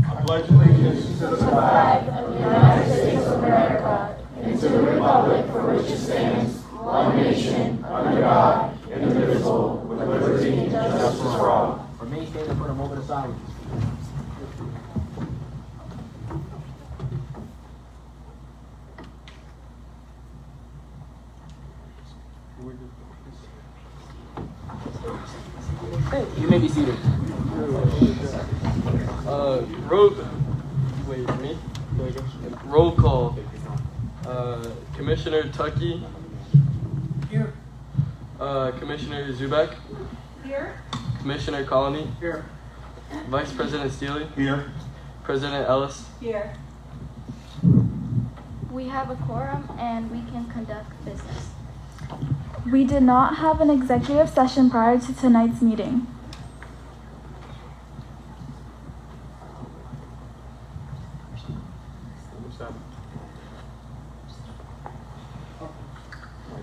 I pledge allegiance to the flag of the United States of America and to the republic for which it stands, one nation, under God, indivisible, with liberty and justice for all. Remain standing for a moment of silence. You may be seated. Roll call. Commissioner Tucky. Here. Commissioner Zubek. Here. Commissioner Colony. Here. Vice President Steele. Here. President Ellis. Here. We have a quorum and we can conduct business. We did not have an executive session prior to tonight's meeting.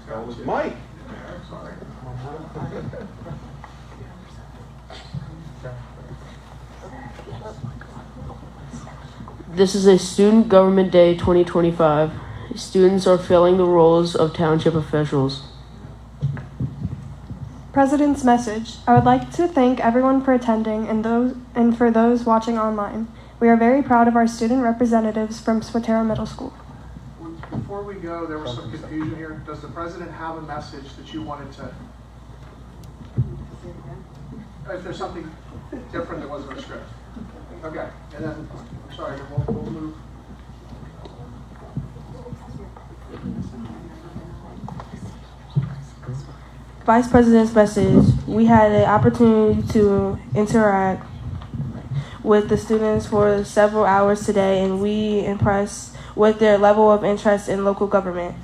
That was Mike. This is a Student Government Day 2025. Students are filling the roles of township officials. President's message. I would like to thank everyone for attending and for those watching online. We are very proud of our student representatives from Swatara Middle School. Before we go, there was some confusion here. Does the president have a message that you wanted to? If there's something different that wasn't a script. Okay, and then, sorry, we'll move. Vice President's message. We had an opportunity to interact with the students for several hours today, and we impressed with their level of interest in local government.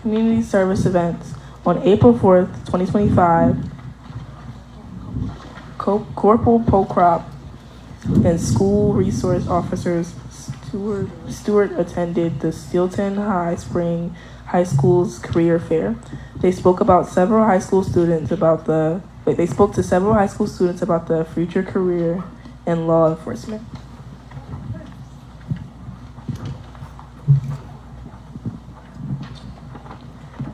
Community service events. On April 4th, 2025, Corporal Pocrop and school resource officers Stewart attended the Steelton High Spring High School's career fair. They spoke to several high school students about the future career in law enforcement.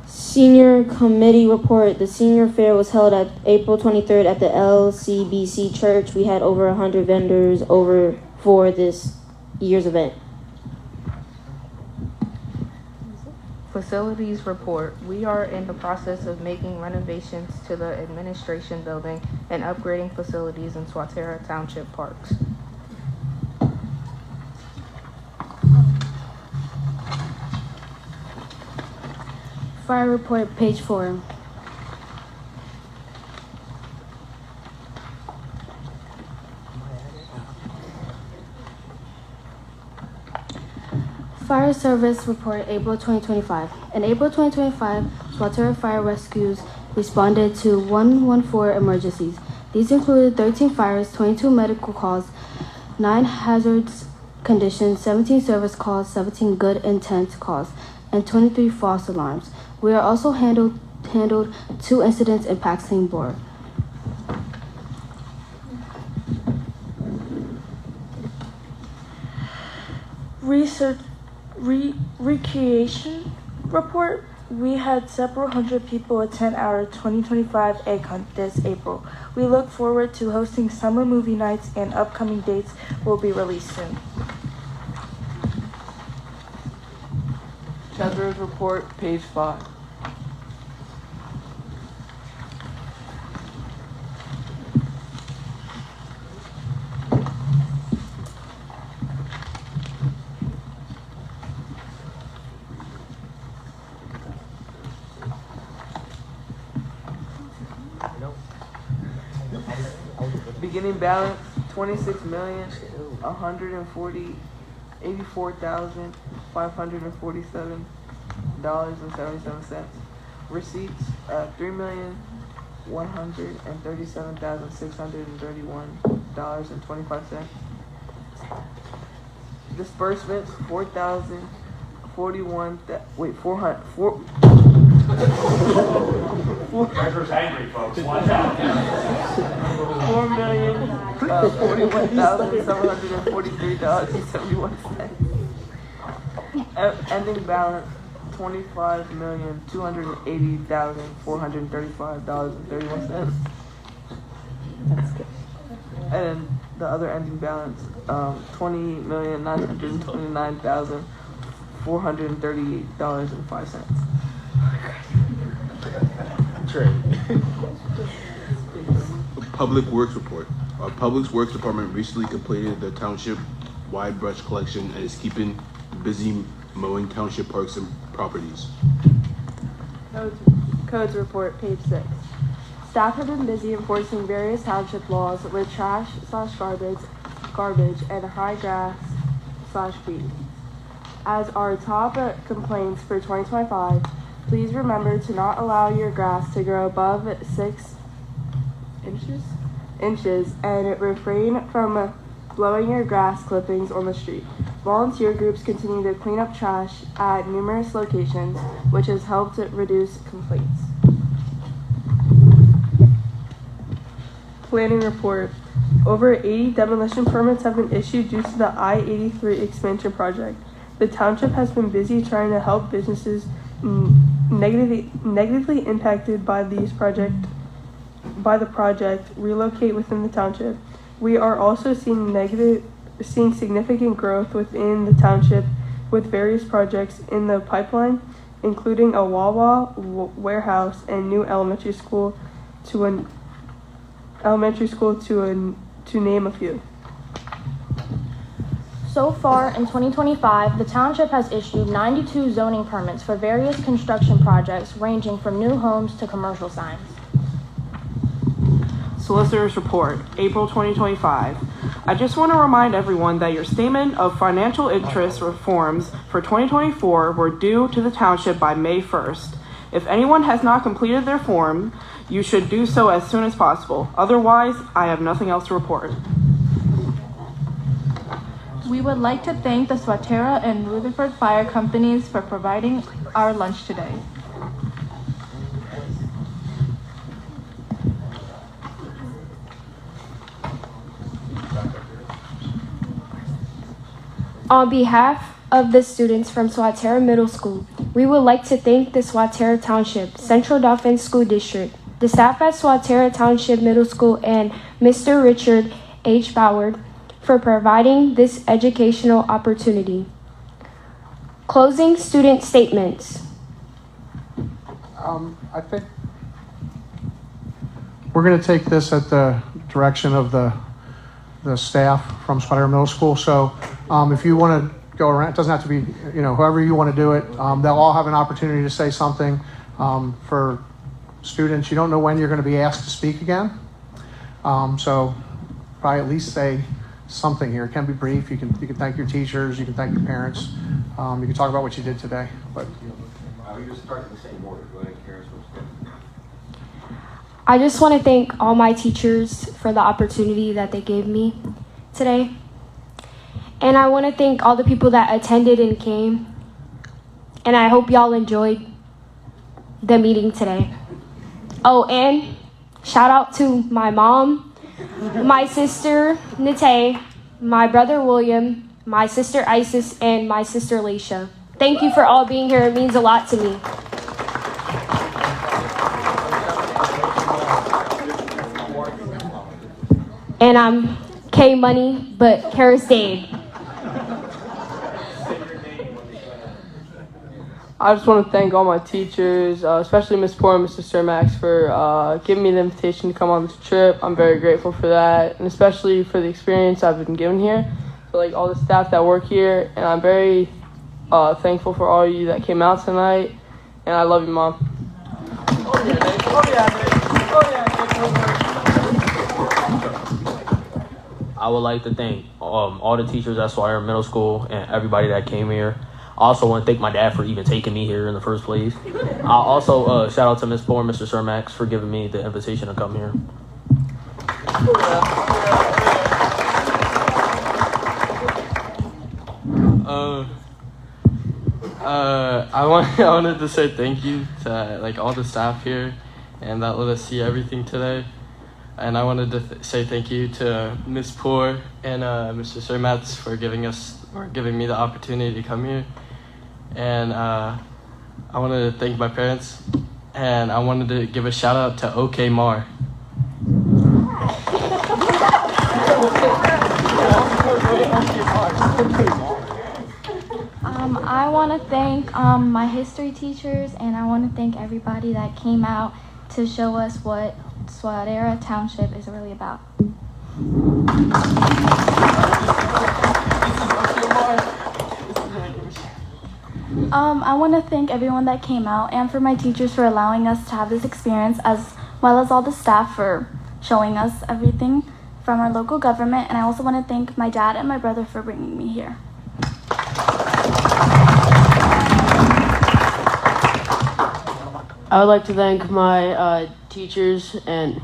Senior Committee Report. The senior fair was held at April 23rd at the LCBC Church. We had over 100 vendors for this year's event. Facilities Report. We are in the process of making renovations to the administration building and upgrading facilities in Swatara Township parks. Fire report, page 4. Fire service report, April 2025. In April 2025, Swatara Fire Rescues responded to 114 emergencies. These included 13 fires, 22 medical calls, 9 hazards conditions, 17 service calls, 17 good intent calls, and 23 false alarms. We are also handled 2 incidents in Paxton Board. Recreation report. We had several hundred people attend our 2025 egg hunt this April. We look forward to hosting summer movie nights, and upcoming dates will be released soon. Treasurer's Report, page 5. Beginning balance, $26,140,000. $84,547.77. Receipts, $3,137,631.25. Disbursements, 4,041. Wait, 400. Treasurer's angry, folks. Watch out. $4,041,743.71. Ending balance, $25,280,435.31. That's good. And the other ending balance, $20,929,438.05. Public Works Report. Our Public Works Department recently completed the township-wide brush collection and is keeping busy mowing township parks and properties. Codes report, page 6. Staff have been busy enforcing various township laws with trash/garbage, and high grass/weeds. As our top complaints for 2025, please remember to not allow your grass to grow above 6 inches and refrain from blowing your grass clippings on the street. Volunteer groups continue to clean up trash at numerous locations, which has helped reduce complaints. Planning report. Over 80 demolition permits have been issued due to the I-83 expansion project. The township has been busy trying to help businesses negatively impacted by the project relocate within the township. We are also seeing significant growth within the township with various projects in the pipeline, including a Wawa warehouse and new elementary school to name a few. So far in 2025, the township has issued 92 zoning permits for various construction projects ranging from new homes to commercial signs. Solicitor's report, April 2025. I just want to remind everyone that your statement of financial interest reforms for 2024 were due to the township by May 1st. If anyone has not completed their form, you should do so as soon as possible. Otherwise, I have nothing else to report. We would like to thank the Swatara and Rutherford Fire Companies for providing our lunch today. On behalf of the students from Swatara Middle School, we would like to thank the Swatara Township Central Dauphin School District, the staff at Swatara Township Middle School, and Mr. Richard H. Boward for providing this educational opportunity. Closing student statements. I think we're going to take this at the direction of the staff from Swatara Middle School. So if you want to go around, it doesn't have to be, whoever you want to do it. They'll all have an opportunity to say something. For students, you don't know when you're going to be asked to speak again. So probably at least say something here. It can be brief. You can thank your teachers. You can thank your parents. You can talk about what you did today. But we just start in the same order. Go ahead, Karen. I just want to thank all my teachers for the opportunity that they gave me today. And I want to thank all the people that attended and came. And I hope y'all enjoyed the meeting today. Oh, and shout out to my mom, my sister, Nate, my brother, William, my sister, Isis, and my sister, Laisha. Thank you for all being here. It means a lot to me. And I'm K Money, but Karis Dave. I just want to thank all my teachers, especially Ms. Poor and Mr. Cermax for giving me the invitation to come on this trip. I'm very grateful for that, and especially for the experience I've been given here, for all the staff that work here, and I'm very thankful for all of you that came out tonight, and I love you, Mom. I would like to thank all the teachers at Swatara Middle School and everybody that came here. I also want to thank my dad for even taking me here in the first place. I also shout out to Ms. Poore and Mr. Cermax for giving me the invitation to come here. I wanted to say thank you to like all the staff here and that let us see everything today. And I wanted to say thank you to Ms. Poore and Mr. Cermatz for giving me the opportunity to come here. And I wanted to thank my parents, and I wanted to give a shout out to OK Mar. I want to thank my history teachers, and I want to thank everybody that came out to show us what Swatara Township is really about. I want to thank everyone that came out, and for my teachers for allowing us to have this experience, as well as all the staff for showing us everything from our local government. And I also want to thank my dad and my brother for bringing me here. I would like to thank my teachers and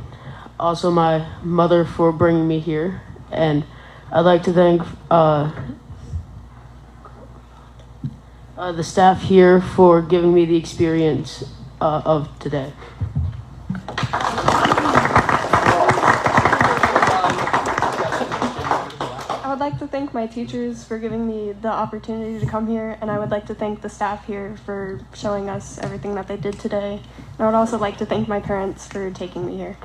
also my mother for bringing me here. And I'd like to thank the staff here for giving me the experience of today. I would like to thank my teachers for giving me the opportunity to come here, and I would like to thank the staff here for showing us everything that they did today. And I would also like to thank my parents for taking me here.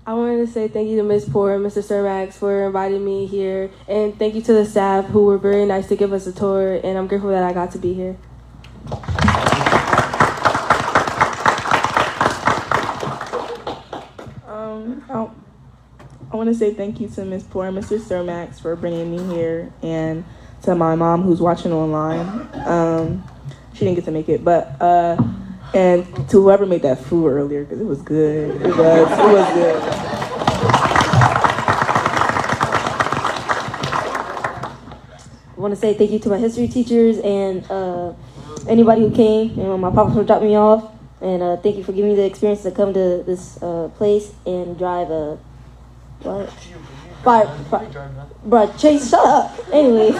I wanted to say thank you to Ms. Poore and Mr. Cermax for inviting me here, and thank you to the staff who were very nice to give us a tour, and I'm grateful that I got to be here. I want to say thank you to Ms. Poore and Mr. Cermax for bringing me here, and to my mom who's watching online. She didn't get to make it, but and to whoever made that food earlier, because it was good. It was good. I want to say thank you to my history teachers and anybody who came. You know, my papa who dropped me off, and thank you for giving me the experience to come to this place and drive a fire. Bruh, Chase, shut up. Anyway,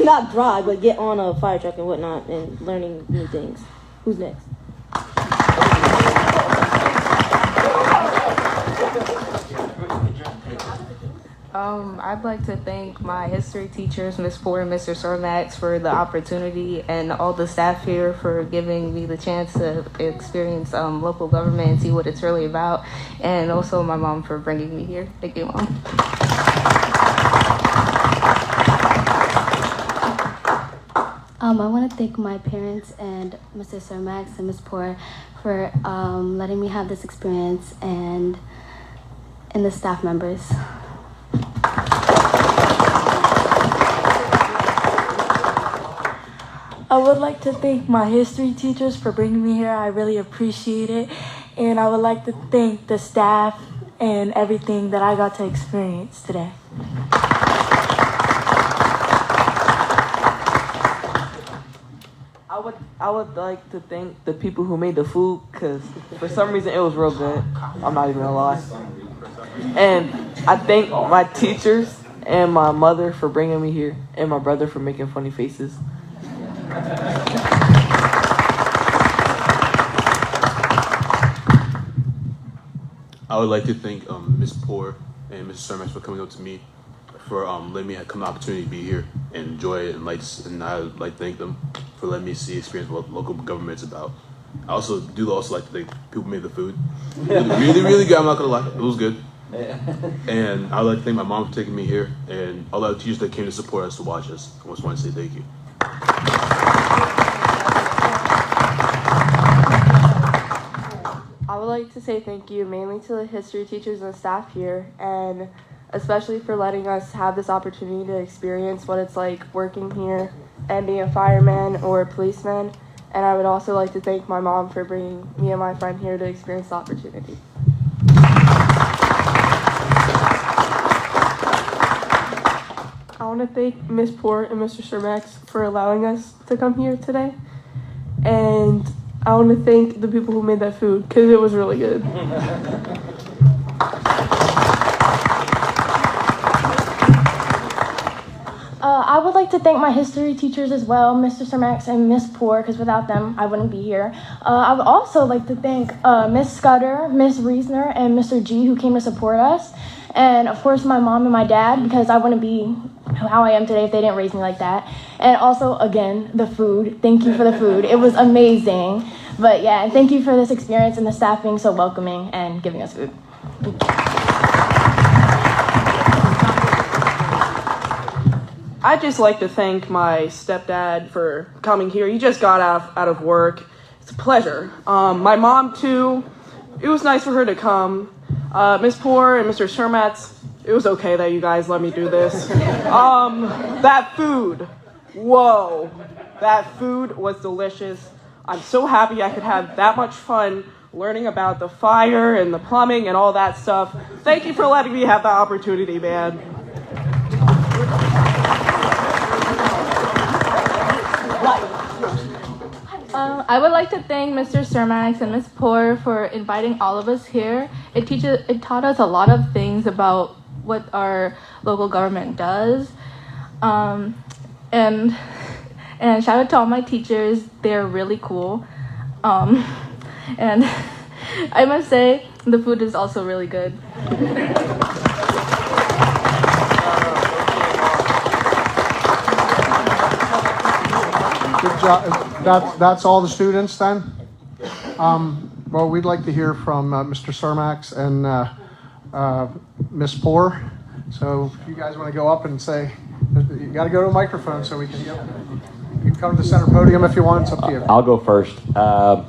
not drive, but get on a fire truck and whatnot and learning new things. Who's next? I'd like to thank my history teachers, Ms. Poore and Mr. Cermax, for the opportunity, and all the staff here for giving me the chance to experience local government and see what it's really about, and also my mom for bringing me here. Thank you, Mom. I want to thank my parents and Mr. Cermax and Ms. Poore for letting me have this experience, and the staff members. I would like to thank my history teachers for bringing me here. I really appreciate it. And I would like to thank the staff and everything that I got to experience today. I would like to thank the people who made the food, because for some reason it was real good. I'm not even gonna lie. And I thank my teachers and my mother for bringing me here, and my brother for making funny faces. I would like to thank Ms. Poore and Mr. Cermax for coming up to me, for letting me come the opportunity to be here and enjoy it, and I would like to thank them for letting me experience what local government's about. I also like to thank people who made the food. Really good. I'm not gonna lie, it was good. And I would like to thank my mom for taking me here, and all the teachers that came to support us, to watch us. I just want to say thank you. I would like to say thank you mainly to the history teachers and staff here, and especially for letting us have this opportunity to experience what it's like working here and being a fireman or a policeman. And I would also like to thank my mom for bringing me and my friend here to experience the opportunity. I want to thank Ms. Poor and Mr. Shermax for allowing us to come here today. And I want to thank the people who made that food because it was really good. I would like to thank my history teachers as well, Mr. Cermax and Miss Poor, because without them, I wouldn't be here. I would also like to thank Miss Scudder, Miss Reesner, and Mr. G, who came to support us. And of course, my mom and my dad, because I wouldn't be how I am today if they didn't raise me like that. And also, again, the food. Thank you for the food. It was amazing. But yeah, and thank you for this experience and the staff being so welcoming and giving us food. I'd just like to thank my stepdad for coming here. He just got out of work. It's a pleasure. My mom, too. It was nice for her to come. Miss Poor and Mr. Shermatz, it was okay that you guys let me do this. That food. Whoa. That food was delicious. I'm so happy I could have that much fun learning about the fire and the plumbing and all that stuff. Thank you for letting me have the opportunity, man. I would like to thank Mr. Cermax and Ms. Poor for inviting all of us here. It taught us a lot of things about what our local government does. And shout out to all my teachers. They're really cool. And I must say, the food is also really good. Good job. That's all the students then? Well, we'd like to hear from Mr. Cermax and Miss Poor. So if you guys want to go up and say, you got to go to a microphone so we can get, you can come to the center podium if you want. It's up to you. I'll go first. I'm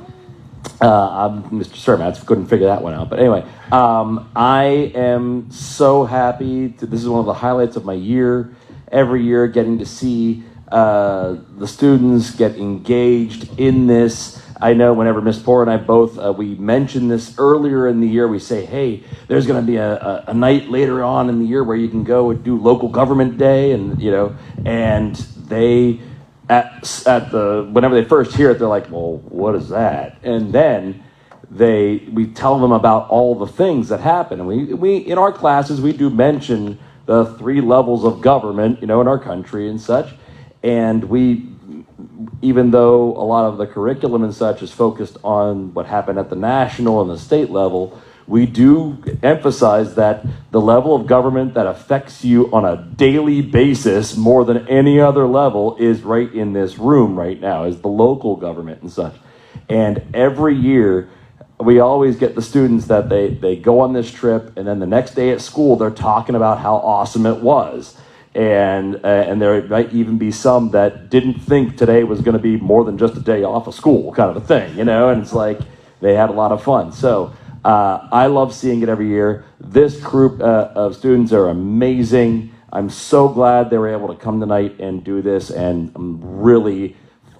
Mr. Cermatz. Couldn't figure that one out. But anyway, I am so happy. This is one of the highlights of my year. Every year getting to see the students get engaged in this. I know whenever Miss Poor and I both, we mentioned this earlier in the year, we say, hey, there's going to be a night later on in the year where you can go and do local government day. And, you know, and they, whenever they first hear it, they're like, well, what is that? And then we tell them about all the things that happen. And we in our classes, we do mention the 3 levels of government, you know, in our country and such. And even though a lot of the curriculum and such is focused on what happened at the national and the state level, we do emphasize that the level of government that affects you on a daily basis more than any other level is right in this room right now, is the local government and such. And every year, we always get the students that they go on this trip, and then the next day at school, they're talking about how awesome it was. And there might even be some that didn't think today was going to be more than just a day off of school kind of a thing, you know, and it's like they had a lot of fun. So I love seeing it every year. This group of students are amazing. I'm so glad they were able to come tonight and do this, and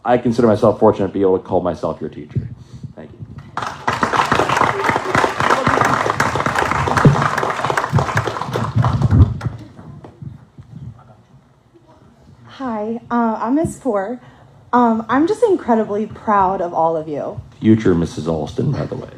I consider myself fortunate to be able to call myself your teacher. Thank you. Hi, I'm Miss Poor. I'm just incredibly proud of all of you. Future Mrs. Alston, by the way.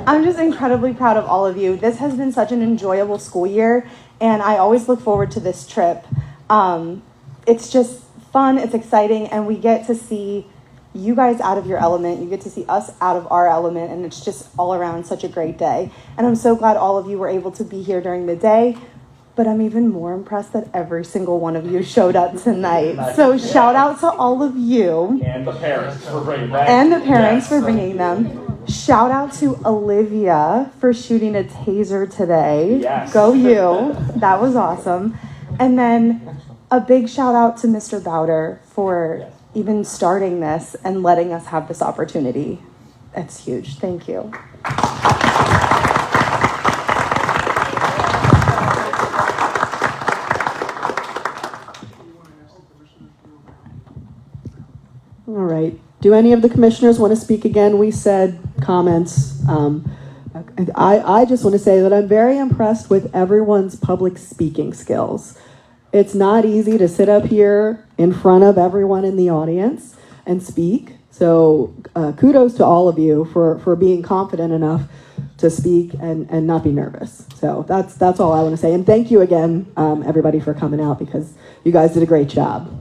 I'm just incredibly proud of all of you. This has been such an enjoyable school year, and I always look forward to this trip. It's just fun, it's exciting, and we get to see you guys out of your element. You get to see us out of our element, and it's just all around such a great day. And I'm so glad all of you were able to be here during the day. But I'm even more impressed that every single one of you showed up tonight. So shout out to all of you. And the parents for bringing them. And the parents for bringing them. Shout out to Olivia for shooting a taser today. Yes. Go you. That was awesome. And then a big shout out to Mr. Bowder for even starting this and letting us have this opportunity. That's huge. Thank you. All right. Do any of the commissioners want to speak again? We said comments. I just want to say that I'm very impressed with everyone's public speaking skills. It's not easy to sit up here in front of everyone in the audience and speak. So kudos to all of you for being confident enough to speak and not be nervous. So that's all I want to say. And thank you again, everybody, for coming out, because you guys did a great job.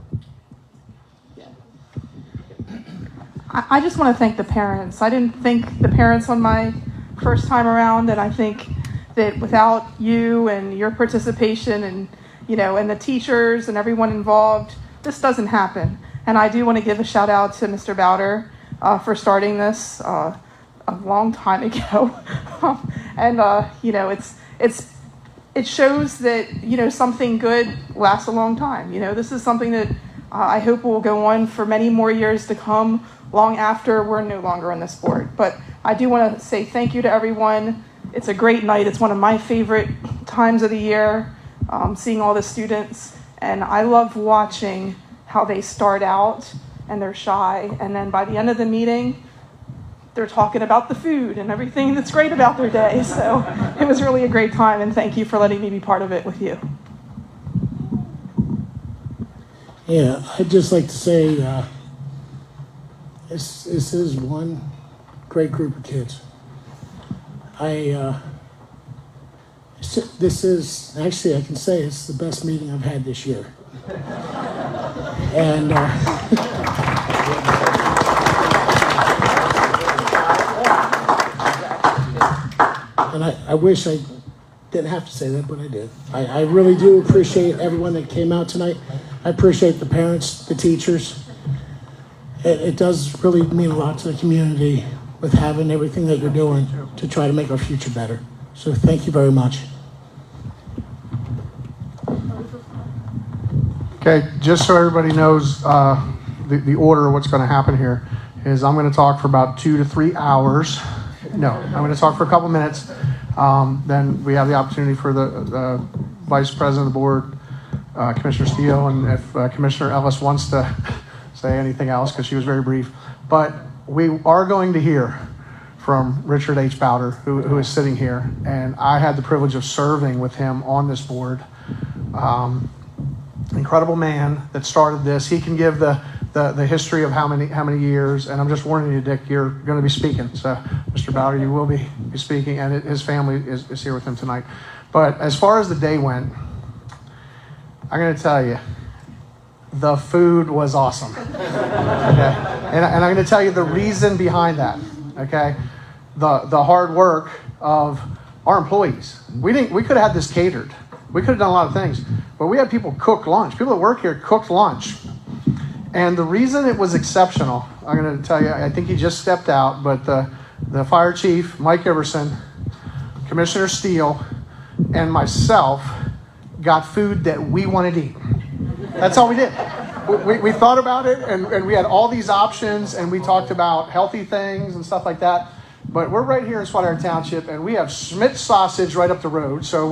I just want to thank the parents. I didn't thank the parents on my first time around, and I think that without you and your participation and and the teachers and everyone involved, this doesn't happen. And I do want to give a shout out to Mr. Bowder for starting this a long time ago. And it shows that something good lasts a long time. This is something that I hope will go on for many more years to come, long after we're no longer in the sport. But I do want to say thank you to everyone. It's a great night. It's one of my favorite times of the year, seeing all the students. And I love watching how they start out and they're shy. And then by the end of the meeting, they're talking about the food and everything that's great about their day. So it was really a great time. And thank you for letting me be part of it with you. Yeah, I'd just like to say this is one great group of kids. This is, actually I can say it's the best meeting I've had this year. And I wish I didn't have to say that, but I did. I really do appreciate everyone that came out tonight. I appreciate the parents, the teachers. It does really mean a lot to the community with having everything that you're doing to try to make our future better. So thank you very much. Okay, just so everybody knows the order of what's going to happen here is I'm going to talk for about 2 to 3 hours. No, I'm going to talk for a couple minutes. Then we have the opportunity for the Vice President of the Board, Commissioner Steele, and if Commissioner Ellis wants to say anything else, because she was very brief. But we are going to hear from Richard H. Bowder, who is sitting here, and I had the privilege of serving with him on this board. Incredible man that started this. He can give the history of how many years, and I'm just warning you, Dick, you're going to be speaking. So, Mr. Bowder, you will be speaking, and his family is here with him tonight. But as far as the day went, I'm going to tell you, the food was awesome. Okay? And I'm going to tell you the reason behind that. Okay? The hard work of our employees. We could have had this catered. We could have done a lot of things, but we had people cook lunch. People that work here cooked lunch. And the reason it was exceptional, I'm going to tell you, I think he just stepped out, but the fire chief, Mike Iverson, Commissioner Steele, and myself got food that we wanted to eat. That's all we did. We thought about it, and we had all these options, and we talked about healthy things and stuff like that. But we're right here in Swatara Township, and we have Schmidt's sausage right up the road. So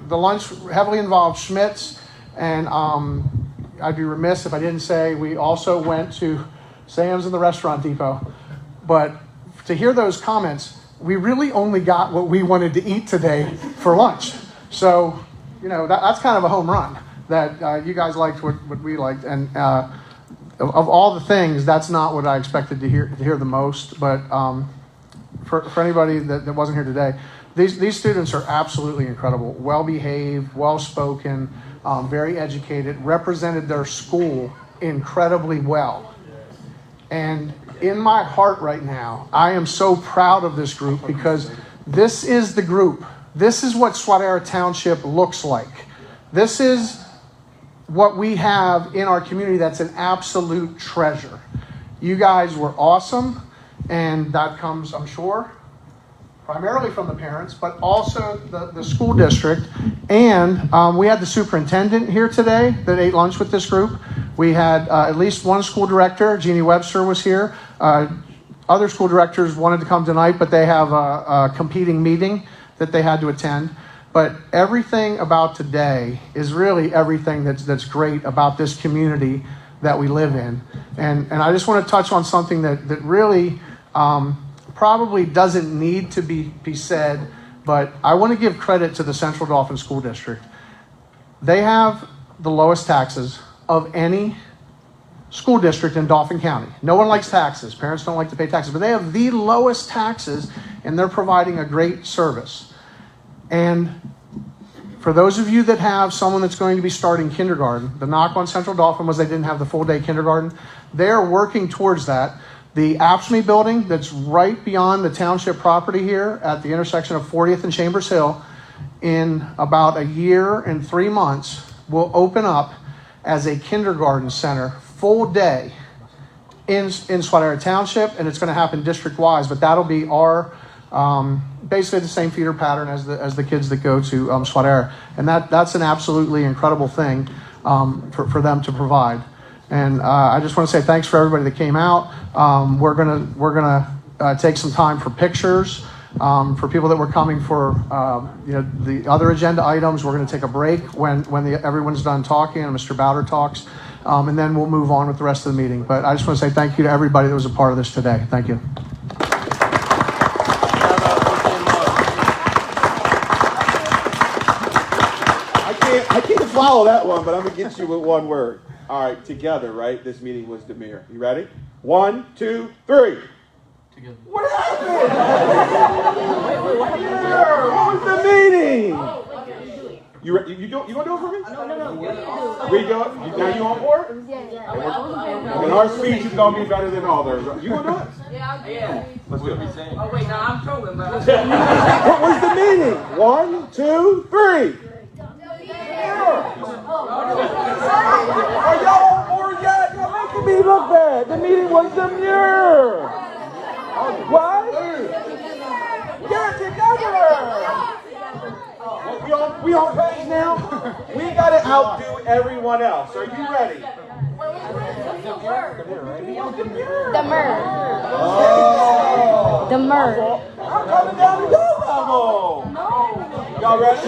the lunch heavily involved Schmidt's, and I'd be remiss if I didn't say we also went to Sam's and the Restaurant Depot. But to hear those comments, we really only got what we wanted to eat today for lunch. So, that's kind of a home run, that you guys liked what we liked. And of all the things, that's not what I expected to hear the most. But for anybody that wasn't here today, these students are absolutely incredible, well-behaved, well-spoken, very educated, represented their school incredibly well. And in my heart right now, I am so proud of this group, because this is the group. This is what Swatara Township looks like. This is what we have in our community that's an absolute treasure. You guys were awesome, and that comes, I'm sure, primarily from the parents, but also the school district. And we had the superintendent here today that ate lunch with this group. We had at least one school director. Jeannie Webster was here. Other school directors wanted to come tonight, but they have a competing meeting that they had to attend. But everything about today is really everything that's great about this community that we live in. And I just want to touch on something that really probably doesn't need to be said, but I want to give credit to the Central Dauphin School District. They have the lowest taxes of any school district in Dauphin County. No one likes taxes. Parents don't like to pay taxes, but they have the lowest taxes, and they're providing a great service. And for those of you that have someone that's going to be starting kindergarten, the knock on Central Dauphin was they didn't have the full day kindergarten. They're working towards that. The APSME building that's right beyond the township property here at the intersection of 40th and Chambers Hill, in about a year and 3 months, will open up as a kindergarten center, full day, in Swatara Township, and it's going to happen district-wise, but that'll be our basically the same feeder pattern as the kids that go to Swatara, and that's an absolutely incredible thing for them to provide. And I just want to say thanks for everybody that came out. We're gonna take some time for pictures. For people that were coming for the other agenda items, we're going to take a break when everyone's done talking and Mr. Bowder talks, and then we'll move on with the rest of the meeting. But I just want to say thank you to everybody that was a part of this today. Thank you. I can't follow that one, but I'm going to get you with one word. All right, together, right? This meeting was demure. You ready? 1, 2, 3. Together. What happened? What was the meeting? You want to do it for me? No. We do it? Now you on board? Yeah. And our speech is going to be better than all theirs. You going to do it? Yeah. Let's do it. Oh, wait, no, I'm trolling, but... What was the meeting? 1, 2, 3. Are y'all on board yet? Y'all making me look bad. The meeting was demure. What? Get it together. We on page now? We got to outdo everyone else. Are you ready? The myrrh. I'm coming down to your level. Y'all ready?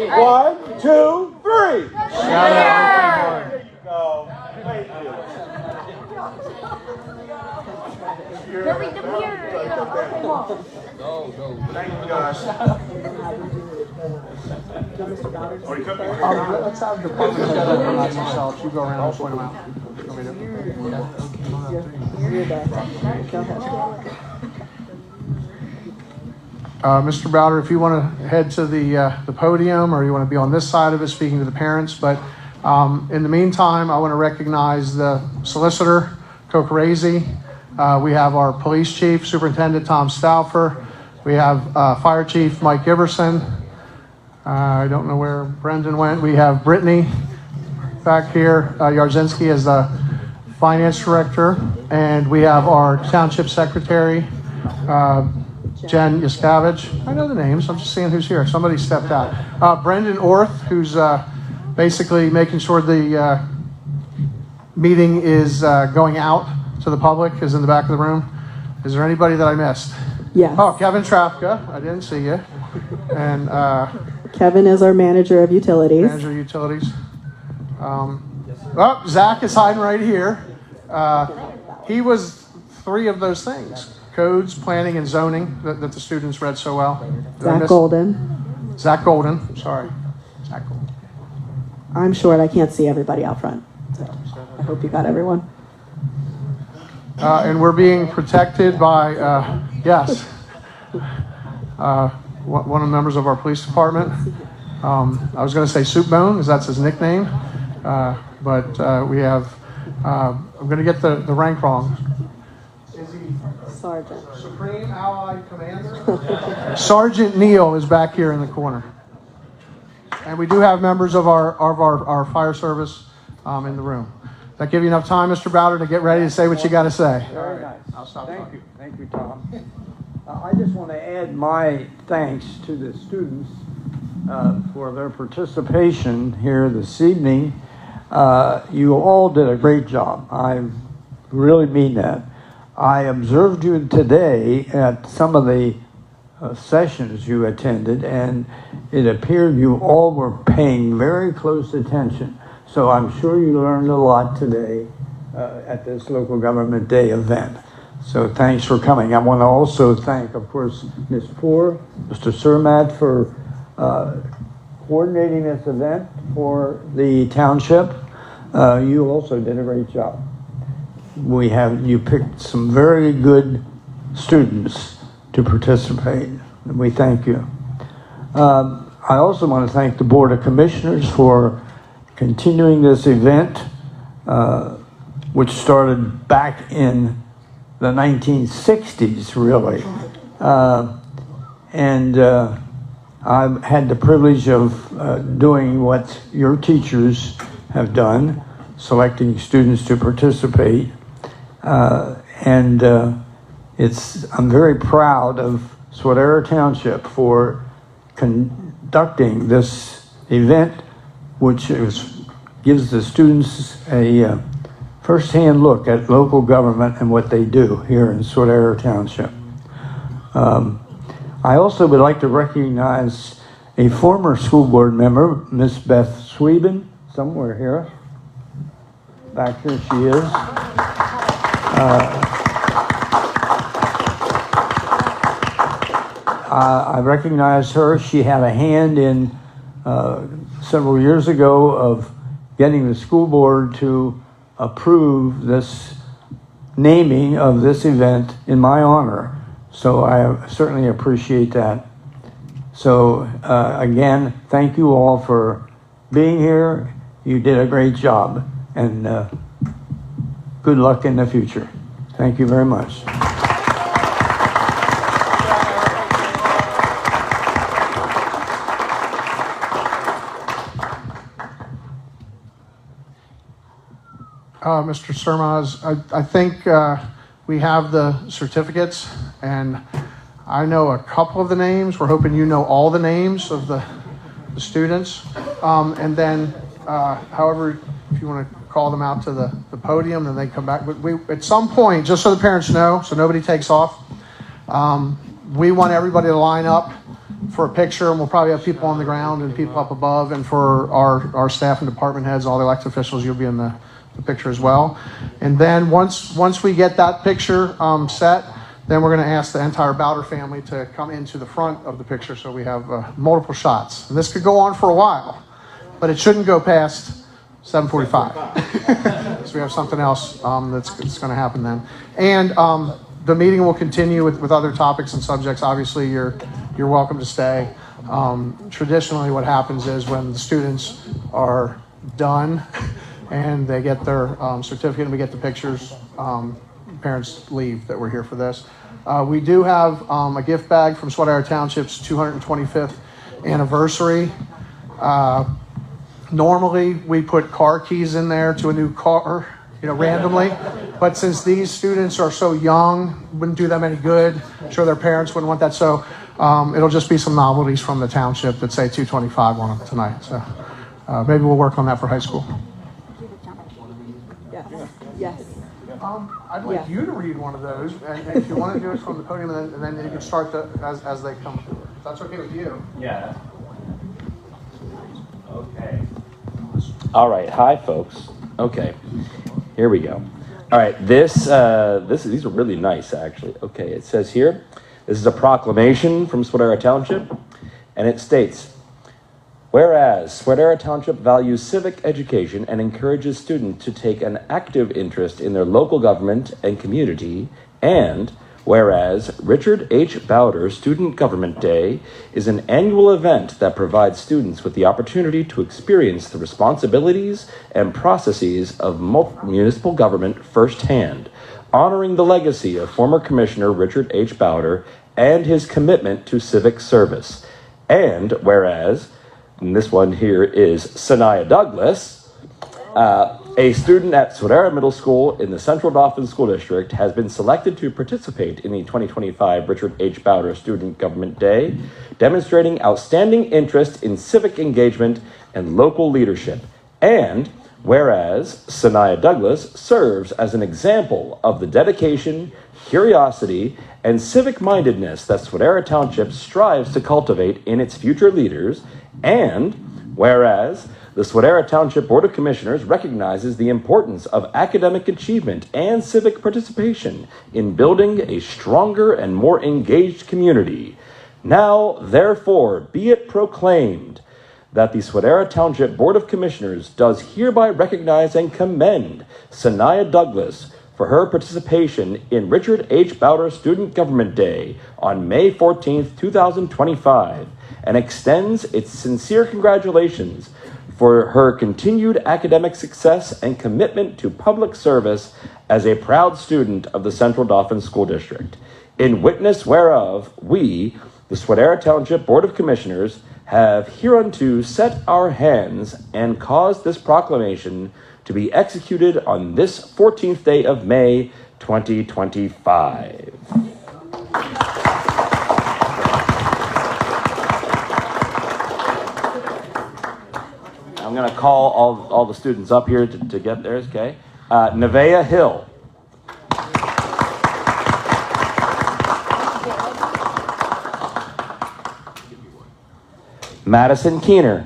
Yeah. 1, 2, 3. Shout out. There you go. Thank you. Very demure. Thank you, guys. Let's have the department head recognize themselves. You go around and point them out. Mr. Bowder, if you want to head to the podium, or you want to be on this side of it speaking to the parents, but in the meantime, I want to recognize the solicitor, Kokorezi. We have our police chief, Superintendent Tom Stauffer. We have Fire Chief Mike Giberson. I don't know where Brendan went. We have Brittany back here. Yarzinski is the Finance Director. And we have our Township Secretary, Jen Yaskavich. I know the names. I'm just seeing who's here. Somebody stepped out. Brendan Orth, who's basically making sure the meeting is going out to the public, is in the back of the room. Is there anybody that I missed? Yes. Oh, Kevin Trafka. I didn't see you. And Kevin is our manager of utilities. Manager of utilities. Zach is hiding right here. He was 3 of those things: codes, planning, and zoning that the students read so well. Zach Golden. Zach Golden. Sorry. Zach Golden. I'm short. I can't see everybody out front. So I hope you got everyone. And we're being protected by, yes, one of the members of our police department. I was going to say Soup Bone, because that's his nickname. But we have, I'm going to get the rank wrong. Is he Sergeant? Supreme Allied Commander? Sergeant Neal is back here in the corner. And we do have members of our fire service in the room. That give you enough time, Mr. Bowder, to get ready to say what you got to say? Very nice. I'll stop talking. Thank you, Tom. I just want to add my thanks to the students for their participation here this evening. You all did a great job. I really mean that. I observed you today at some of the sessions you attended, and it appeared you all were paying very close attention. So I'm sure you learned a lot today, at this local government day event. So thanks for coming. I want to also thank, of course, Ms. Poor, Mr. Surmat for coordinating this event for the township. You also did a great job. You picked some very good students to participate, and we thank you. I also want to thank the Board of Commissioners for continuing this event, which started back in the 1960s, really. I've had the privilege of doing what your teachers have done, selecting students to participate. I'm very proud of Swatara Township for conducting this event, which gives the students a first-hand look at local government and what they do here in Swatara Township. I also would like to recognize a former school board member, Miss Beth Sweeben, somewhere here. Back here she is. I recognize her. She had a hand in several years ago of getting the school board to approve this naming of this event in my honor. So I certainly appreciate that. So again, thank you all for being here. You did a great job, and good luck in the future. Thank you very much. Mr. Surmaz, I think we have the certificates, and I know a couple of the names. We're hoping you know all the names of the students. And then, however, if you want to call them out to the podium, and they come back. We at some point, just so the parents know, so nobody takes off, we want everybody to line up for a picture, and we'll probably have people on the ground and people up above. And for our staff and department heads, all the elected officials, you'll be in the picture as well. And then once we get that picture set, then we're going to ask the entire Bowder family to come into the front of the picture, so we have multiple shots. And this could go on for a while, but it shouldn't go past 7:45. So we have something else that's going to happen then. And the meeting will continue with other topics and subjects. Obviously, you're welcome to stay. Traditionally, what happens is when the students are done and they get their certificate and we get the pictures, parents leave that we're here for this. We do have a gift bag from Swatara Township's 225th anniversary. Normally, we put car keys in there to a new car, randomly. But since these students are so young, wouldn't do them any good. I'm sure their parents wouldn't want that. So it'll just be some novelties from the township that say 225 on them tonight. So maybe we'll work on that for high school. Yes. I'd like you to read one of those, and if you want to do it from the podium, and then you can start as they come through. If that's okay with you. Yeah. Okay. All right. Hi, folks. Okay. Here we go. All right. These are really nice, actually. Okay. It says here, this is a proclamation from Swatara Township, and it states, whereas Swatara Township values civic education and encourages students to take an active interest in their local government and community, and whereas Richard H. Bowder Student Government Day is an annual event that provides students with the opportunity to experience the responsibilities and processes of municipal government firsthand, honoring the legacy of former Commissioner Richard H. Bowder and his commitment to civic service. And whereas, and this one here is Sanaya Douglas, a student at Swatara Middle School in the Central Dauphin School District, has been selected to participate in the 2025 Richard H. Bowder Student Government Day, demonstrating outstanding interest in civic engagement and local leadership. And whereas Sanaya Douglas serves as an example of the dedication, curiosity, and civic-mindedness that Swatara Township strives to cultivate in its future leaders, and whereas the Swatara Township Board of Commissioners recognizes the importance of academic achievement and civic participation in building a stronger and more engaged community. Now, therefore, be it proclaimed that the Swatara Township Board of Commissioners does hereby recognize and commend Sanaya Douglas for her participation in Richard H. Bowder Student Government Day on May 14th, 2025, and extends its sincere congratulations for her continued academic success and commitment to public service as a proud student of the Central Dauphin School District. In witness whereof, we, the Swatara Township Board of Commissioners, have hereunto set our hands and caused this proclamation to be executed on this 14th day of May, 2025. I'm going to call all the students up here to get theirs, okay? Nevaeh Hill. Madison Keener.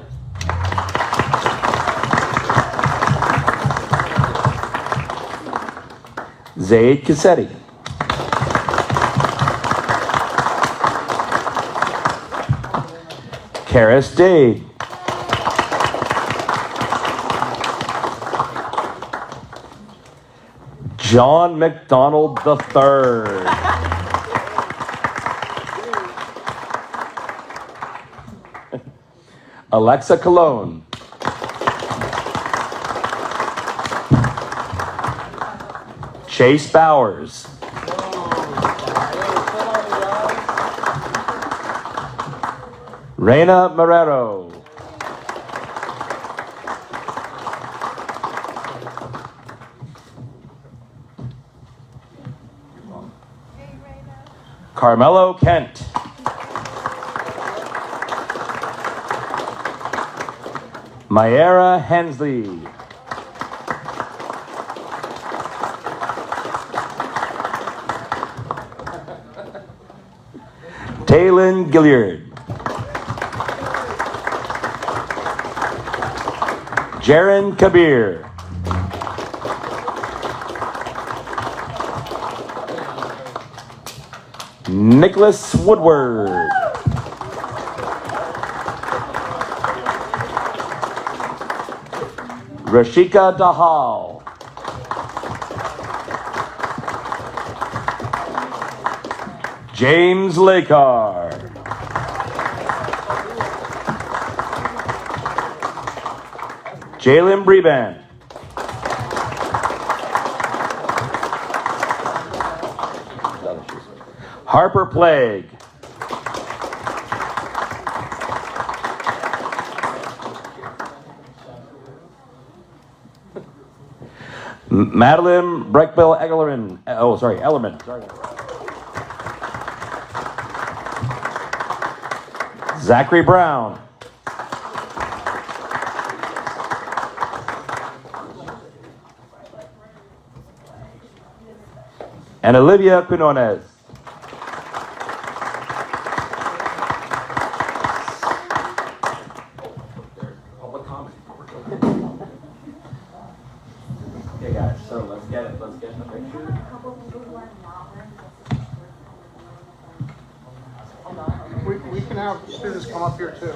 Zaid Cassetti. Karis Dade. John McDonald III. Alexa Colon. Chase Bowers. Reina Marrero. Carmelo Kent. Mayera Hensley. Taylin Gilliard. Jaron Kabir. Nicholas Woodward. Rashika Dahal. James Lakar. Jalen Breban. Harper Plague. Madeline Breckbill Ellerman. Ellerman. Zachary Brown. And Olivia Quinones. Public comment. Okay, guys, so let's get in the picture. We can have students come up here too.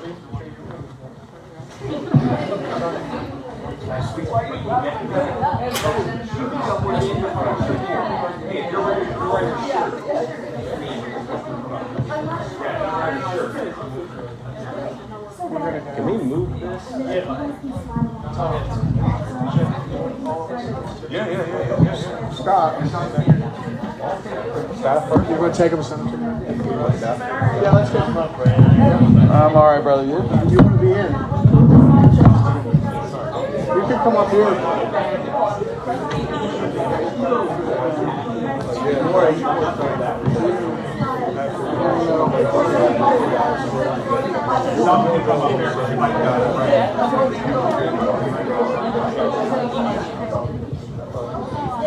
Can we move this? Yeah. Scott. Staff first? You're going to take them some? Yeah, let's get them up. I'm all right, brother. You want to be in? You can come up here.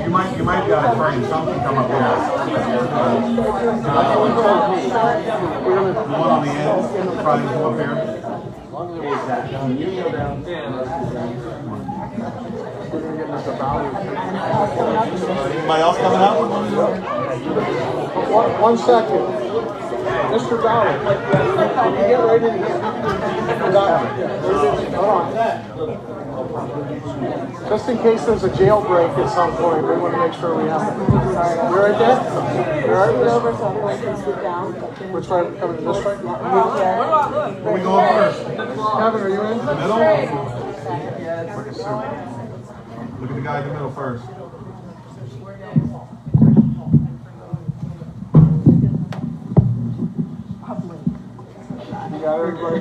You might be out of frame. Something come up here. The one on the end, probably come up here. Anybody else coming up? One second. Mr. Ballard, can you get right in here? Hold on. Just in case there's a jailbreak at some point, we want to make sure we have it. You're right there? You're right there? Over so everyone can sit down. Which way? Coming to this way? Where we going first? Kevin, are you in? Middle? Look at the guy in the middle first. You got everybody?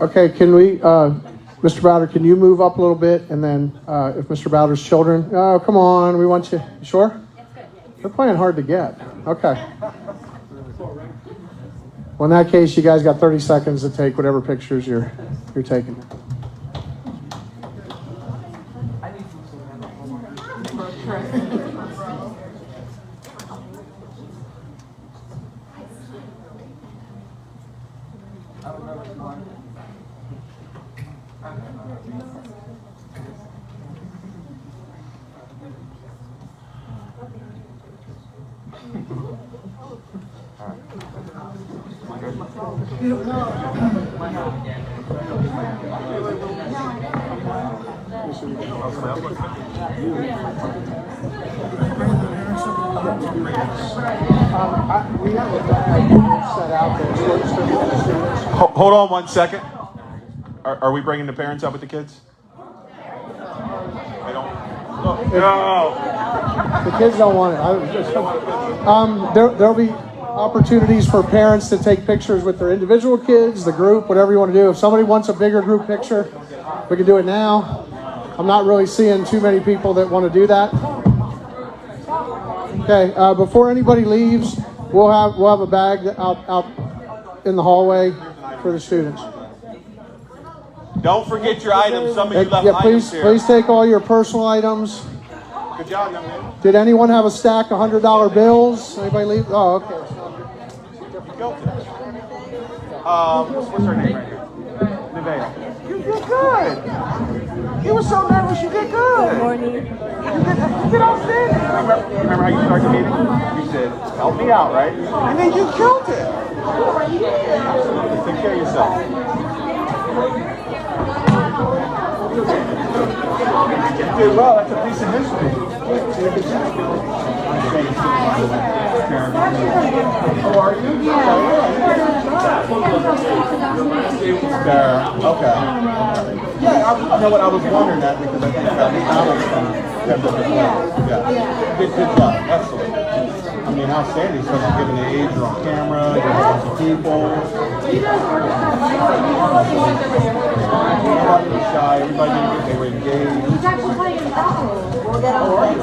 Okay, can we, Mr. Bowder, can you move up a little bit? And then if Mr. Bowder's children, oh, come on, we want you. You sure? They're playing hard to get. Okay. Well, in that case, you guys got 30 seconds to take whatever pictures you're taking. We have a bag set out there. Hold on 1 second. Are we bringing the parents up with the kids? They don't. No. The kids don't want it. There'll be opportunities for parents to take pictures with their individual kids, the group, whatever you want to do. If somebody wants a bigger group picture, we can do it now. I'm not really seeing too many people that want to do that. Okay, before anybody leaves, we'll have a bag out in the hallway for the students. Don't forget your items. Some of you left items here. Please take all your personal items. Good job, young man. Did anyone have a stack of $100 bills? Anybody leave? Oh, okay. What's her name right here? Nevaeh. You did good. You were so nervous. You did good. Good morning. You did outstanding. Remember how you started the meeting? You said, "Help me out," right? And then you killed it. Take care of yourself. You did well. That's a piece of history. How are you? Sarah. Okay. Yeah, I know what I was wondering that because I think that McDonald's kept up as well. Yeah. Good job. Excellent. I mean, outstanding, especially given the age, you're on camera, there's a bunch of people. Nobody was shy, everybody knew that they were engaged. He's actually playing in basketball. How are you?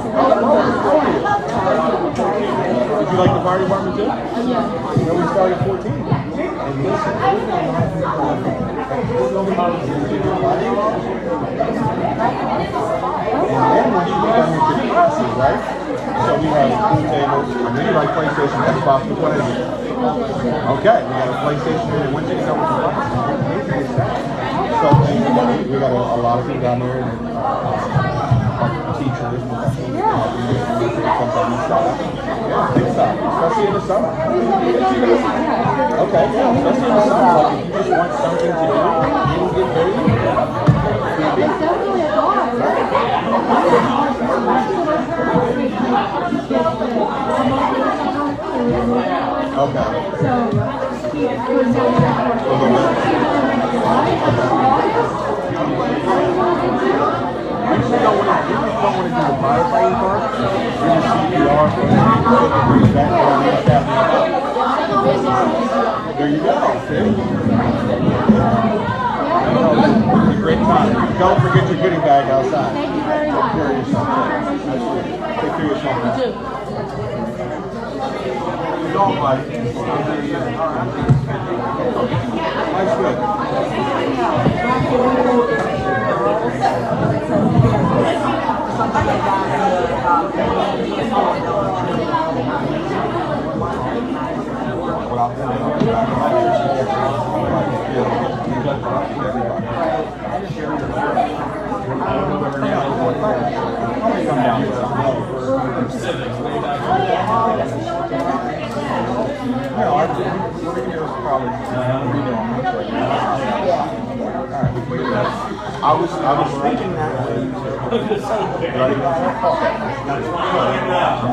Did you like the fire department too? Yeah. You know, we started 14. And listen, and then when you get done with your classes, right? So we have pool tables, and then you like PlayStation, Xbox, what is it? Okay, we got a PlayStation, and once you get done with your classes, so we got a lot of people down there, and teachers, yeah, big time, especially in the summer. Okay, yeah, especially in the summer, like if you just want something to do, you can get paid. Okay. You don't want to do the firefighting part. You're the CPR for there you go. a great time. Don't forget your goodie bag outside. Thank you very much. Take care of yourself. Take care of yourself. You don't, buddy. Life's good. I was thinking that way.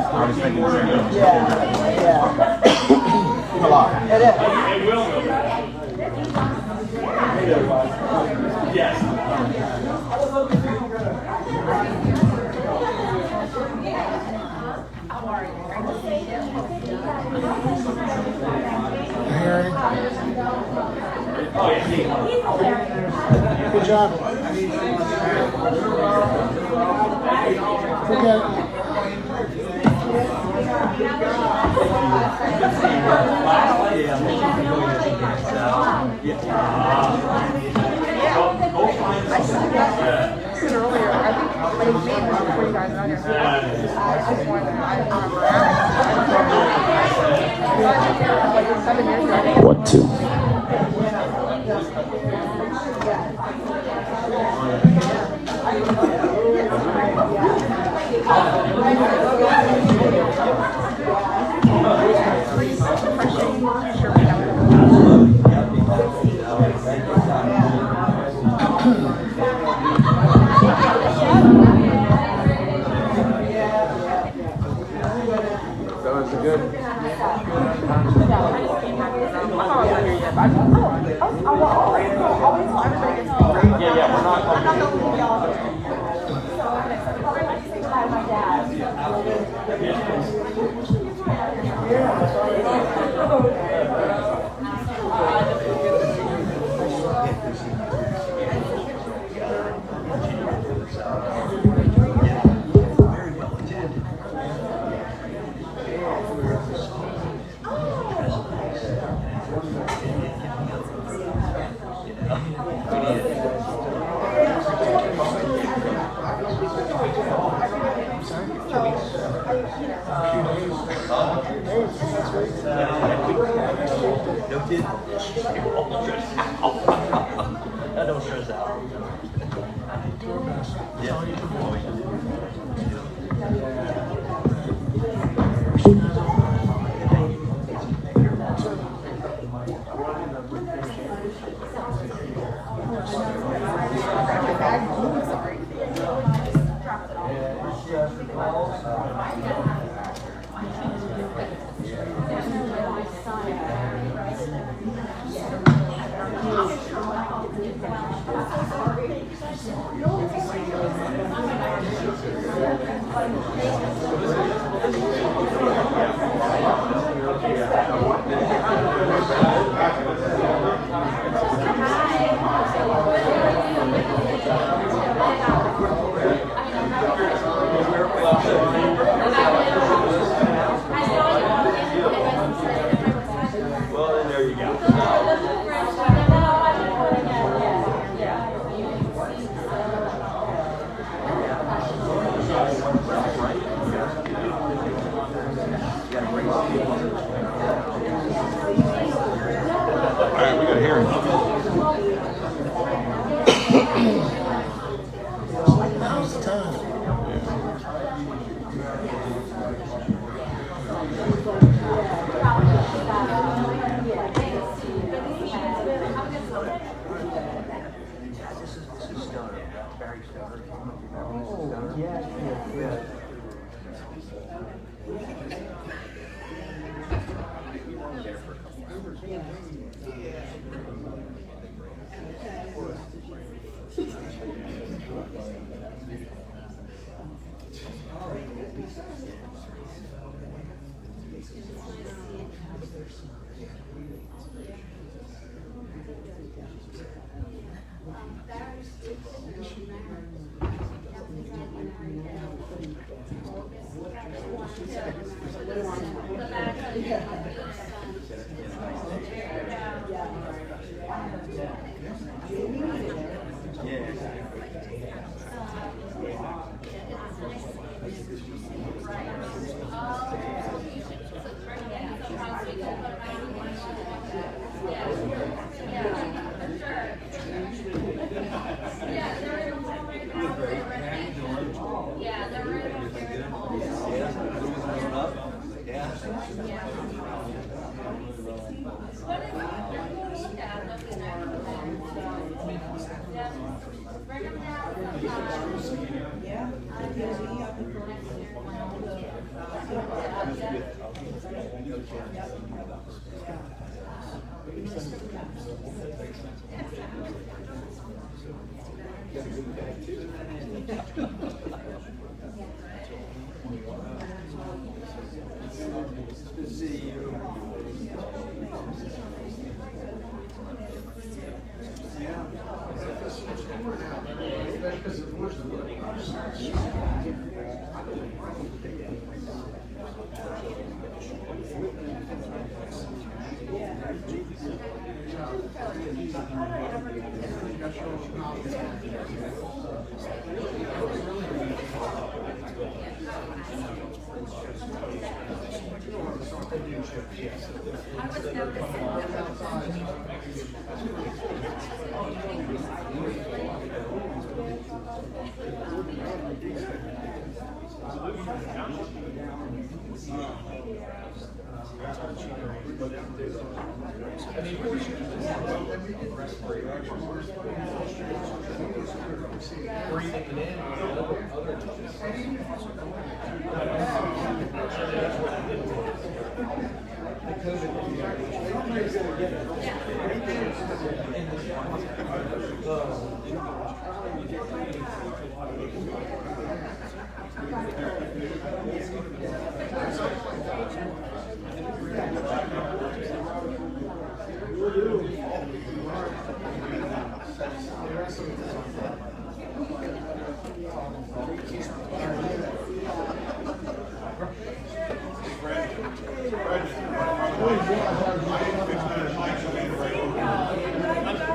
I was thinking the same thing. A lot. It is. Yes. Good job. Forget it. Earlier, I think they made this before you guys got here. I just wanted to, I remember. 7 years ago. What two? That was a good. Yeah, we're not. Don't stress out. Well, then there you go. All right, we got a hearing. Now's the time.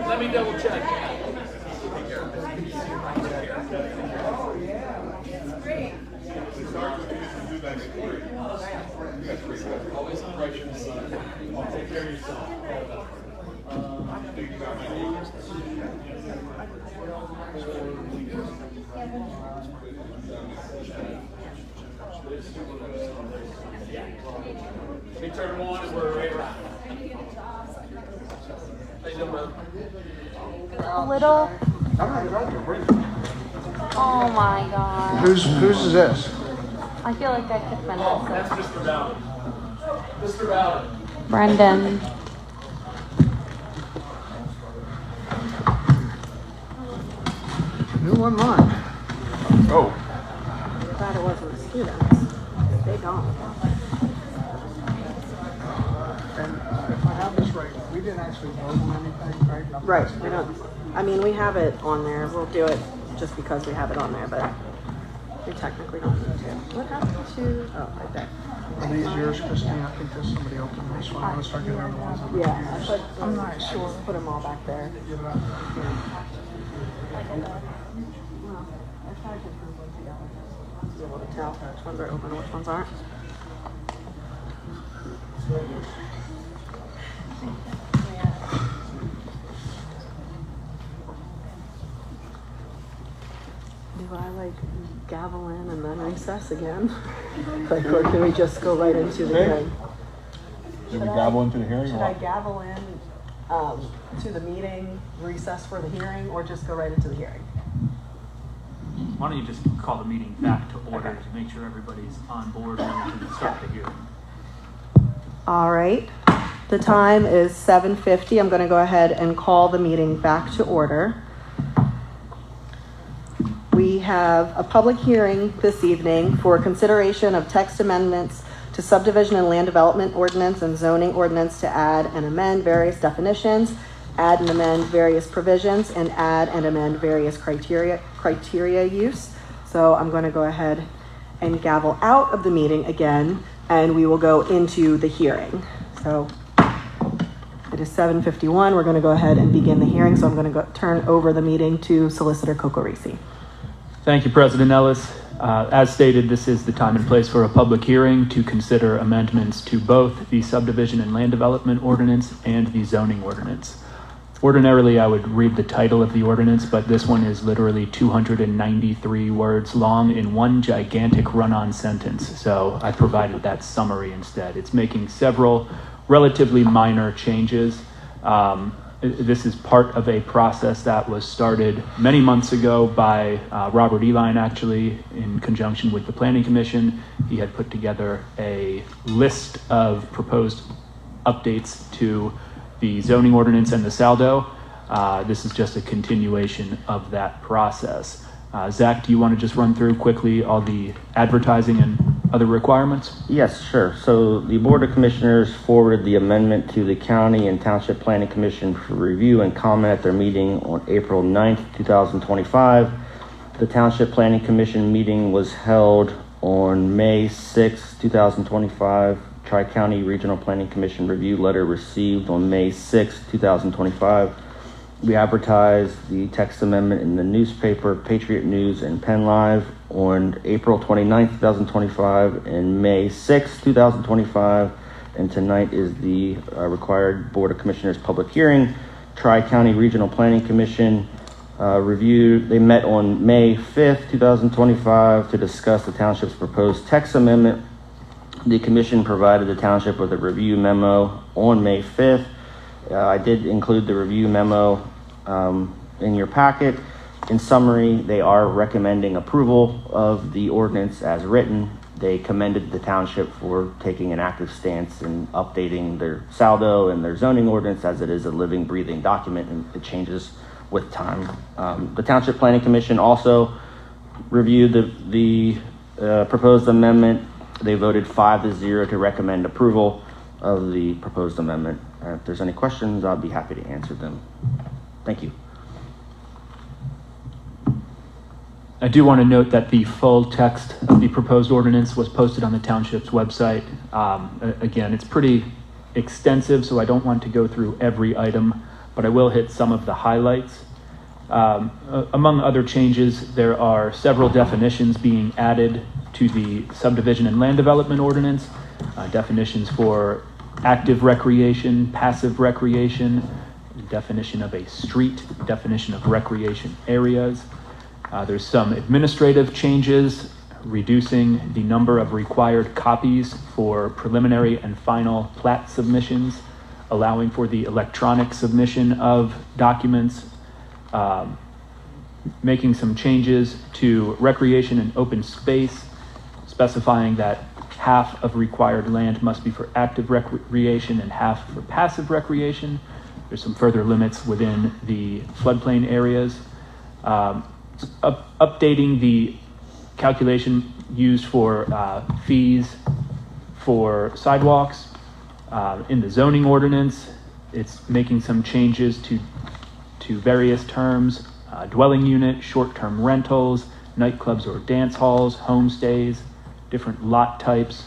Let me double check. Always bright in the sun. Take care of yourself. We turn them on and we're right around. How you doing, bro? A little. Oh my god. Whose is this? I feel like I could finesse That's it. Mr. Bowden. Mr. Bowden. Brendan. New one mine. Oh. Glad it wasn't the students. They don't. And if I have this right, we didn't actually vote on anything, right? Nothing Right, else. we don't, I mean, we have it on there, we'll do it just because we have it on there, but we technically don't need to. What happened to, oh, right there. Are these yours, Christine? I think there's somebody open this one. I'm gonna start getting other ones. Yeah, but I'm not sure. Put them all back there. Give it up. Well, I tried to put them together. To be able to tell which ones are open and which ones aren't. Do I like gavel in and then recess again? Like, or can we just go right into the hearing? Did we gavel into the hearing? Should I gavel in to the meeting, recess for the hearing, or just go right into the hearing? Why don't you just call the meeting back to order to make sure everybody's on board and we can start the hearing. All right. The time is 7:50. I'm going to go ahead and call the meeting back to order. We have a public hearing this evening for consideration of text amendments to subdivision and land development ordinance and zoning ordinance to add and amend various definitions, add and amend various provisions, and add and amend various criteria use. So I'm going to go ahead and gavel out of the meeting again, and we will go into the hearing. So it is 7:51. We're going to go ahead and begin the hearing. So I'm going to turn over the meeting to Solicitor Cocorisi. Thank you, President Ellis. As stated, this is the time and place for a public hearing to consider amendments to both the subdivision and land development ordinance and the zoning ordinance. Ordinarily, I would read the title of the ordinance, but this one is literally 293 words long in one gigantic run-on sentence. So I provided that summary instead. It's making several relatively minor changes. This is part of a process that was started many months ago by Robert Eline, actually, in conjunction with the Planning Commission. He had put together a list of proposed updates to the zoning ordinance and the saldo. This is just a continuation of that process. Zach, do you want to just run through quickly all the advertising and other requirements? Yes, sure. So the Board of Commissioners forwarded the amendment to the County and Township Planning Commission for review and comment at their meeting on April 9th, 2025. The Township Planning Commission meeting was held on May 6th, 2025. Tri-County Regional Planning Commission review letter received on May 6th, 2025. We advertised the text amendment in the newspaper, Patriot News, and Penn Live on April 29th, 2025, and May 6th, 2025. And tonight is the required Board of Commissioners public hearing. Tri-County Regional Planning Commission they met on May 5th, 2025 to discuss the township's proposed text amendment. The commission provided the township with a review memo on May 5th. I did include the review memo in your packet. In summary, they are recommending approval of the ordinance as written. They commended the township for taking an active stance in updating their saldo and their zoning ordinance, as it is a living, breathing document and it changes with time. The Township Planning Commission also reviewed the proposed amendment. They voted 5-0 to recommend approval of the proposed amendment. If there's any questions, I'll be happy to answer them. Thank you. I do want to note that the full text of the proposed ordinance was posted on the township's website. Again, it's pretty extensive, so I don't want to go through every item, but I will hit some of the highlights. Among other changes, there are several definitions being added to the subdivision and land development ordinance. Definitions for active recreation, passive recreation, definition of a street, definition of recreation areas. There's some administrative changes, reducing the number of required copies for preliminary and final plat submissions, allowing for the electronic submission of documents, making some changes to recreation and open space, specifying that half of required land must be for active recreation and half for passive recreation. There's some further limits within the floodplain areas. Updating the calculation used for fees for sidewalks. In the zoning ordinance, it's making some changes to various terms, dwelling unit, short-term rentals, nightclubs or dance halls, homestays, different lot types.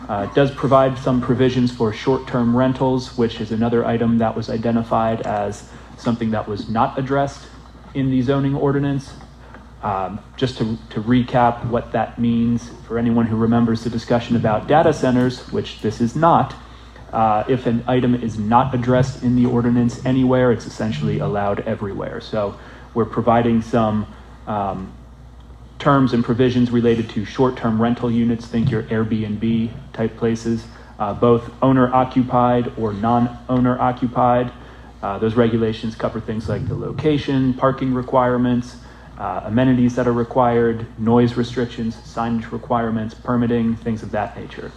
It does provide some provisions for short-term rentals, which is another item that was identified as something that was not addressed in the zoning ordinance. Just to recap what that means for anyone who remembers the discussion about data centers, which this is not, if an item is not addressed in the ordinance anywhere, it's essentially allowed everywhere. So we're providing some terms and provisions related to short-term rental units, think your Airbnb type places, both owner-occupied or non-owner-occupied. Those regulations cover things like the location, parking requirements, amenities that are required, noise restrictions, signage requirements, permitting, things of that nature.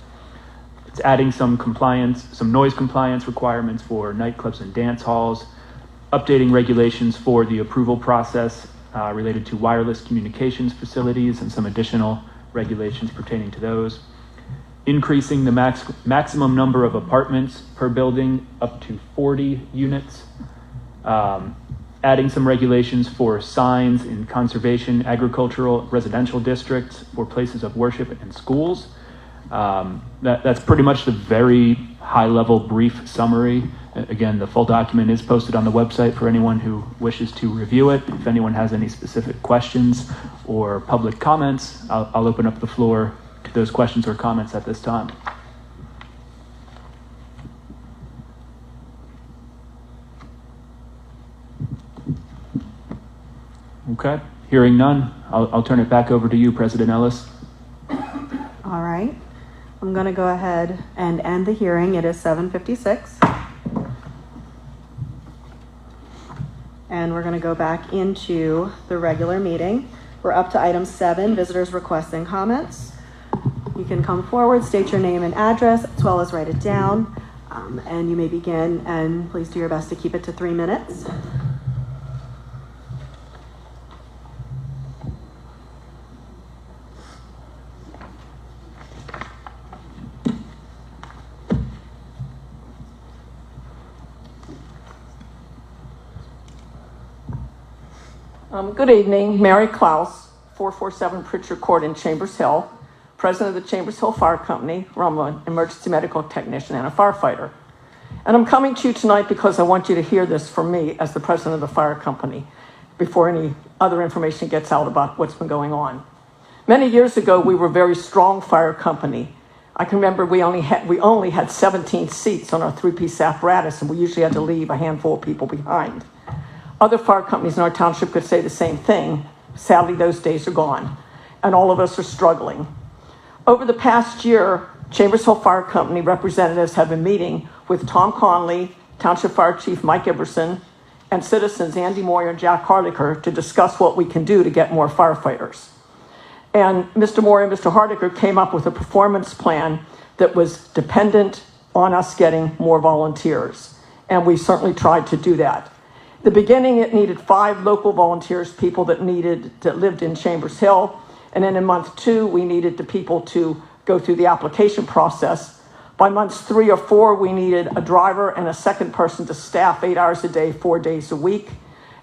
It's adding some noise compliance requirements for nightclubs and dance halls, updating regulations for the approval process related to wireless communications facilities and some additional regulations pertaining to those, increasing the maximum number of apartments per building up to 40 units, adding some regulations for signs in conservation, agricultural, residential districts, for places of worship and schools. That's pretty much the very high-level brief summary. Again, the full document is posted on the website for anyone who wishes to review it. If anyone has any specific questions or public comments, I'll open up the floor to those questions or comments at this time. Okay, hearing none, I'll turn it back over to you, President Ellis. All right. I'm going to go ahead and end the hearing. It is 7:56. And we're going to go back into the regular meeting. We're up to item 7, visitors requests and comments. You can come forward, state your name and address, as well as write it down. And you may begin, and please do your best to keep it to 3 minutes. Good evening, Mary Klaus, 447 Pritchard Court in Chambers Hill, president of the Chambers Hill Fire Company, where I'm an emergency medical technician and a firefighter. And I'm coming to you tonight because I want you to hear this from me as the president of the fire company before any other information gets out about what's been going on. Many years ago, we were a very strong fire company. I can remember we only had 17 seats on our 3-piece apparatus, and we usually had to leave a handful of people behind. Other fire companies in our township could say the same thing. Sadly, those days are gone, and all of us are struggling. Over the past year, Chambers Hill Fire Company representatives have been meeting with Tom Conley, Township Fire Chief Mike Iverson, and citizens Andy Moyer and Jack Hardiker to discuss what we can do to get more firefighters. And Mr. Moyer and Mr. Hardiker came up with a performance plan that was dependent on us getting more volunteers, and we certainly tried to do that. The beginning, it needed 5 local volunteers, people that lived in Chambers Hill. And then in month 2, we needed the people to go through the application process. By months 3 or 4, we needed a driver and a second person to staff 8 hours a day, 4 days a week,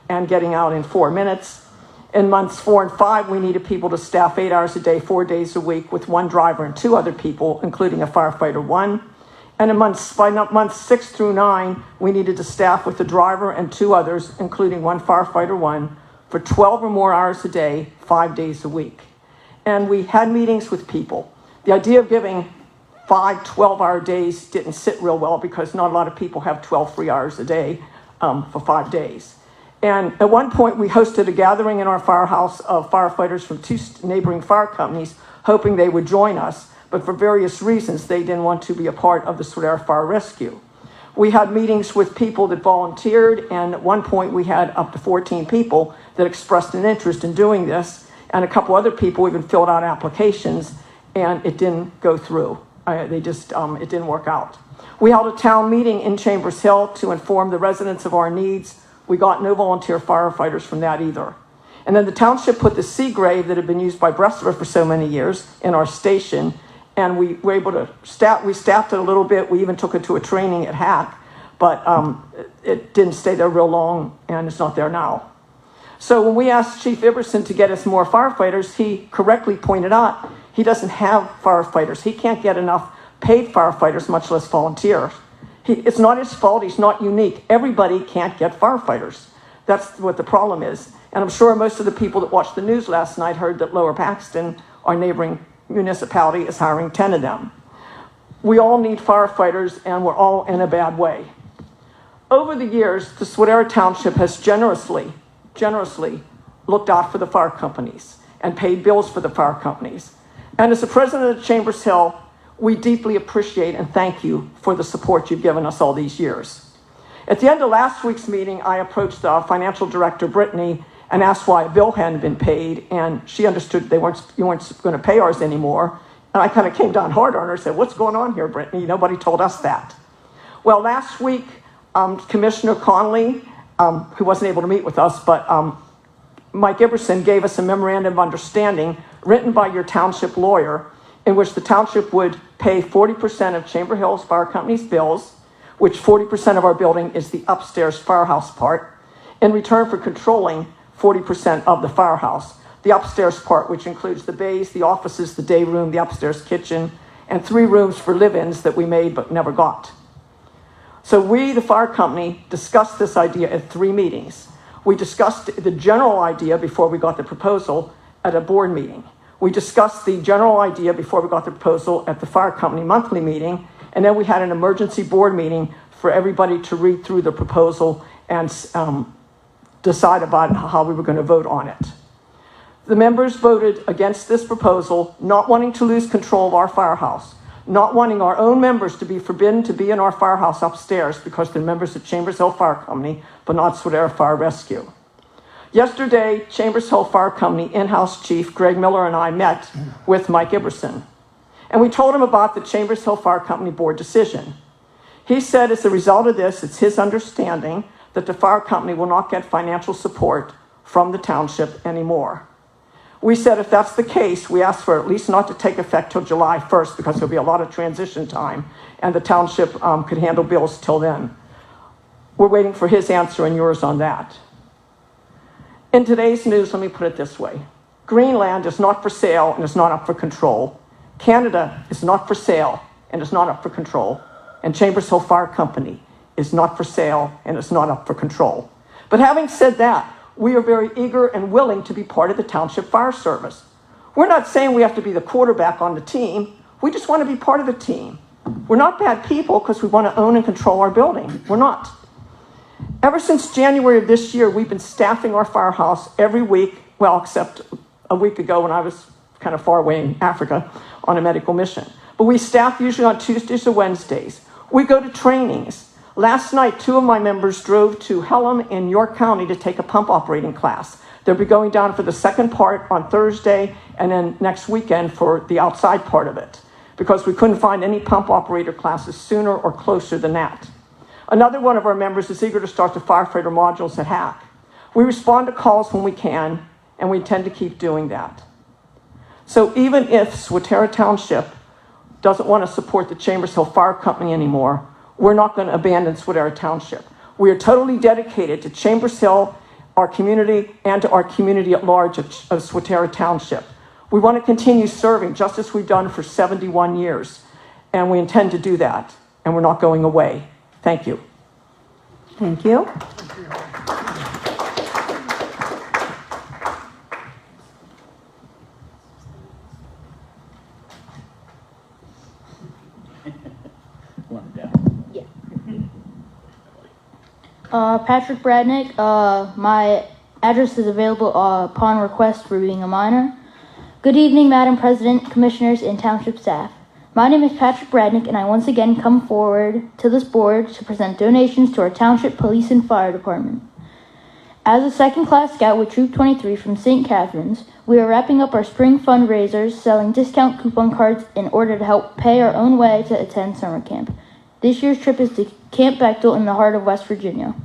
and getting out in 4 minutes. In months 4 and 5, we needed people to staff 8 hours a day, 4 days a week, with 1 driver and 2 other people, including a firefighter 1. And by months 6 through 9, we needed to staff with a driver and 2 others, including 1 firefighter 1, for 12 or more hours a day, 5 days a week. And we had meetings with people. The idea of giving 5 12-hour days didn't sit real well because not a lot of people have 12 free hours a day for 5 days. And at one point, we hosted a gathering in our firehouse of firefighters from 2 neighboring fire companies, hoping they would join us. But for various reasons, they didn't want to be a part of the Swatara Fire Rescue. We had meetings with people that volunteered, and at one point we had up to 14 people that expressed an interest in doing this, and a couple other people even filled out applications, and it didn't go through. It didn't work out. We held a town meeting in Chambers Hill to inform the residents of our needs. We got no volunteer firefighters from that either. And then the township put the sea grave that had been used by Breslauer for so many years in our station, and we were able to staffed it a little bit. We even took it to a training at Hack, but it didn't stay there real long, and it's not there now. So when we asked Chief Iverson to get us more firefighters, he correctly pointed out he doesn't have firefighters. He can't get enough paid firefighters, much less volunteers. It's not his fault. He's not unique. Everybody can't get firefighters. That's what the problem is. And I'm sure most of the people that watched the news last night heard that Lower Paxton, our neighboring municipality, is hiring 10 of them. We all need firefighters, and we're all in a bad way. Over the years, the Swatara Township has generously looked out for the fire companies and paid bills for the fire companies. And as the president of Chambers Hill, we deeply appreciate and thank you for the support you've given us all these years. At the end of last week's meeting, I approached the financial director, Brittany, and asked why a bill hadn't been paid, and she understood you weren't going to pay ours anymore. And I kind of came down hard on her and said, "What's going on here, Brittany? Nobody told us that." Well, last week, Commissioner Conley, who wasn't able to meet with us, but Mike Iverson gave us a memorandum of understanding written by your township lawyer, in which the township would pay 40% of Chambers Hill's Fire Company's bills, which 40% of our building is the upstairs firehouse part, in return for controlling 40% of the firehouse. The upstairs part, which includes the bays, the offices, the day room, the upstairs kitchen, and 3 rooms for live-ins that we made but never got. So we, the fire company, discussed this idea at 3 meetings. We discussed the general idea before we got the proposal at a board meeting. We discussed the general idea before we got the proposal at the fire company monthly meeting, and then we had an emergency board meeting for everybody to read through the proposal and decide about how we were going to vote on it. The members voted against this proposal, not wanting to lose control of our firehouse, not wanting our own members to be forbidden to be in our firehouse upstairs because they're members of Chambers Hill Fire Company, but not Swatara Fire Rescue. Yesterday, Chambers Hill Fire Company in-house chief Greg Miller and I met with Mike Iverson, and we told him about the Chambers Hill Fire Company board decision. He said as a result of this, it's his understanding that the fire company will not get financial support from the township anymore. We said if that's the case, we asked for at least not to take effect till July 1st because there'll be a lot of transition time and the township could handle bills till then. We're waiting for his answer and yours on that. In today's news, let me put it this way. Greenland is not for sale and is not up for control. Canada is not for sale and is not up for control. And Chambers Hill Fire Company is not for sale and is not up for control. But having said that, we are very eager and willing to be part of the Township Fire Service. We're not saying we have to be the quarterback on the team. We just want to be part of the team. We're not bad people because we want to own and control our building. We're not. Ever since January of this year, we've been staffing our firehouse every week, well, except a week ago when I was kind of far away in Africa on a medical mission. But we staff usually on Tuesdays or Wednesdays. We go to trainings. Last night, 2 of my members drove to Pelham in York County to take a pump operating class. They'll be going down for the second part on Thursday and then next weekend for the outside part of it because we couldn't find any pump operator classes sooner or closer than that. Another one of our members is eager to start the firefighter modules at HAC. We respond to calls when we can, and we intend to keep doing that. So even if Swatara Township doesn't want to support the Chambers Hill Fire Company anymore, we're not going to abandon Swatara Township. We are totally dedicated to Chambers Hill, our community, and to our community at large of Swatara Township. We want to continue serving just as we've done for 71 years, and we intend to do that, and we're not going away. Thank you. Thank you. Patrick Bradnick, my address is available upon request for being a minor. Good evening, Madam President, Commissioners, and Township staff. My name is Patrick Bradnick, and I once again come forward to this board to present donations to our Township Police and Fire Department. As a second-class scout with Troop 23 from St. Catharines, we are wrapping up our spring fundraisers, selling discount coupon cards in order to help pay our own way to attend summer camp. This year's trip is to Camp Bechtel in the heart of West Virginia.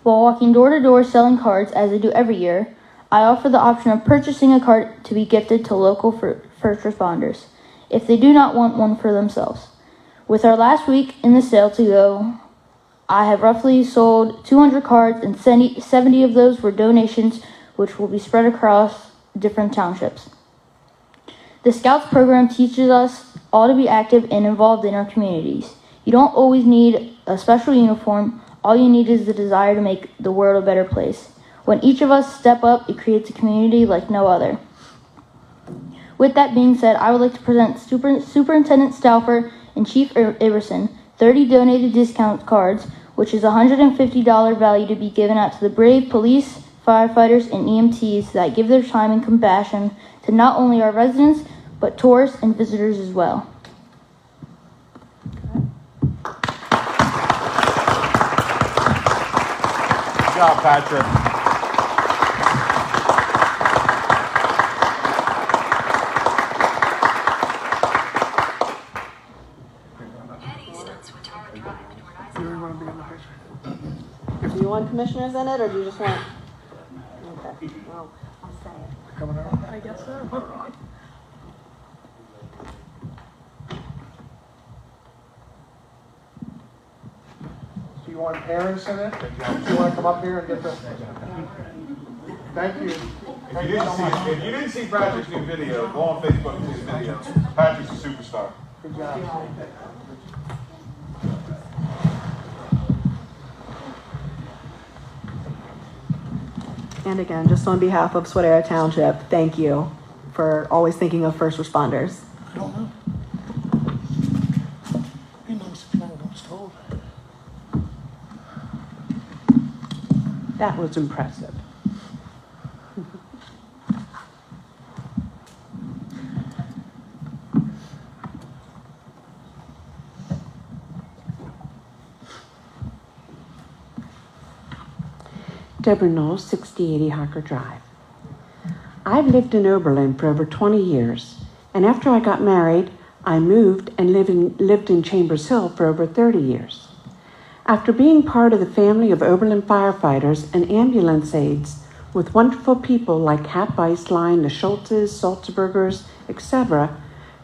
While walking door to door selling cards, as I do every year, I offer the option of purchasing a card to be gifted to local first responders, if they do not want one for themselves. With our last week in the sale to go, I have roughly sold 200 cards, and 70 of those were donations, which will be spread across different townships. The Scouts program teaches us all to be active and involved in our communities. You don't always need a special uniform. All you need is the desire to make the world a better place. When each of us step up, it creates a community like no other. With that being said, I would like to present Superintendent Stauffer and Chief Iverson 30 donated discount cards, which is a $150 value to be given out to the brave police, firefighters, and EMTs that give their time and compassion to not only our residents, but tourists and visitors as well. Good job, Patrick. Do you want commissioners in it, or do you just want? Okay. Well, I'll say it. I guess so. So you you want parents in it? You want to come up here and get the... Thank you. If you didn't see Patrick's new video, go on Facebook and see his video. Patrick's a superstar. Good job. And again, just on behalf of Swatara Township, thank you for always thinking of first responders. I don't know. I know if I was told. That was impressive. Deborah Knowles, 6080 Harker Drive. I've lived in Oberlin for over 20 years, and after I got married, I moved and lived in Chambers Hill for over 30 years. After being part of the family of Oberlin firefighters and ambulance aides with wonderful people like Hat Beislein, the Schultzes, Salzburgers, etc.,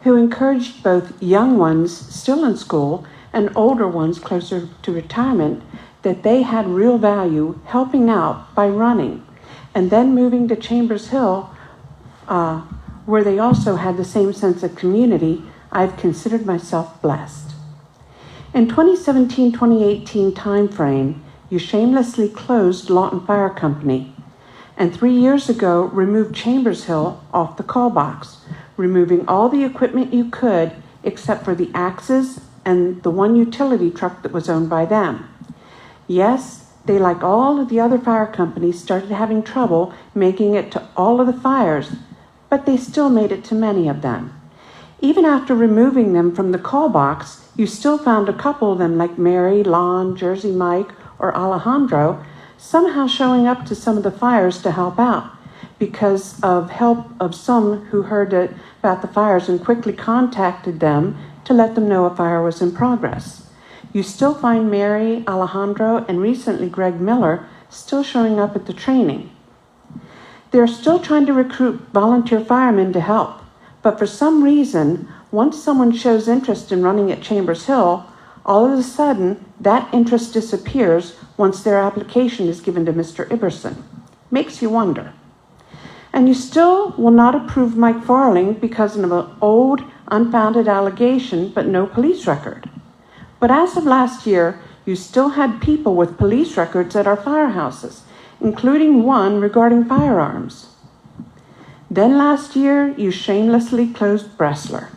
who encouraged both young ones still in school and older ones closer to retirement that they had real value helping out by running, and then moving to Chambers Hill, where they also had the same sense of community, I've considered myself blessed. In 2017-2018 timeframe, you shamelessly closed Lawton Fire Company, and 3 years ago removed Chambers Hill off the call box, removing all the equipment you could except for the axes and the one utility truck that was owned by them. Yes, they, like all of the other fire companies, started having trouble making it to all of the fires, but they still made it to many of them. Even after removing them from the call box, you still found a couple of them like Mary, Lon, Jersey Mike, or Alejandro somehow showing up to some of the fires to help out because of help of some who heard about the fires and quickly contacted them to let them know a fire was in progress. You still find Mary, Alejandro, and recently Greg Miller still showing up at the training. They're still trying to recruit volunteer firemen to help, but for some reason, once someone shows interest in running at Chambers Hill, all of a sudden, that interest disappears once their application is given to Mr. Iverson. Makes you wonder. And you still will not approve Mike Farling because of an old, unfounded allegation, but no police record. But as of last year, you still had people with police records at our firehouses, including one regarding firearms. Then last year, you shamelessly closed Bressler.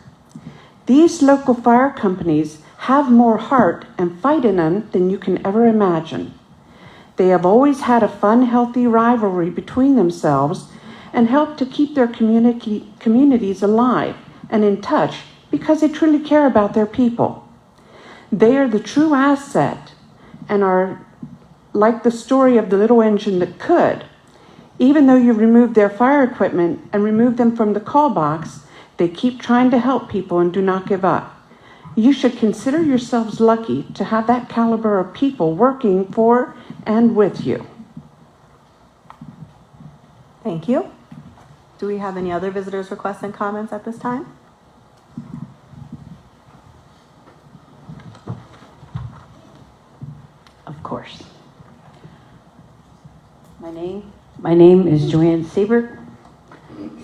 These local fire companies have more heart and fight in them than you can ever imagine. They have always had a fun, healthy rivalry between themselves and helped to keep their communities alive and in touch because they truly care about their people. They are the true asset and are like the story of the little engine that could. Even though you removed their fire equipment and removed them from the call box, they keep trying to help people and do not give up. You should consider yourselves lucky to have that caliber of people working for and with you. Thank you. Do we have any other visitors' requests and comments at this time? Of course. My name is Joanne Siebert,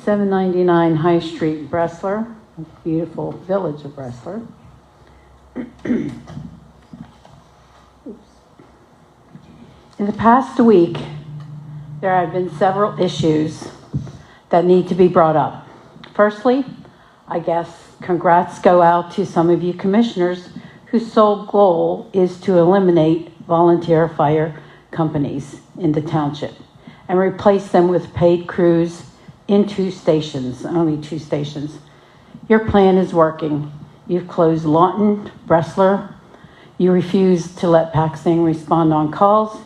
799 High Street, Bressler, beautiful village of Bressler. In the past week, there have been several issues that need to be brought up. Firstly, I guess congrats go out to some of you commissioners whose sole goal is to eliminate volunteer fire companies in the township and replace them with paid crews in only two stations. Your plan is working. You've closed Lawton, Bressler. You refused to let Paxton respond on calls,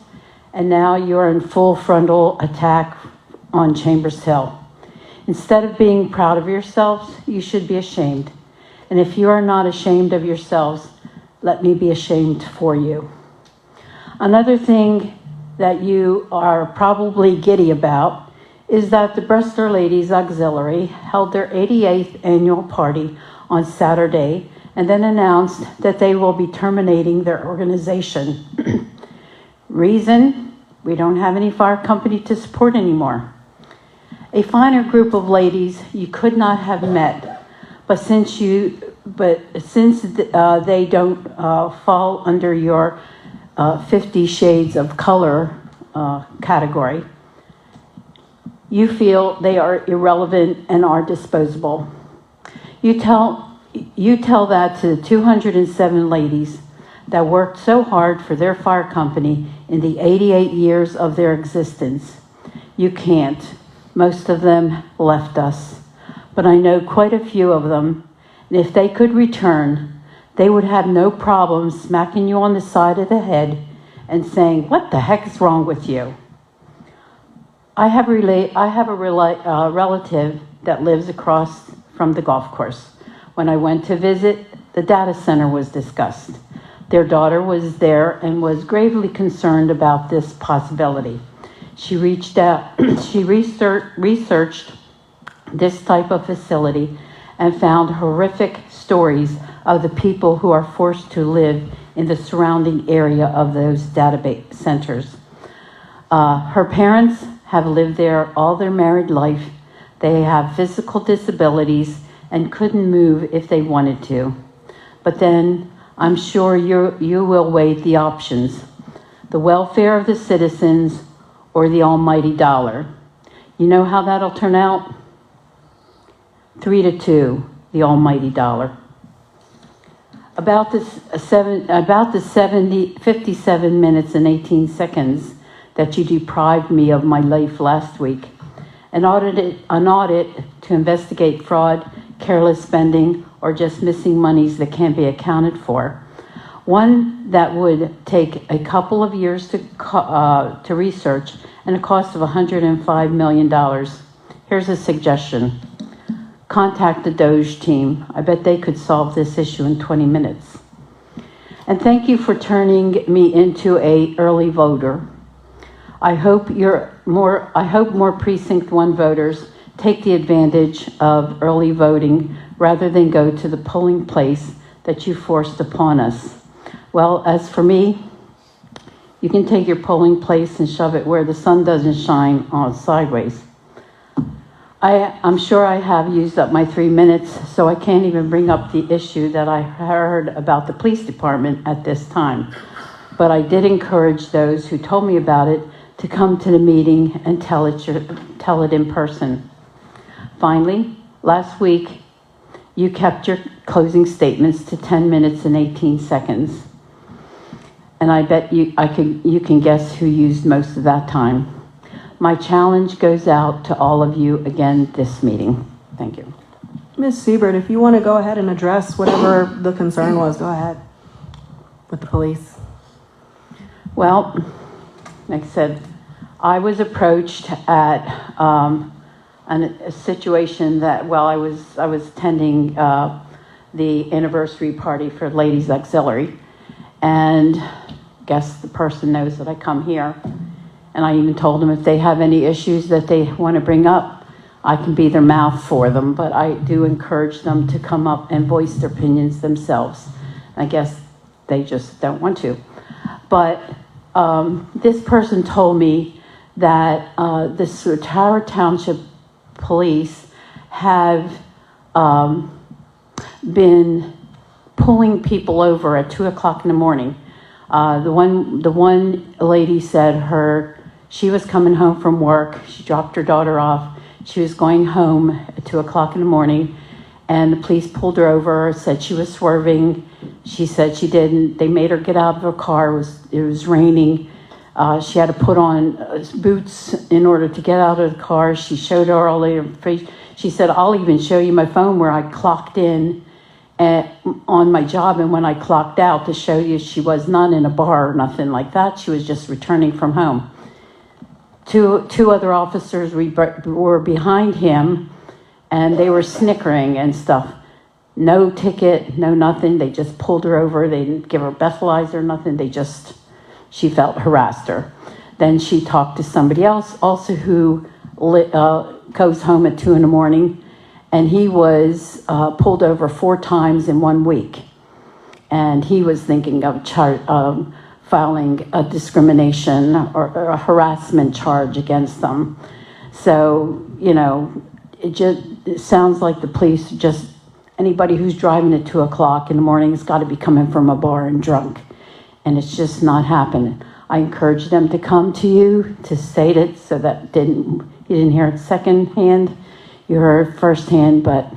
and now you're in full frontal attack on Chambers Hill. Instead of being proud of yourselves, you should be ashamed. And if you are not ashamed of yourselves, let me be ashamed for you. Another thing that you are probably giddy about is that the Bressler Ladies Auxiliary held their 88th annual party on Saturday and then announced that they will be terminating their organization. Reason, we don't have any fire company to support anymore. A finer group of ladies you could not have met, but since they don't fall under your 50 Shades of Color category, you feel they are irrelevant and are disposable. You tell that to the 207 ladies that worked so hard for their fire company in the 88 years of their existence. You can't. Most of them left us. But I know quite a few of them, and if they could return, they would have no problem smacking you on the side of the head and saying, "What the heck is wrong with you?" I have a relative that lives across from the golf course. When I went to visit, the data center was discussed. Their daughter was there and was gravely concerned about this possibility. She reached out, she researched this type of facility and found horrific stories of the people who are forced to live in the surrounding area of those database centers. Her parents have lived there all their married life. They have physical disabilities and couldn't move if they wanted to. But then I'm sure you will weigh the options: the welfare of the citizens or the almighty dollar. You know how that'll turn out? 3-2, the almighty dollar. About the 57 minutes and 18 seconds that you deprived me of my life last week, an audit to investigate fraud, careless spending, or just missing monies that can't be accounted for. One that would take a couple of years to research and a cost of $105 million. Here's a suggestion. Contact the Doge team. I bet they could solve this issue in 20 minutes. And thank you for turning me into an early voter. I hope more Precinct 1 voters take the advantage of early voting rather than go to the polling place that you forced upon us. Well, as for me, you can take your polling place and shove it where the sun doesn't shine on sideways. I'm sure I have used up my 3 minutes, so I can't even bring up the issue that I heard about the police department at this time. But I did encourage those who told me about it to come to the meeting and tell it in person. Finally, last week, you kept your closing statements to 10 minutes and 18 seconds. And I bet you can guess who used most of that time. My challenge goes out to all of you again this meeting. Thank you. Ms. Siebert, if you want to go ahead and address whatever the concern was, go ahead with the police. Well, like I said, I was approached at a situation that while I was attending the anniversary party for Ladies Auxiliary, and guess the person knows that I come here. And I even told them if they have any issues that they want to bring up, I can be their mouth for them. But I do encourage them to come up and voice their opinions themselves. I guess they just don't want to. But this person told me that the Swatara Township police have been pulling people over at 2 o'clock in the morning. The one lady said she was coming home from work. She dropped her daughter off. She was going home at 2 o'clock in the morning, and the police pulled her over, said she was swerving. She said she didn't. They made her get out of her car. It was raining. She had to put on boots in order to get out of the car. She showed her all her face. She said, "I'll even show you my phone where I clocked in on my job, and when I clocked out to show you she was not in a bar or nothing like that. She was just returning from home." Two other officers were behind him, and they were snickering and stuff. No ticket, no nothing. They just pulled her over. They didn't give her breathalyzer, nothing. She felt harassed her. Then she talked to somebody else also who goes home at 2 in the morning, and he was pulled over 4 times in 1 week. And he was thinking of filing a discrimination or a harassment charge against them. So, you know, it sounds like the police just, anybody who's driving at 2 o'clock in the morning has got to be coming from a bar and drunk. And it's just not happening. I encourage them to come to you to state it so that you didn't hear it secondhand, you heard firsthand, but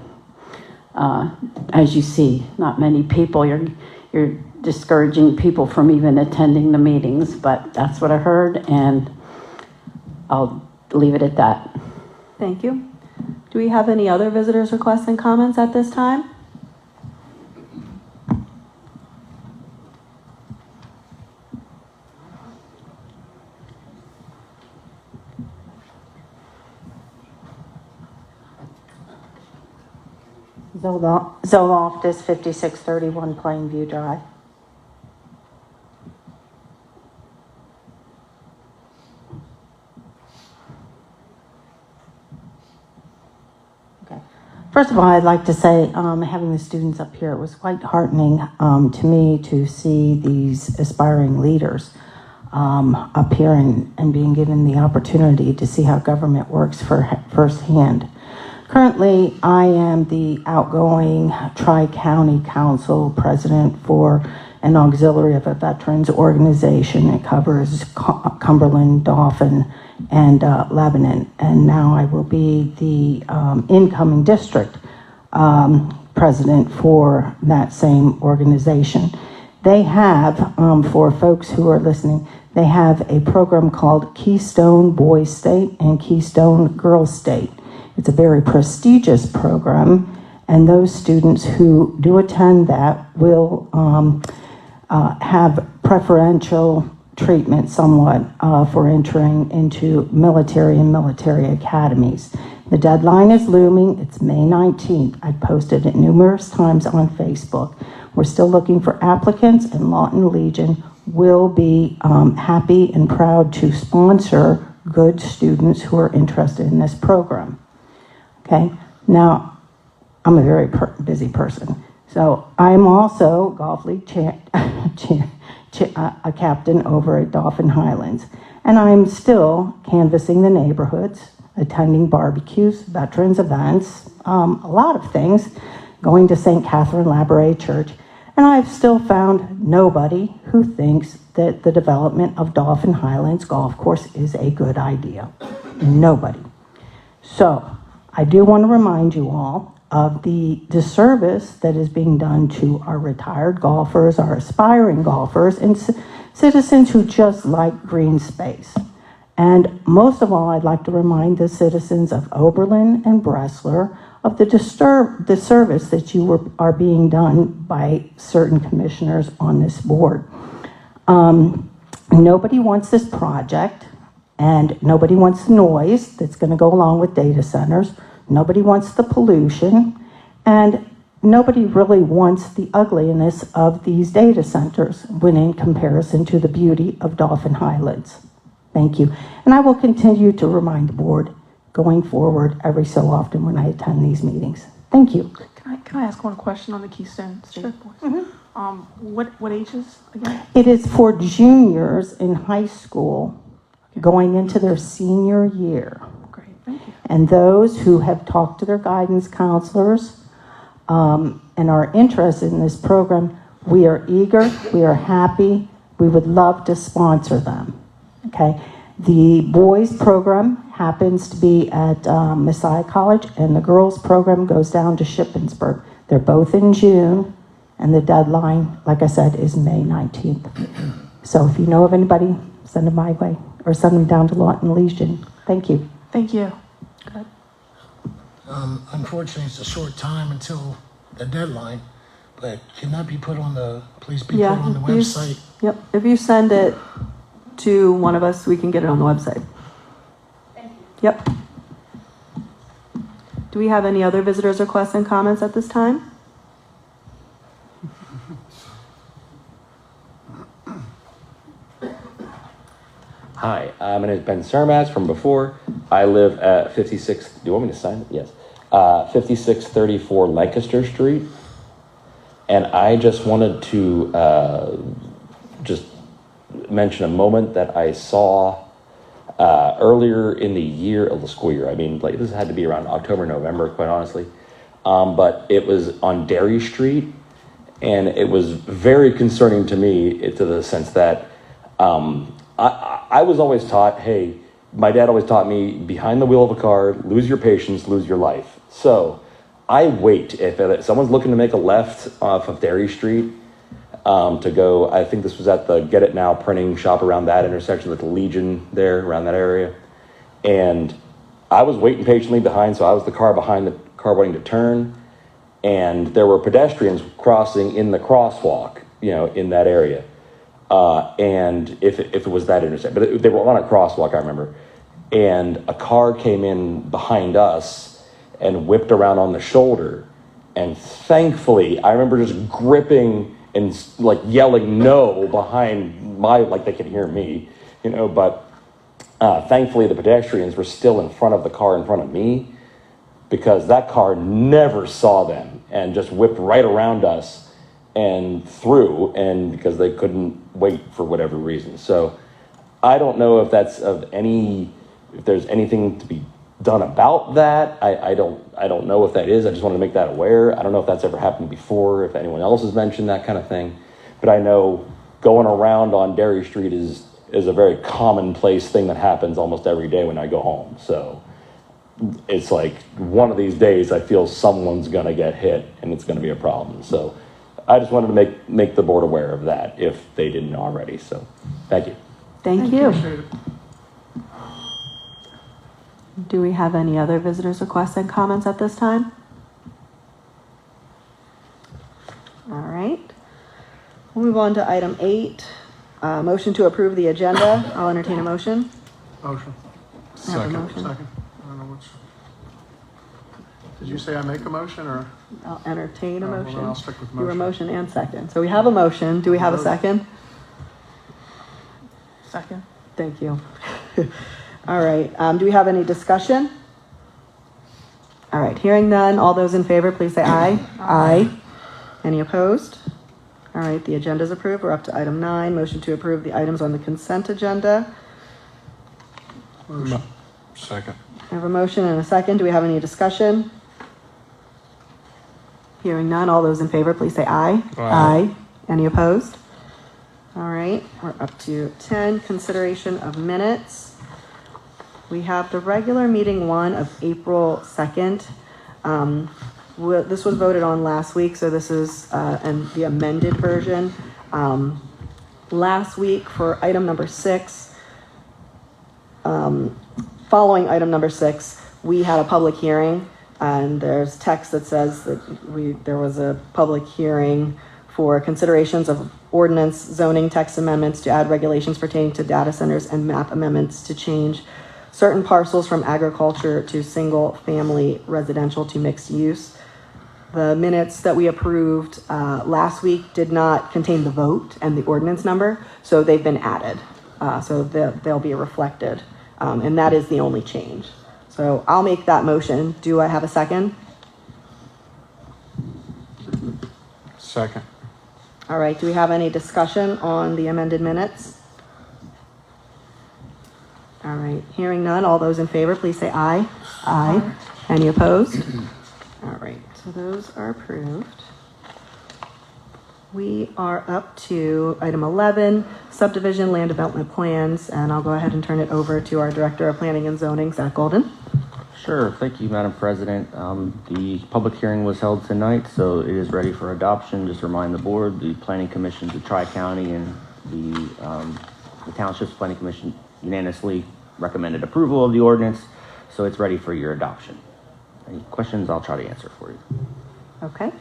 as you see, not many people, you're discouraging people from even attending the meetings, but that's what I heard, and I'll leave it at that. Thank you. Do we have any other visitors' requests and comments at this time? Zoloftis, 5631 Plainview Drive. Okay. First of all, I'd like to say, having the students up here, it was quite heartening to me to see these aspiring leaders up here and being given the opportunity to see how government works firsthand. Currently, I am the outgoing Tri-County Council president for an auxiliary of a veterans organization. It covers Cumberland, Dauphin, and Lebanon. And now I will be the incoming district president for that same organization. They have, for folks who are listening, they have a program called Keystone Boys State and Keystone Girls State. It's a very prestigious program, and those students who do attend that will have preferential treatment somewhat for entering into military and military academies. The deadline is looming. It's May 19th. I posted it numerous times on Facebook. We're still looking for applicants, and Lawton Legion will be happy and proud to sponsor good students who are interested in this program. Okay, now I'm a very busy person. So I'm also golf league a captain over at Dauphin Highlands. And I'm still canvassing the neighborhoods, attending barbecues, veterans events, a lot of things, going to St. Catherine Labouré Church. And I've still found nobody who thinks that the development of Dauphin Highlands Golf Course is a good idea. Nobody. So I do want to remind you all of the disservice that is being done to our retired golfers, our aspiring golfers, and citizens who just like green space. And most of all, I'd like to remind the citizens of Oberlin and Bressler of the disservice that are being done by certain commissioners on this board. Nobody wants this project, and nobody wants the noise that's going to go along with data centers. Nobody wants the pollution, and nobody really wants the ugliness of these data centers when in comparison to the beauty of Dauphin Highlands. Thank you. And I will continue to remind the board going forward every so often when I attend these meetings. Thank you. Can I ask one question on the Keystone State Boys? What ages again? It is for juniors in high school going into their senior year. Great, thank you. And those who have talked to their guidance counselors and are interested in this program, we are eager, we are happy, we would love to sponsor them. Okay, the boys program happens to be at Messiah College, and the girls program goes down to Shippensburg. They're both in June, and the deadline, like I said, is May 19th. So if you know of anybody, send them my way, or send them down to Lawton Legion. Thank you. Thank you. Good. Unfortunately, it's a short time until the deadline, but can that be put on the, please be Yeah, put on the if you website? Yep, if you send it to one of us, we can get it on the website. Thank you. Yep. Do we have any other visitors' requests and comments at this time? Hi, my name is Ben Sermaz from before. I live at 56, do you want me to sign it? Yes. 5634 Lancaster Street. And I just wanted to just mention a moment that I saw earlier in the year of the school year. I mean, like this had to be around October, November, quite honestly. But it was on Derry Street, and it was very concerning to me to the sense that I was always taught, hey, my dad always taught me, behind the wheel of a car, lose your patience, lose your life. So I wait. If someone's looking to make a left off of Derry Street to go, I think this was at the Get It Now printing shop around that intersection with the Legion there, around that area. And I was waiting patiently behind, so I was the car behind the car waiting to turn. And there were pedestrians crossing in the crosswalk, in that area. And if it was that intersection, but they were on a crosswalk, I remember. And a car came in behind us and whipped around on the shoulder. And thankfully, I remember just gripping and like yelling no behind like they could hear me, but thankfully the pedestrians were still in front of the car in front of me, because that car never saw them and just whipped right around us and through, and because they couldn't wait for whatever reason. So I don't know if if there's anything to be done about that. I don't know if that is. I just wanted to make that aware. I don't know if that's ever happened before, if anyone else has mentioned that kind of thing. But I know going around on Derry Street is a very commonplace thing that happens almost every day when I go home. So it's like one of these days I feel someone's going to get hit and it's going to be a problem. So I just wanted to make the board aware of that if they didn't already. So thank you. Thank you. Do we have any other visitors' requests and comments at this time? All right. We'll move on to item 8, motion to approve the agenda. I'll entertain a motion. Motion. I have a motion. Second. I don't know which. Did you say I make a motion or? I'll entertain a Well, motion. then I'll stick with You were motion. motion and second. So we have a motion. Do we have a second? Second. Thank you. All right. Do we have any discussion? All right. Hearing none. All those in favor, please say aye. Aye. Any opposed? All right. The agenda is approved. We're up to item 9. Motion to approve the items on the consent agenda. Motion. Second. I have a motion and a second. Do we have any discussion? Hearing none. All those in favor, please say aye. Aye. Any opposed? All right. We're up to 10. Consideration of minutes. We have the regular meeting 1 of April 2nd. This was voted on last week, so this is and the amended version. Last week for item number 6, following item number 6, we had a public hearing, and there's text that says that there was a public hearing for considerations of ordinance, zoning, text amendments to add regulations pertaining to data centers and map amendments to change certain parcels from agriculture to single-family residential to mixed use. The minutes that we approved last week did not contain the vote and the ordinance number, so they've been added. So they'll be reflected, and that is the only change. So I'll make that motion. Do I have a second? Second. All right, do we have any discussion on the amended minutes? All right, hearing none, all those in favor, please say aye. Aye. Any opposed? All right, so those are approved. We are up to item 11, subdivision land development plans, and I'll go ahead and turn it over to our Director of Planning and Zoning, Zach Golden. Sure. Thank you, Madam President. The public hearing was held tonight, so it is ready for adoption. Just to remind the board, the Planning Commission, the Tri-County, and the Township's Planning Commission unanimously recommended approval of the ordinance, so it's ready for your adoption. Any questions, I'll try to answer for you. Okay.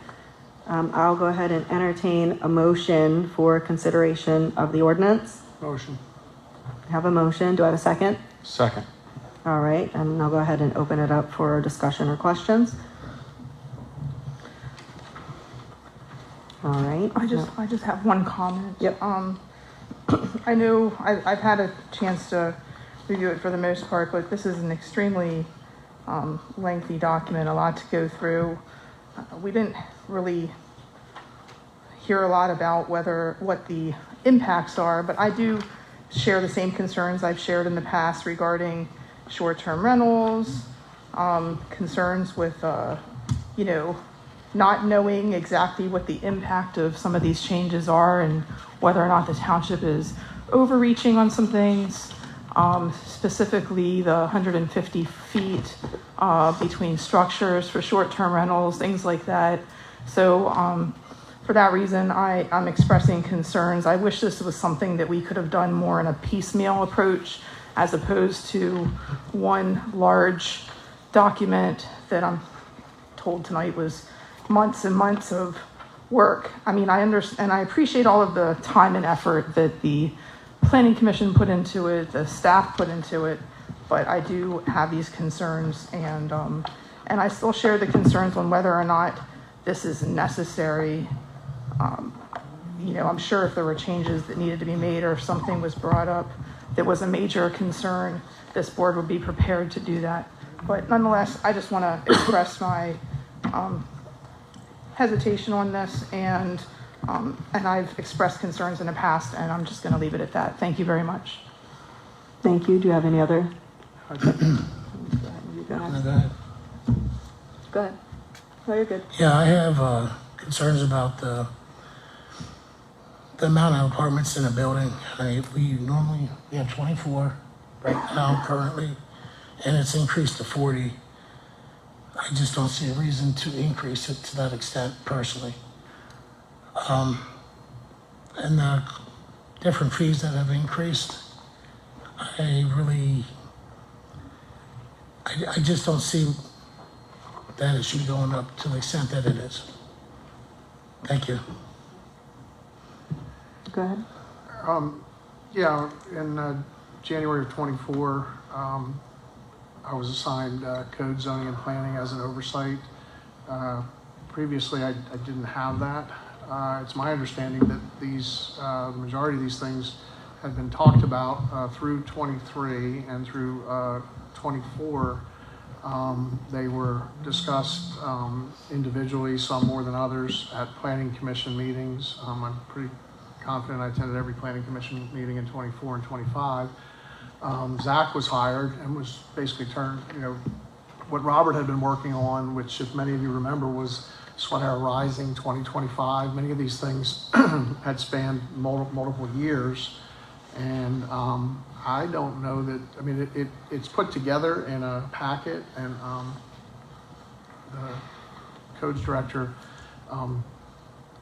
I'll go ahead and entertain a motion for consideration of the ordinance. Motion. I have a motion. Do I have a second? Second. All right, and I'll go ahead and open it up for discussion or questions. All right. I just have one comment. Yep. I know I've had a chance to review it for the most part, but this is an extremely lengthy document, a lot to go through. We didn't really hear a lot about what the impacts are, but I do share the same concerns I've shared in the past regarding short-term rentals, concerns with, not knowing exactly what the impact of some of these changes are and whether or not the township is overreaching on some things, specifically the 150 feet between structures for short-term rentals, things like that. So for that reason, I'm expressing concerns. I wish this was something that we could have done more in a piecemeal approach as opposed to one large document that I'm told tonight was months and months of work. I mean, I understand and I appreciate all of the time and effort that the Planning Commission put into it, the staff put into it, but I do have these concerns, and I still share the concerns on whether or not this is necessary. I'm sure if there were changes that needed to be made or if something was brought up that was a major concern, this board would be prepared to do that. But nonetheless, I just want to express my hesitation on this, and I've expressed concerns in the past, and I'm just going to leave it at that. Thank you very much. Thank you. Do you have any other? Go ahead. Go ahead. No, you're good. Yeah, I have concerns about the amount of apartments in a building. We have 24 right now currently, and it's increased to 40. I just don't see a reason to increase it to that extent personally. And the different fees that have increased, I just don't see that it should be going up to the extent that it is. Thank you. Go ahead. In January of 24, I was assigned code, zoning, and planning as an oversight. Previously, I didn't have that. It's my understanding that the majority of these things had been talked about through 23 and through 24. They were discussed individually, some more than others, at planning commission meetings. I'm pretty confident I attended every planning commission meeting in 24 and 25. Zach was hired and was basically what Robert had been working on, which if many of you remember was Swatara Rising 2025. Many of these things had spanned multiple years. And I don't know that, it's put together in a packet, and the codes director,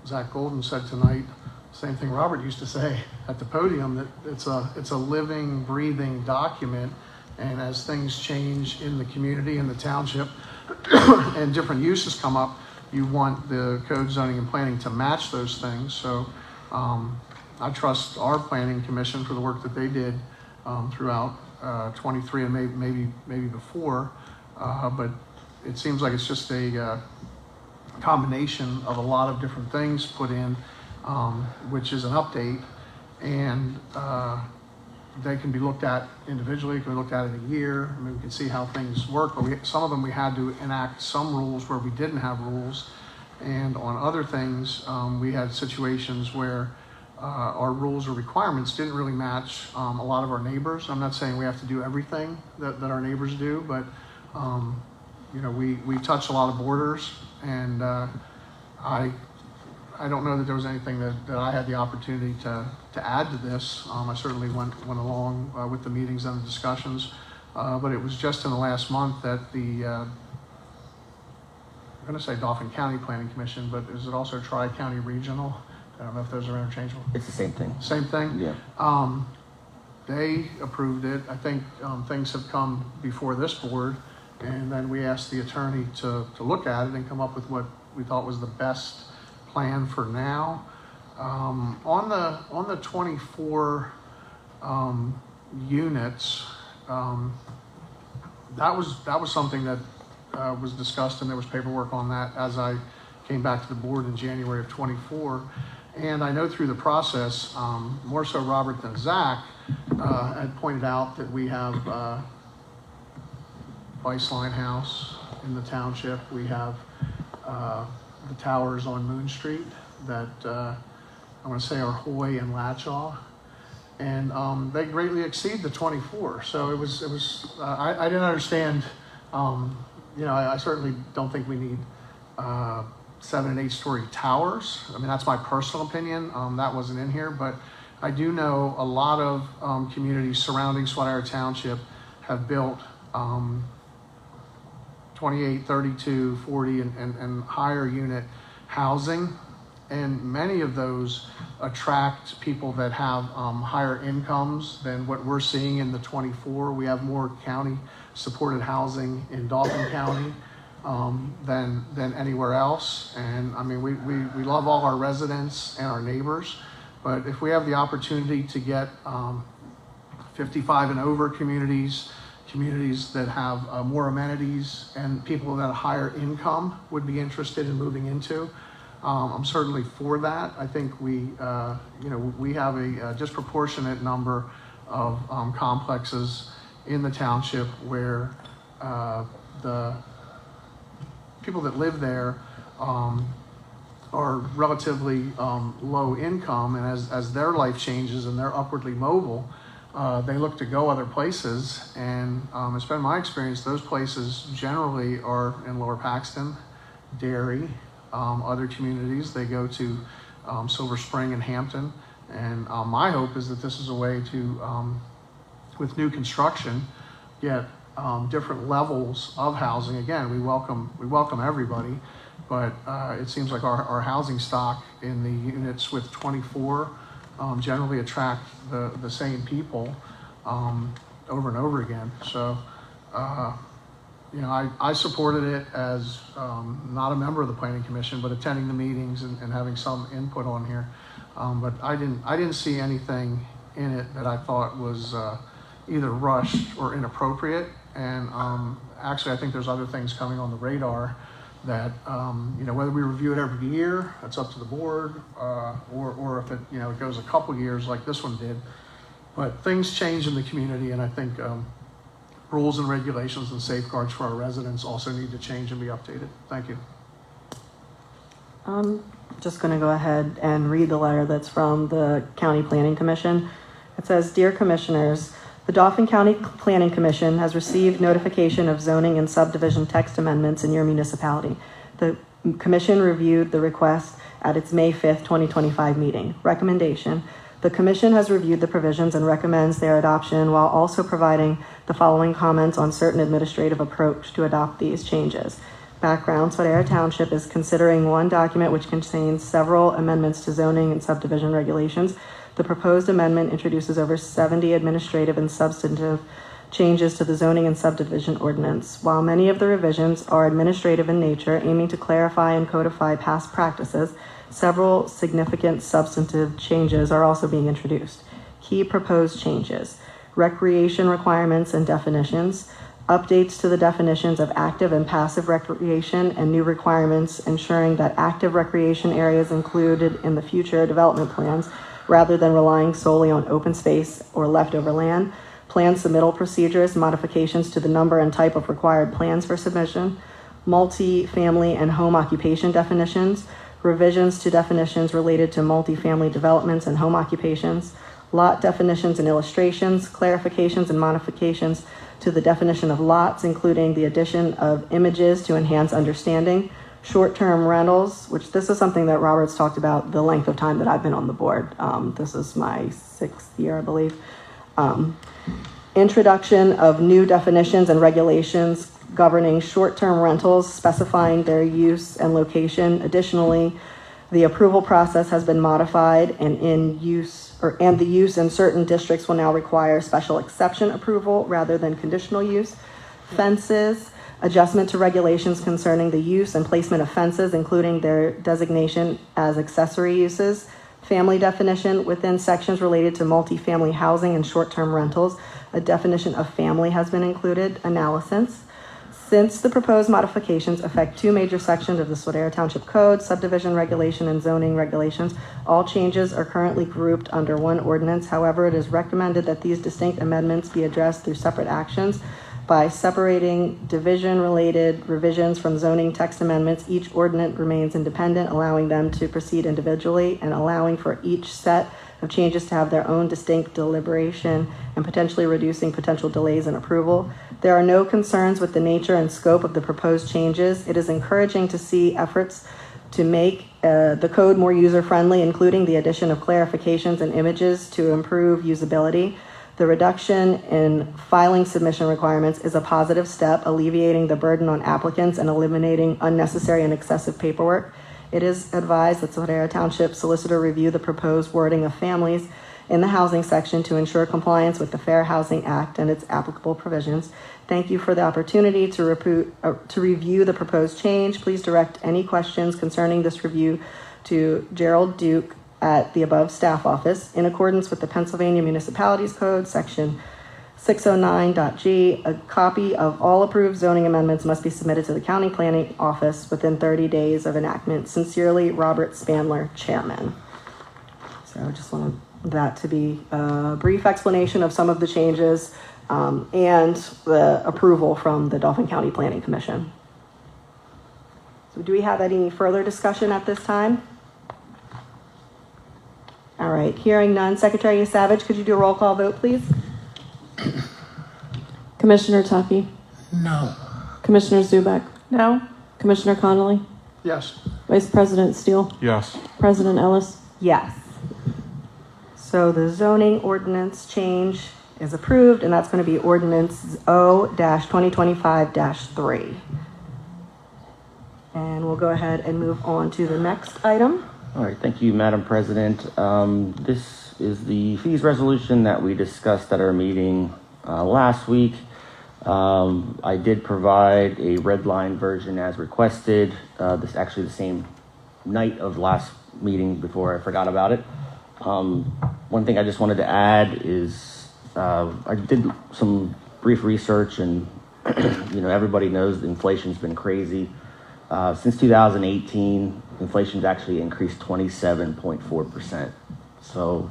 Zach Golden, said tonight, same thing Robert used to say at the podium, that it's a living, breathing document, and as things change in the community, in the township, and different uses come up, you want the code, zoning, and planning to match those things. So I trust our planning commission for the work that they did throughout 23 and maybe before, but it seems like it's just a combination of a lot of different things put in, which is an update, and they can be looked at individually, can be looked at in a year. We can see how things work, but some of them we had to enact some rules where we didn't have rules, and on other things we had situations where our rules or requirements didn't really match a lot of our neighbors. I'm not saying we have to do everything that our neighbors do, but we touch a lot of borders, and I don't know that there was anything that I had the opportunity to add to this. I certainly went along with the meetings and the discussions, but it was just in the last month that I'm going to say Dauphin County Planning Commission, but is it also Tri-County Regional? I don't know if those are interchangeable. It's the same thing. Same thing? Yeah. They approved it. I think things have come before this board, and then we asked the attorney to look at it and come up with what we thought was the best plan for now. On the 24 units, that was something that was discussed, and there was paperwork on that as I came back to the board in January of 24. And I know through the process, more so Robert than Zach, had pointed out that we have Viceline House in the township. We have the towers on Moon Street I want to say are Hoy and Latchaw, and they greatly exceed the 24. So it was I didn't understand. I certainly don't think we need 7 and 8 story towers. I mean, that's my personal opinion. That wasn't in here, but I do know a lot of communities surrounding Swatara Township have built 28, 32, 40, and higher unit housing. And many of those attract people that have higher incomes than what we're seeing in the 24. We have more county supported housing in Dauphin County than anywhere else. And I mean, we love all our residents and our neighbors, but if we have the opportunity to get 55 and over communities that have more amenities and people that a higher income would be interested in moving into, I'm certainly for that. I think we have a disproportionate number of complexes in the township where the people that live there are relatively low income, and as their life changes and they're upwardly mobile, they look to go other places. And it's been my experience, those places generally are in Lower Paxton, Derry, other communities. They go to Silver Spring and Hampton. And my hope is that this is a way to, with new construction, get different levels of housing. Again, we welcome everybody, but it seems like our housing stock in the units with 24 generally attract the same people over and over again. So, I supported it as not a member of the Planning Commission, but attending the meetings and having some input on here. But I didn't see anything in it that I thought was either rushed or inappropriate. And actually, I think there's other things coming on the radar that, whether we review it every year, that's up to the board, or if it goes a couple years like this one did. But things change in the community, and I think rules and regulations and safeguards for our residents also need to change and be updated. Thank you. I'm just going to go ahead and read the letter that's from the County Planning Commission. It says, "Dear Commissioners, the Dauphin County Planning Commission has received notification of zoning and subdivision text amendments in your municipality. The Commission reviewed the request at its May 5th, 2025 meeting. Recommendation: the Commission has reviewed the provisions and recommends their adoption while also providing the following comments on certain administrative approach to adopt these changes. Background: Swatara Township is considering one document which contains several amendments to zoning and subdivision regulations. The proposed amendment introduces over 70 administrative and substantive changes to the zoning and subdivision ordinance. While many of the revisions are administrative in nature, aiming to clarify and codify past practices, several significant substantive changes are also being introduced. Key proposed changes: recreation requirements and definitions, updates to the definitions of active and passive recreation, and new requirements ensuring that active recreation areas included in the future development plans rather than relying solely on open space or leftover land, plan submittal procedures, modifications to the number and type of required plans for submission, multi-family and home occupation definitions, revisions to definitions related to multi-family developments and home occupations, lot definitions and illustrations, clarifications and modifications to the definition of lots, including the addition of images to enhance understanding, short-term rentals, which this is something that Robert's talked about the length of time that I've been on the board. This is my 6th year, I believe. Introduction of new definitions and regulations governing short-term rentals, specifying their use and location. Additionally, the approval process has been modified, and the use in certain districts will now require special exception approval rather than conditional use. Fences, adjustment to regulations concerning the use and placement of fences, including their designation as accessory uses. Family definition within sections related to multifamily housing and short-term rentals. A definition of family has been included. Analysis: since the proposed modifications affect 2 major sections of the Swatara Township Code, subdivision regulation and zoning regulations, all changes are currently grouped under one ordinance. However, it is recommended that these distinct amendments be addressed through separate actions. By separating division-related revisions from zoning text amendments, each ordinance remains independent, allowing them to proceed individually and allowing for each set of changes to have their own distinct deliberation and potentially reducing potential delays in approval. There are no concerns with the nature and scope of the proposed changes. It is encouraging to see efforts to make the code more user-friendly, including the addition of clarifications and images to improve usability. The reduction in filing submission requirements is a positive step, alleviating the burden on applicants and eliminating unnecessary and excessive paperwork. It is advised that Swatara Township solicitor review the proposed wording of families in the housing section to ensure compliance with the Fair Housing Act and its applicable provisions. Thank you for the opportunity to review the proposed change. Please direct any questions concerning this review to Gerald Duke at the above staff office. In accordance with the Pennsylvania Municipalities Code, section 609.g, a copy of all approved zoning amendments must be submitted to the county planning office within 30 days of enactment. Sincerely, Robert Spandler, Chairman. So I just wanted that to be a brief explanation of some of the changes and the approval from the Dauphin County Planning Commission. So do we have any further discussion at this time? All right, hearing none. Secretary Savage, could you do a roll call vote, please? Commissioner Tuffy? No. Commissioner Zubek? No. Commissioner Connolly? Yes. Vice President Steele? Yes. President Ellis? Yes. So the zoning ordinance change is approved, and that's going to be ordinance O-2025-3. And we'll go ahead and move on to the next item. All right, thank you, Madam President. This is the fees resolution that we discussed at our meeting last week. I did provide a red line version as requested. This is actually the same night of last meeting before I forgot about it. One thing I just wanted to add is I did some brief research, and everybody knows inflation's been crazy. Since 2018, inflation's actually increased 27.4%. So,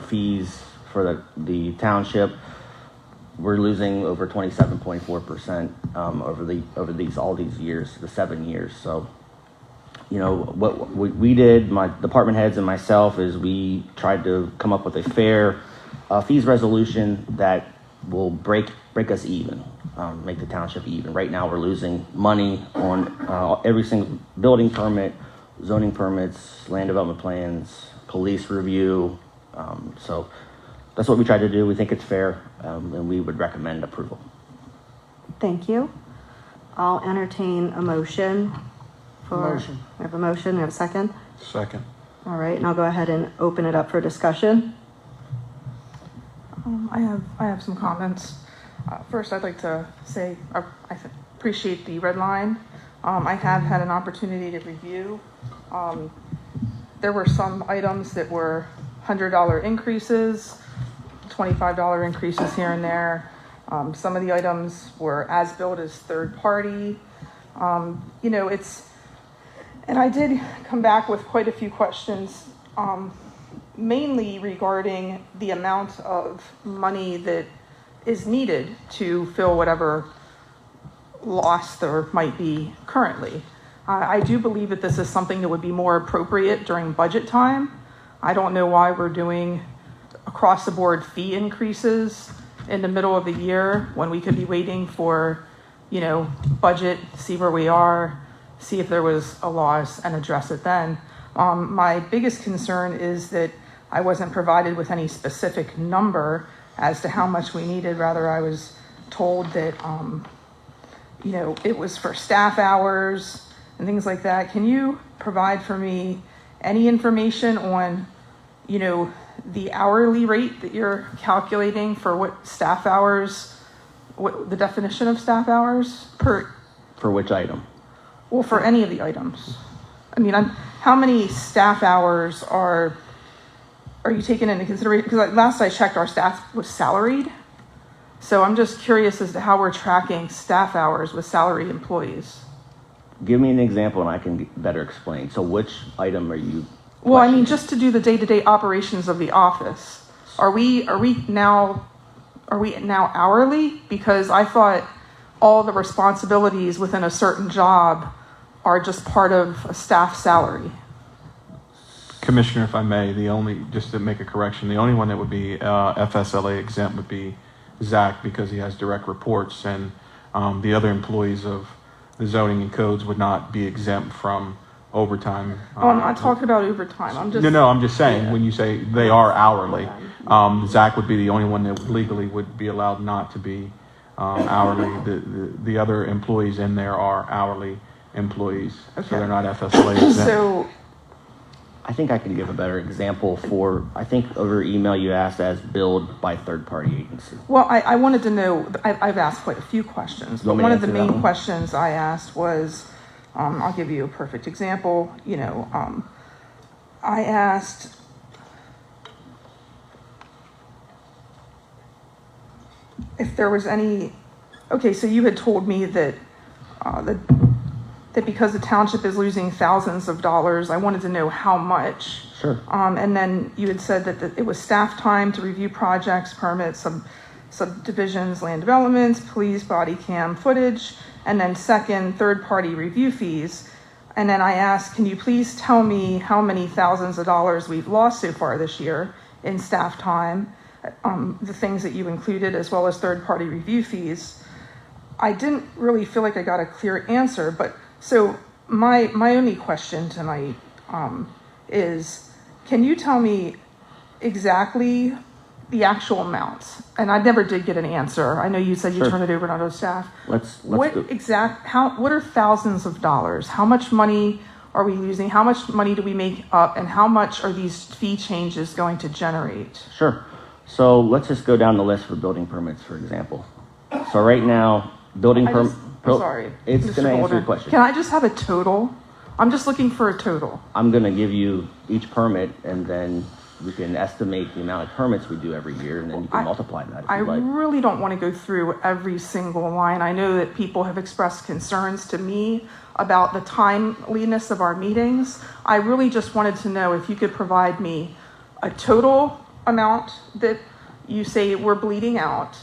fees for the township, we're losing over 27.4% over all these years, the 7 years. So, what we did, my department heads and myself, is we tried to come up with a fair fees resolution that will break us even. Make the township even. Right now we're losing money on every single building permit, zoning permits, land development plans, police review. So that's what we tried to do. We think it's fair, and we would recommend approval. Thank you. I'll entertain a motion. Motion. We have a motion. We have a second. Second. All right, and I'll go ahead and open it up for discussion. I have some comments. First, I'd like to say I appreciate the red line. I have had an opportunity to review. There were some items that were $100 increases, $25 increases here and there. Some of the items were as billed as third party. And I did come back with quite a few questions, mainly regarding the amount of money that is needed to fill whatever loss there might be currently. I do believe that this is something that would be more appropriate during budget time. I don't know why we're doing across the board fee increases in the middle of the year when we could be waiting for, budget, see where we are, see if there was a loss and address it then. My biggest concern is that I wasn't provided with any specific number as to how much we needed. Rather, I was told that, it was for staff hours and things like that. Can you provide for me any information on, the hourly rate that you're calculating for what staff hours, what the definition of staff hours per? For which item? Well, for any of the items. I mean, how many staff hours are you taking into consideration? Because last I checked, our staff was salaried. So I'm just curious as to how we're tracking staff hours with salaried employees. Give me an example and I can better explain. So which item are you? Well, I mean, just to do the day-to-day operations of the office. Are we are we now hourly? Because I thought all the responsibilities within a certain job are just part of a staff salary. Commissioner, if I may, just to make a correction, the only one that would be FSLA exempt would be Zach, because he has direct reports, and the other employees of the zoning and codes would not be exempt from overtime. Oh, I'm not talking about overtime. I'm just No, I'm just saying, when you say they are hourly, Zach would be the only one that legally would be allowed not to be hourly. The other employees in there are hourly employees, so they're not FSLA exempt. So I think I can give a better example for, I think over email you asked as billed by third-party agency. well, I wanted to know, I've asked quite a few questions, but You want me one to of the answer that main one? questions I asked was, I'll give you a perfect example. I asked, if there was any, okay, so you had told me that that because the township is losing thousands of dollars, I wanted to know how much. Sure. And then you had said that it was staff time to review projects, permits, subdivisions, land developments, police body cam footage, and then second, third-party review fees. And then I asked, can you please tell me how many thousands of dollars we've lost so far this year in staff time, the things that you included, as well as third-party review fees? I didn't really feel like I got a clear answer, but so my only question tonight is, can you tell me exactly the actual amounts? And I never did get an answer. I know you said you Sure. turned it over to other staff. Let's What go. what are thousands of dollars? How much money are we losing? How much money do we make up? And how much are these fee changes going to generate? Sure. So let's just go down the list for building permits, for example. So right now, building I'm sorry. It's Mr. going to answer Golden. your question. Can I just have a total? I'm just looking for a total. I'm going to give you each permit, and then we can estimate the amount of permits we do every year, and then you can multiply that if I you like. really don't want to go through every single line. I know that people have expressed concerns to me about the timeliness of our meetings. I really just wanted to know if you could provide me a total amount that you say we're bleeding out,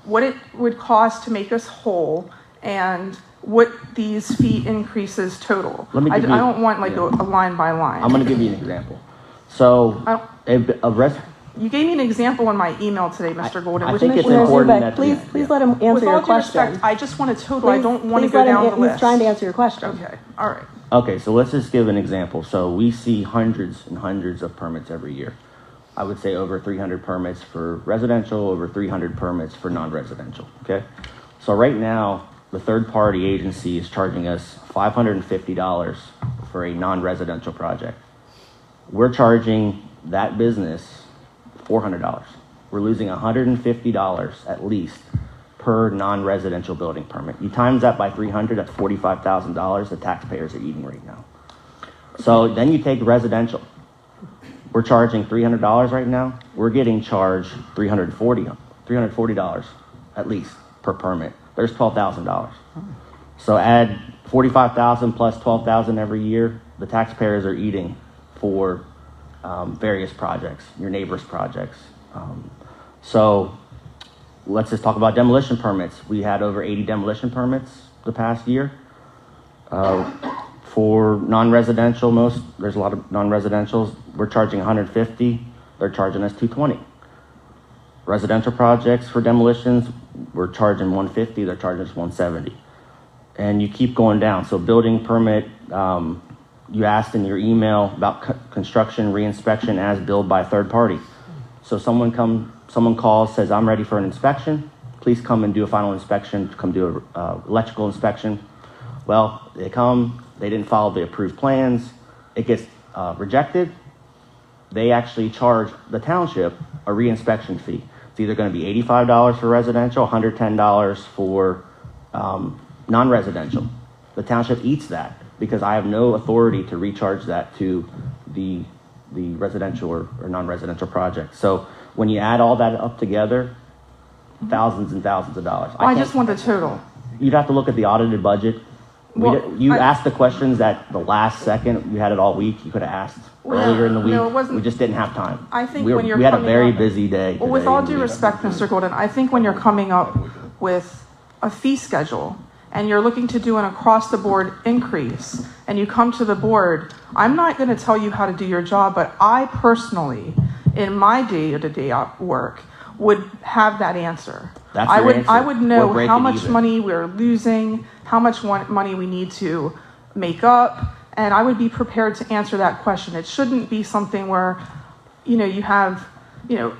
what it would cost to make us whole, and what these fee increases total. Let me I give you- don't want like yeah. a line by line. I'm going to give you an example. So, You gave me an example in my email today, Mr. Golden. I with think it's Mr. important Zubek, that Please let him answer With your all due question. respect, I just want a total. I Please- don't want to please go let him down an- the list. He's trying to answer your question. Okay, all right. Okay, so let's just give an example. So we see hundreds and hundreds of permits every year. I would say over 300 permits for residential, over 300 permits for non-residential, okay? So right now, the third-party agency is charging us $550 for a non-residential project. We're charging that business $400. We're losing $150 at least per non-residential building permit. You times that by 300, that's $45,000 the taxpayers are eating right now. So then you take residential. We're charging $300 right now. We're getting charged $340 at least per permit. There's $12,000. So add $45,000 plus $12,000 every year. The taxpayers are eating for various projects, your neighbors' projects. So let's just talk about demolition permits. We had over 80 demolition permits the past year. For non-residential, there's a lot of non-residentials. We're charging 150. They're charging us 220. Residential projects for demolitions, we're charging 150. They're charging us 170. And you keep going down. So building permit, you asked in your email about construction reinspection as billed by third party. So someone calls, says, I'm ready for an inspection. Please come and do a final inspection, come do a electrical inspection. Well, they come, they didn't follow the approved plans. It gets rejected. They actually charge the township a reinspection fee. It's either going to be $85 for residential, $110 for non-residential. The township eats that because I have no authority to recharge that to the residential or non-residential project. So when you add all that up together, thousands and thousands of dollars. I just want the total. You'd have to look at the audited budget You asked the questions at the last second. You had it all week. You could have asked earlier in the week. No, it wasn't. We just didn't have time. I think we when you're we had a coming very up- busy day. Well, with today all and due we- respect, Mr. Golden, I think when you're coming up with a fee schedule and you're looking to do an across-the-board increase and you come to the board, I'm not going to tell you how to do your job, but I personally, in my day-to-day work, would have that answer. That's I your would, answer. I would Or know break how it much even. money we're losing, how much money we need to make up, and I would be prepared to answer that question. It shouldn't be something where, you have,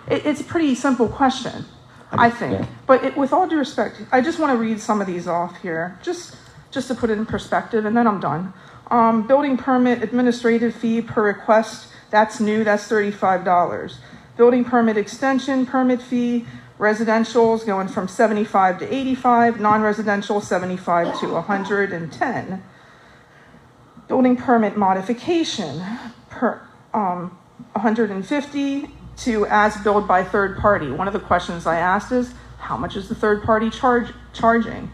it's a pretty simple question, I think. yeah. But with all due respect, I just want to read some of these off here, just to put it in perspective, and then I'm done. Building permit administrative fee per request, that's new, that's $35. Building permit extension permit fee, residential's going from 75 to 85, non-residential 75 to 110. Building permit modification per 150 to as billed by third party. One of the questions I asked is, how much is the third party charging?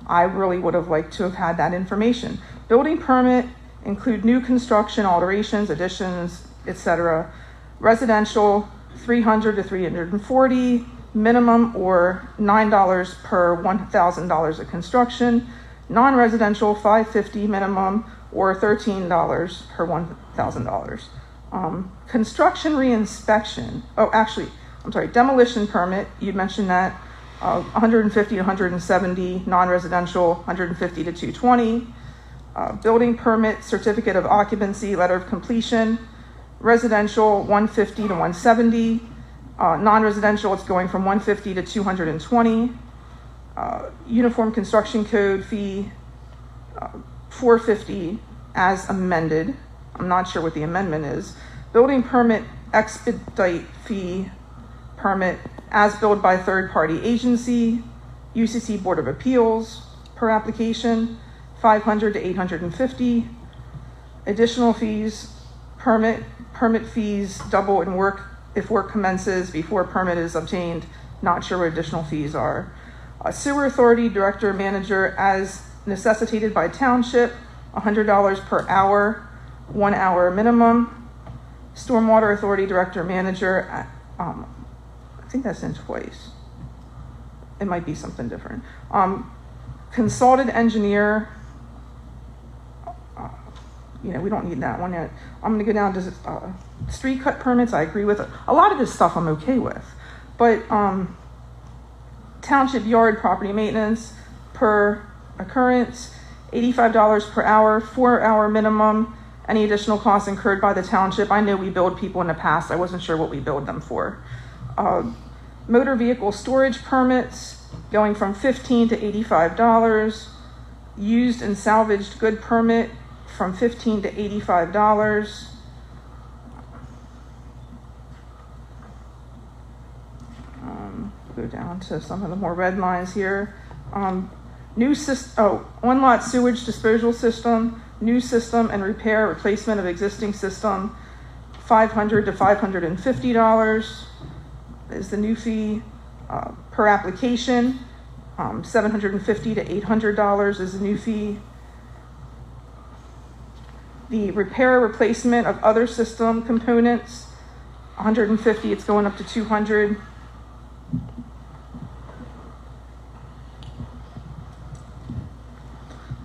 I really would have liked to have had that information. Building permit include new construction, alterations, additions, etc. Residential 300 to 340 minimum, or $9 per $1,000 of construction. Non-residential $550 minimum, or $13 per $1,000. Construction reinspection. Demolition permit. You mentioned that. 150 to 170. Non-residential 150 to 220. Building permit, certificate of occupancy, letter of completion. Residential 150 to 170. Non-residential, it's going from 150 to 220. Uniform construction code fee, 450 as amended. I'm not sure what the amendment is. Building permit expedite fee permit as billed by third party agency, UCC Board of Appeals per application, 500 to 850. Additional fees, permit fees double in work if work commences before permit is obtained. Not sure what additional fees are. Sewer authority director manager as necessitated by township, $100 per hour, 1 hour minimum. Stormwater authority director manager, I think that's in twice. It might be something different. Consulted engineer, we don't need that one yet. I'm gonna go down to street cut permits. I agree with it. A lot of this stuff I'm okay with, but township yard property maintenance per occurrence, $85 per hour, 4 hour minimum. Any additional costs incurred by the township. I know we billed people in the past. I wasn't sure what we billed them for. Motor vehicle storage permits going from $15 to $85. Used and salvaged good permit from $15 to $85. Go down to some of the more red lines here. New system, on-lot sewage disposal system, new system and repair, replacement of existing system, $500 to $550 is the new fee per application. $750 to $800 is the new fee. The repair replacement of other system components, $150, it's going up to $200.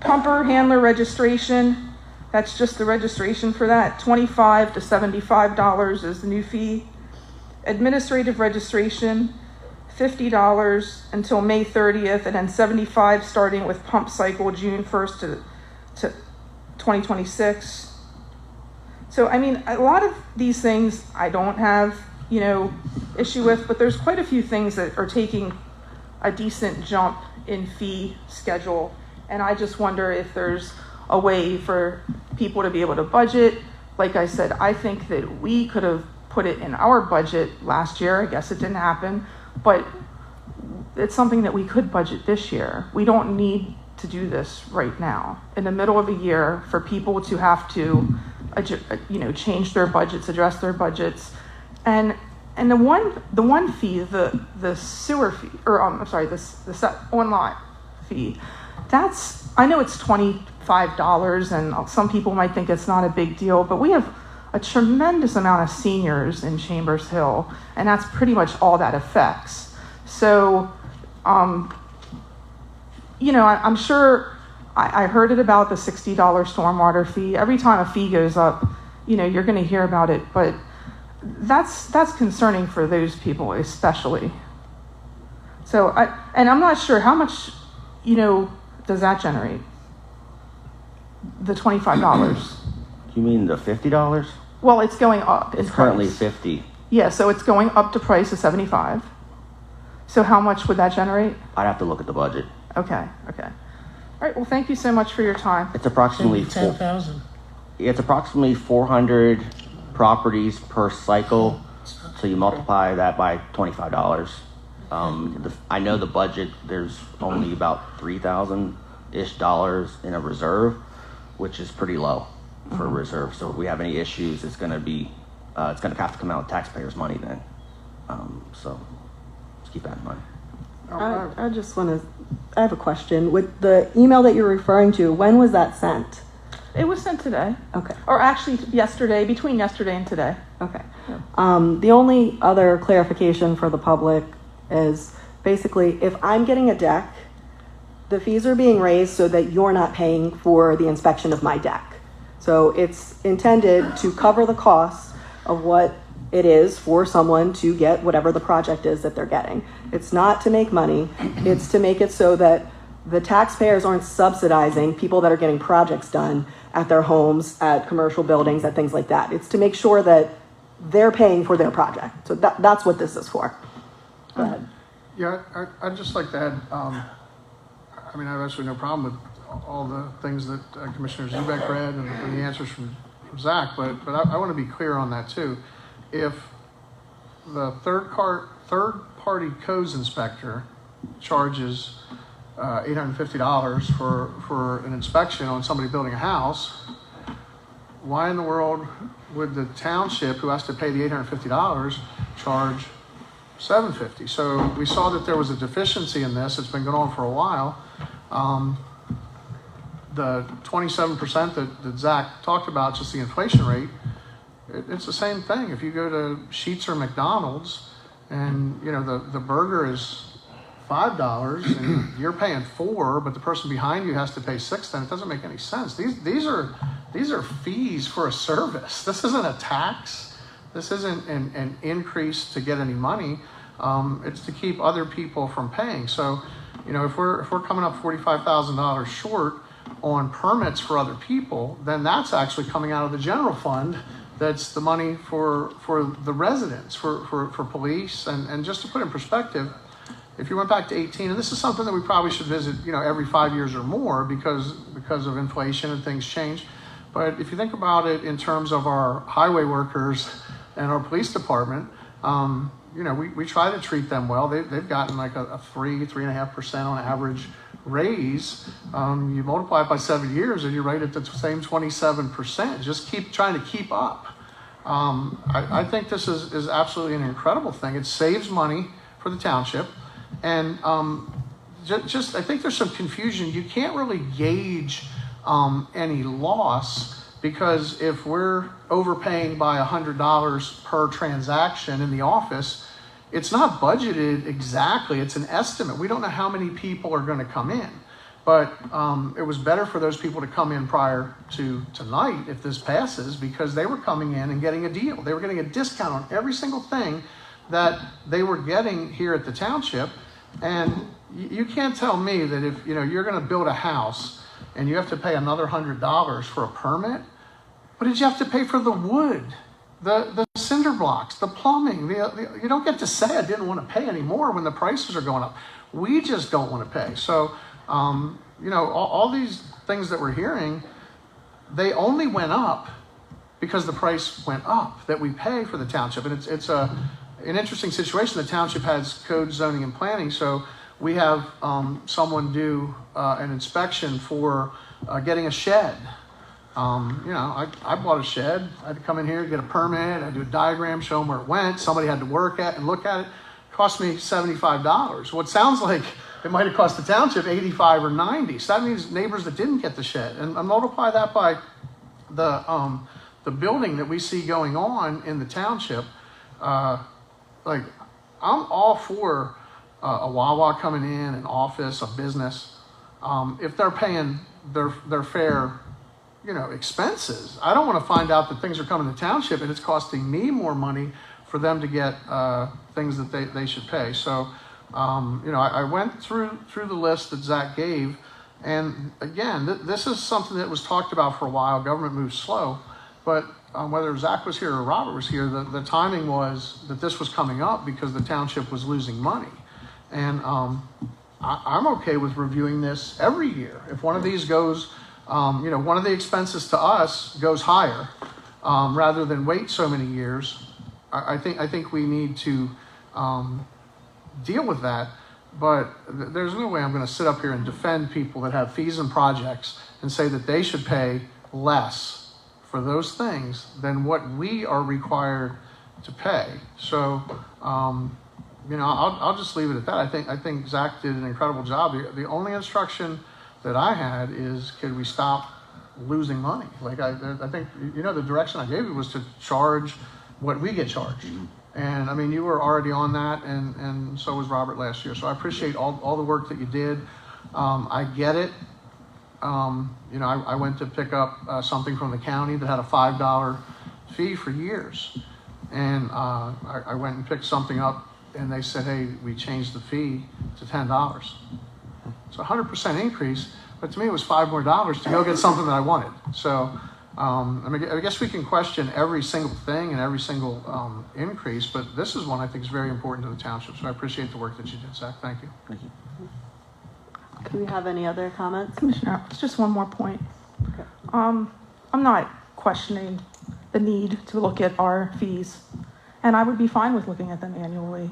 Pumper handler registration, that's just the registration for that, $25 to $75 is the new fee. Administrative registration, $50 until May 30th, and then $75 starting with pump cycle June 1st to 2026. So, I mean, a lot of these things I don't have, issue with, but there's quite a few things that are taking a decent jump in fee schedule. And I just wonder if there's a way for people to be able to budget. Like I said, I think that we could have put it in our budget last year. I guess it didn't happen, but it's something that we could budget this year. We don't need to do this right now in the middle of a year for people to have to, change their budgets, address their budgets. And the one fee, the sewer fee, or the on-lot fee, I know it's $25, and some people might think it's not a big deal, but we have a tremendous amount of seniors in Chambers Hill, and that's pretty much all that affects. So, I'm sure I heard it about the $60 stormwater fee. Every time a fee goes up, you're going to hear about it, but that's concerning for those people especially. So, I'm not sure how much, does that generate? The $25. You mean the $50? Well, it's going up. It's currently 50. Yeah, so it's going up to price of 75. So how much would that generate? I'd have to look at the budget. Okay. All right. Well, thank you so much for your time. It's approximately 10,000. It's approximately 400 properties per cycle. So you multiply that by $25. I know the budget. There's only about $3,000-ish in a reserve, which is pretty low for a reserve. So if we have any issues, it's going to have to come out of taxpayers' money then. So just keep that in mind. I just want to, I have a question. With the email that you're referring to, when was that sent? It was sent today. Okay. Or actually yesterday, between yesterday and today. Okay. The only other clarification for the public is basically if I'm getting a deck, the fees are being raised so that you're not paying for the inspection of my deck. So it's intended to cover the costs of what it is for someone to get whatever the project is that they're getting. It's not to make money. It's to make it so that the taxpayers aren't subsidizing people that are getting projects done at their homes, at commercial buildings, at things like that. It's to make sure that they're paying for their project. So that's what this is for. Go ahead. Yeah, I'd just like to add, I have actually no problem with all the things that Commissioner Zubek read and the answers from Zach, but I want to be clear on that too. If the third-party codes inspector charges $850 for an inspection on somebody building a house, why in the world would the township, who has to pay the $850, charge $750? So we saw that there was a deficiency in this. It's been going on for a while. The 27% that Zach talked about, just the inflation rate, it's the same thing. If you go to Sheetz or McDonald's and the burger is $5 and you're paying $4, but the person behind you has to pay $6, then it doesn't make any sense. These are fees for a service. This isn't a tax. This isn't an increase to get any money. It's to keep other people from paying. So, if we're coming up $45,000 short on permits for other people, then that's actually coming out of the general fund. That's the money for the residents, for police, and just to put in perspective, if you went back to 18, and this is something that we probably should visit, every 5 years or more because of inflation and things change. But if you think about it in terms of our highway workers and our police department, we try to treat them well. They've gotten like a 3.5% on average raise. You multiply it by 7 years and you're right at the same 27%. Just keep trying to keep up. I think this is absolutely an incredible thing. It saves money for the township. And just I think there's some confusion. You can't really gauge any loss, because if we're overpaying by $100 per transaction in the office, it's not budgeted exactly. It's an estimate. We don't know how many people are going to come in. But it was better for those people to come in prior to tonight if this passes, because they were coming in and getting a deal. They were getting a discount on every single thing that they were getting here at the township. And you can't tell me that if you're going to build a house and you have to pay another $100 for a permit, what did you have to pay for the wood, the cinder blocks, the plumbing? You don't get to say I didn't want to pay anymore when the prices are going up. We just don't want to pay. So, all these things that we're hearing, they only went up because the price went up that we pay for the township. And it's an interesting situation. The township has code, zoning, and planning. So we have someone do an inspection for getting a shed. I bought a shed. I had to come in here, get a permit. I do a diagram, show them where it went. Somebody had to work at and look at it. cost me $75. What sounds like it might have cost the township 85 or 90. So that means neighbors that didn't get the shed. And multiply that by the building that we see going on in the township. Like, I'm all for a Wawa coming in, an office, a business, if they're paying their fair, expenses. I don't want to find out that things are coming to township and it's costing me more money for them to get things that they should pay. So, I went through the list that Zach gave, and again, this is something that was talked about for a while. Government moves slow, but whether Zach was here or Robert was here, the timing was that this was coming up because the township was losing money. And I'm okay with reviewing this every year. If one of these goes, one of the expenses to us goes higher, rather than wait so many years, I think we need to deal with that. But there's no way I'm going to sit up here and defend people that have fees and projects and say that they should pay less for those things than what we are required to pay. So, I'll just leave it at that. I think Zach did an incredible job. The only instruction that I had is, could we stop losing money? Like, I think, the direction I gave you was to charge what we get charged. And I mean, you were already on that, and so was Robert last year. So I appreciate all the work that you did. I get it. I went to pick up something from the county that had a $5 fee for years. And I went and picked something up, and they said, hey, we changed the fee to $10. It's a 100% increase, but to me it was $5 more to go get something that I wanted. So I guess we can question every single thing and every single increase, but this is one I think is very important to the township. So I appreciate the work that you did, Zach. Thank you. Thank you. Do we have any other comments? Commissioner, it's just one more point. Okay. I'm not questioning the need to look at our fees, and I would be fine with looking at them annually.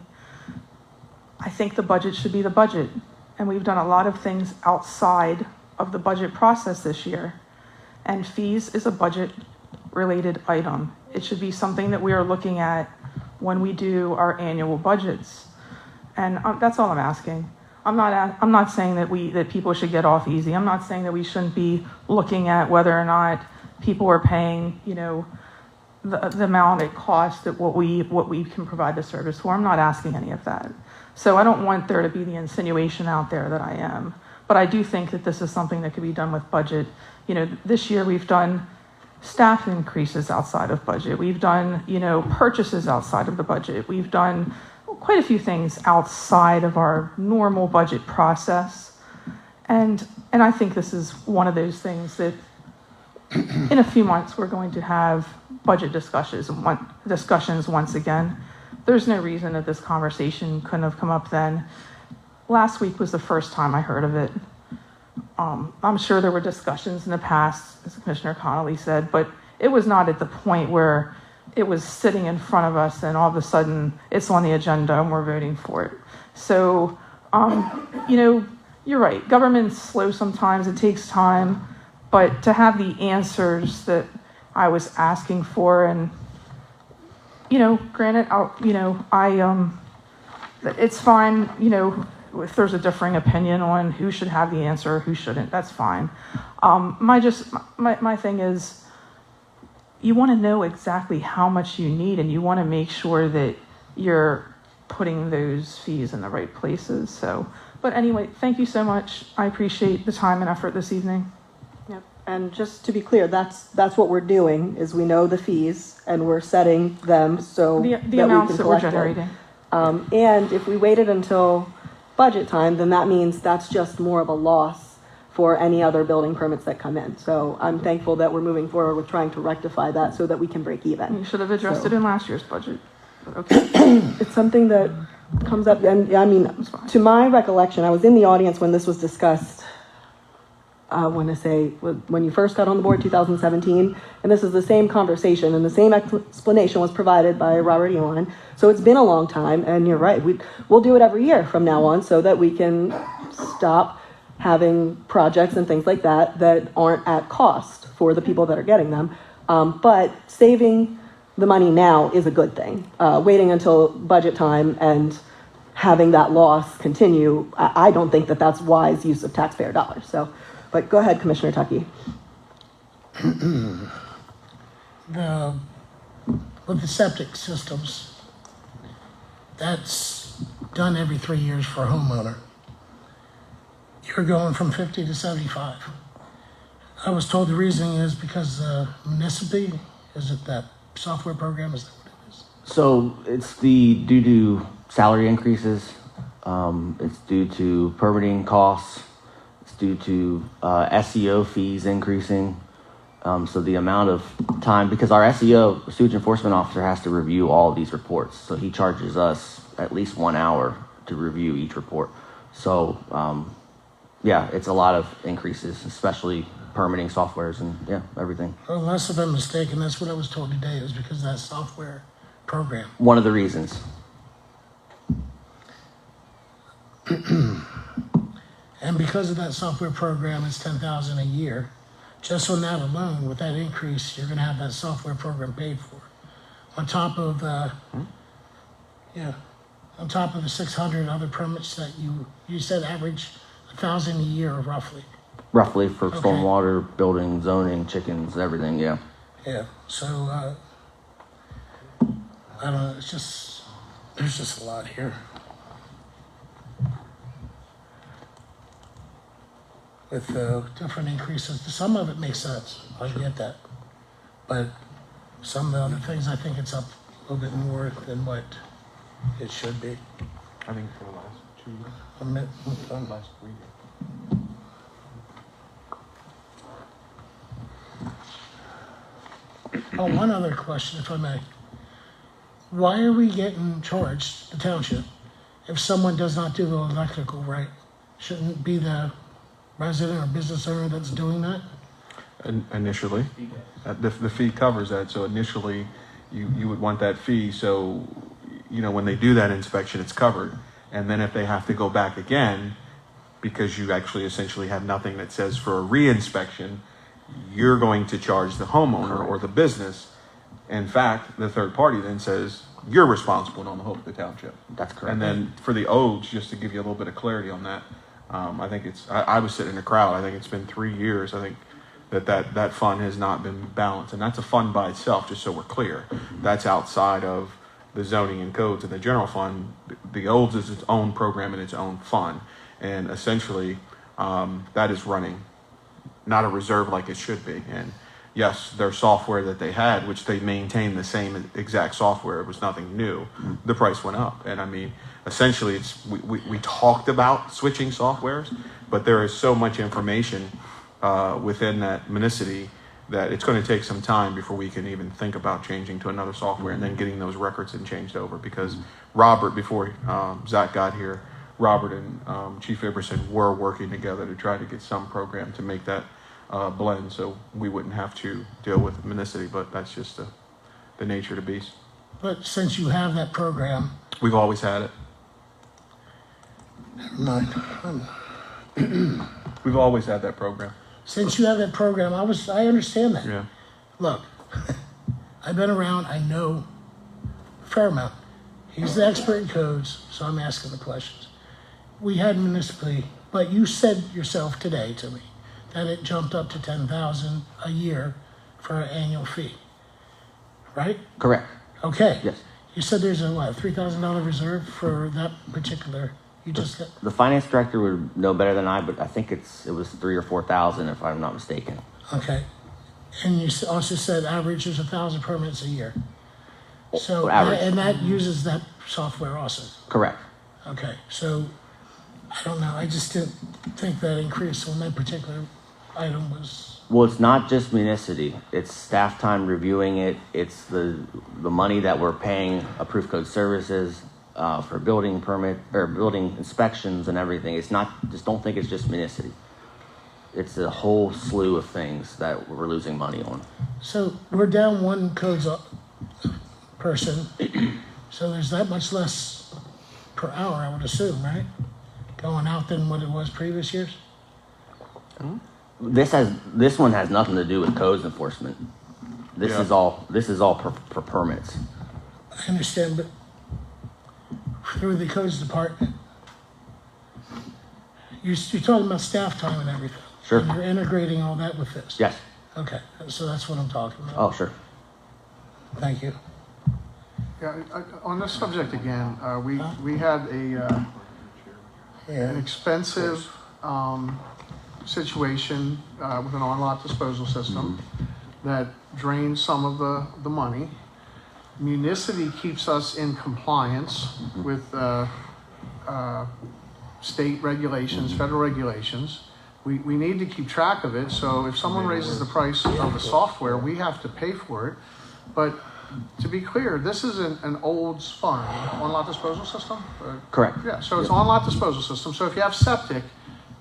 I think the budget should be the budget, and we've done a lot of things outside of the budget process this year, and fees is a budget-related item. It should be something that we are looking at when we do our annual budgets, and that's all I'm asking. I'm not saying that people should get off easy. I'm not saying that we shouldn't be looking at whether or not people are paying, the amount it costs that what we can provide the service for. I'm not asking any of that. So I don't want there to be the insinuation out there that I am. But I do think that this is something that could be done with budget. This year we've done staff increases outside of budget. We've done, purchases outside of the budget. We've done quite a few things outside of our normal budget process. And I think this is one of those things that in a few months we're going to have budget discussions once again. There's no reason that this conversation couldn't have come up then. Last week was the first time I heard of it. I'm sure there were discussions in the past, as Commissioner Connolly said, but it was not at the point where it was sitting in front of us and all of a sudden it's on the agenda and we're voting for it. So, you're right. Government's slow sometimes. It takes time. But to have the answers that I was asking for, and granted, it's fine. If there's a differing opinion on who should have the answer, who shouldn't, that's fine. My thing is, you want to know exactly how much you need, and you want to make sure that you're putting those fees in the right places. So, but anyway, thank you so much. I appreciate the time and effort this evening. Yep. And just to be clear, that's what we're doing, is we know the fees and we're setting them so the that amounts we can that we're collect generating. And if we waited until budget time, then that means that's just more of a loss for any other building permits that come in. So I'm thankful that we're moving forward with trying to rectify that so that we can break even. You should have addressed it in last year's budget. But okay. It's something that comes up, and I mean, to my recollection, I was in the audience when this was discussed. I want to say when you first got on the board, 2017, and this is the same conversation, and the same explanation was provided by Robert Elon. So it's been a long time, and you're right. We'll do it every year from now on so that we can stop having projects and things like that aren't at cost for the people that are getting them. But saving the money now is a good thing. Waiting until budget time and having that loss continue, I don't think that that's wise use of taxpayer dollars. So, but go ahead, Commissioner Tuckey. With the septic systems, that's done every 3 years for a homeowner. You're going from 50 to 75. I was told the reasoning is because municipally, is it that software program? Is that what it is? So it's due to salary increases. It's due to permitting costs. It's due to SEO fees increasing. So the amount of time, because our SEO, sewage enforcement officer, has to review all of these reports. So he charges us at least 1 hour to review each report. So yeah, it's a lot of increases, especially permitting softwares and yeah, everything. Well, unless I've been mistaken, that's what I was told today. It was because of that software program. One of the reasons. And because of that software program, it's $10,000 a year. Just on that alone, with that increase, you're going to have that software program paid for. On top of on top of the 600 other permits that you said average 1,000 a year, roughly. Roughly for Okay. stormwater, building, zoning, chickens, everything, yeah. Yeah. So I don't know. It's just there's just a lot here. With different increases, some of it makes sense. I get that, but some of the other things, I think it's up a little bit more than what it should be. I think for the last 2 years. Last 3 years. Oh, one other question, if I may. Why are we getting charged, the township, if someone does not do the electrical right? Shouldn't it be the resident or business owner that's doing that? Initially, the fee covers that. So initially, you would want that fee. So, when they do that inspection, it's covered. And then if they have to go back again, because you actually essentially have nothing that says for a re-inspection, you're going to charge the homeowner or the business. In fact, the third party then says, you're responsible on the hook of the township. That's correct. And then for the odes, just to give you a little bit of clarity on that, I think I was sitting in the crowd. I think it's been 3 years. I think that fund has not been balanced. And that's a fund by itself, just so we're clear. That's outside of the zoning and codes and the general fund. The odes is its own program and its own fund. And essentially, that is running not a reserve like it should be. And yes, their software that they had, which they maintained the same exact software, it was nothing new. The price went up. And I mean, essentially, we talked about switching softwares, but there is so much information within that municity that it's going to take some time before we can even think about changing to another software and then getting those records and changed over. Because Robert, before Zach got here, Robert and Chief Iverson were working together to try to get some program to make that blend so we wouldn't have to deal with municity, but that's just the nature of the beast. But since you have that program, We've always had it. never mind. We've always had that program. Since you have that program, I understand that. Yeah. Look, I've been around. I know a fair amount. He's the expert in codes, so I'm asking the questions. We had municipally, but you said yourself today to me that it jumped up to $10,000 a year for an annual fee, right? Correct. Okay. Yes. You said there's a $3,000 reserve for that particular. You just got. The finance director would know better than I, but I think it was 3,000 or 4,000 if I'm not mistaken. Okay. And you also said average is 1,000 permits a year. So average. and that uses that software also. Correct. Okay. So I don't know. I just didn't think that increase on that particular item was. Well, it's not just municity. It's staff time reviewing it. It's the money that we're paying approved code services for building permit or building inspections and everything. It's not, just don't think it's just municity. It's a whole slew of things that we're losing money on. So we're down one codes person. So there's that much less per hour, I would assume, right? Going out than what it was previous years? This one has nothing to do with codes enforcement. This is all for permits. I understand, but through the codes department. You're talking about staff time and everything. Sure. And you're integrating all that with this. Yes. Okay, so that's what I'm talking about. Oh, sure. Thank you. Yeah, on this subject again, we had an expensive situation with an on-lot disposal system that drains some of the money. Municity keeps us in compliance with state regulations, federal regulations. We need to keep track of it, so if someone raises the price of the software, we have to pay for it. But to be clear, this is an old spun on-lot disposal system? Correct. Yeah, so it's on-lot disposal system. So if you have septic,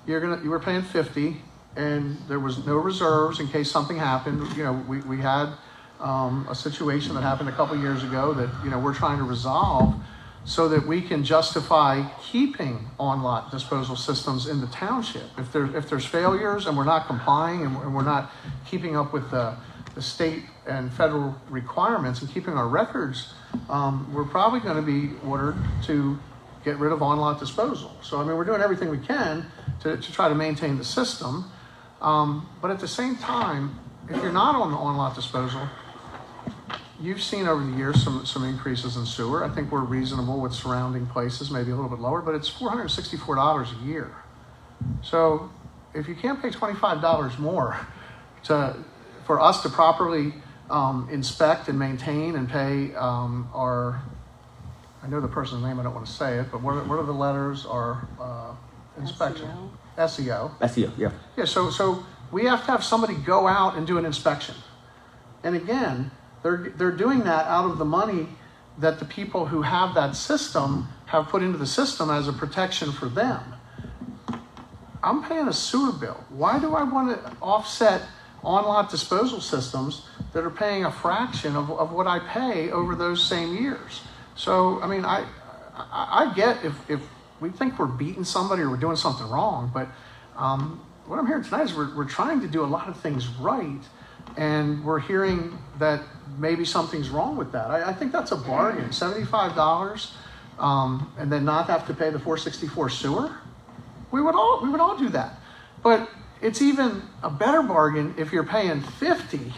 you were paying $50, and there was no reserves in case something happened. You know, we had a situation that happened a couple years ago that, you know, we're trying to resolve so that we can justify keeping on-lot disposal systems in the township. If there's failures and we're not complying and we're not keeping up with the state and federal requirements and keeping our records, we're probably going to be ordered to get rid of on-lot disposal. So, I mean, we're doing everything we can to try to maintain the system. But at the same time, if you're not on the on-lot disposal, you've seen over the years some increases in sewer. I think we're reasonable with surrounding places, maybe a little bit lower, but it's $464 a year. So if you can't pay $25 more for us to properly inspect and maintain and pay our, I know the person's name, I don't want to say it, but what are the letters? Our inspection. SEO. SEO, yeah. Yeah, so we have to have somebody go out and do an inspection. And again, they're doing that out of the money that the people who have that system have put into the system as a protection for them. I'm paying a sewer bill. Why do I want to offset on-lot disposal systems that are paying a fraction of what I pay over those same years? So, I mean, I get if we think we're beating somebody or we're doing something wrong, but what I'm hearing tonight is we're trying to do a lot of things right, and we're hearing that maybe something's wrong with that. I think that's a bargain. $75 and then not have to pay the $464 sewer. We would all do that. But it's even a better bargain if you're paying $50.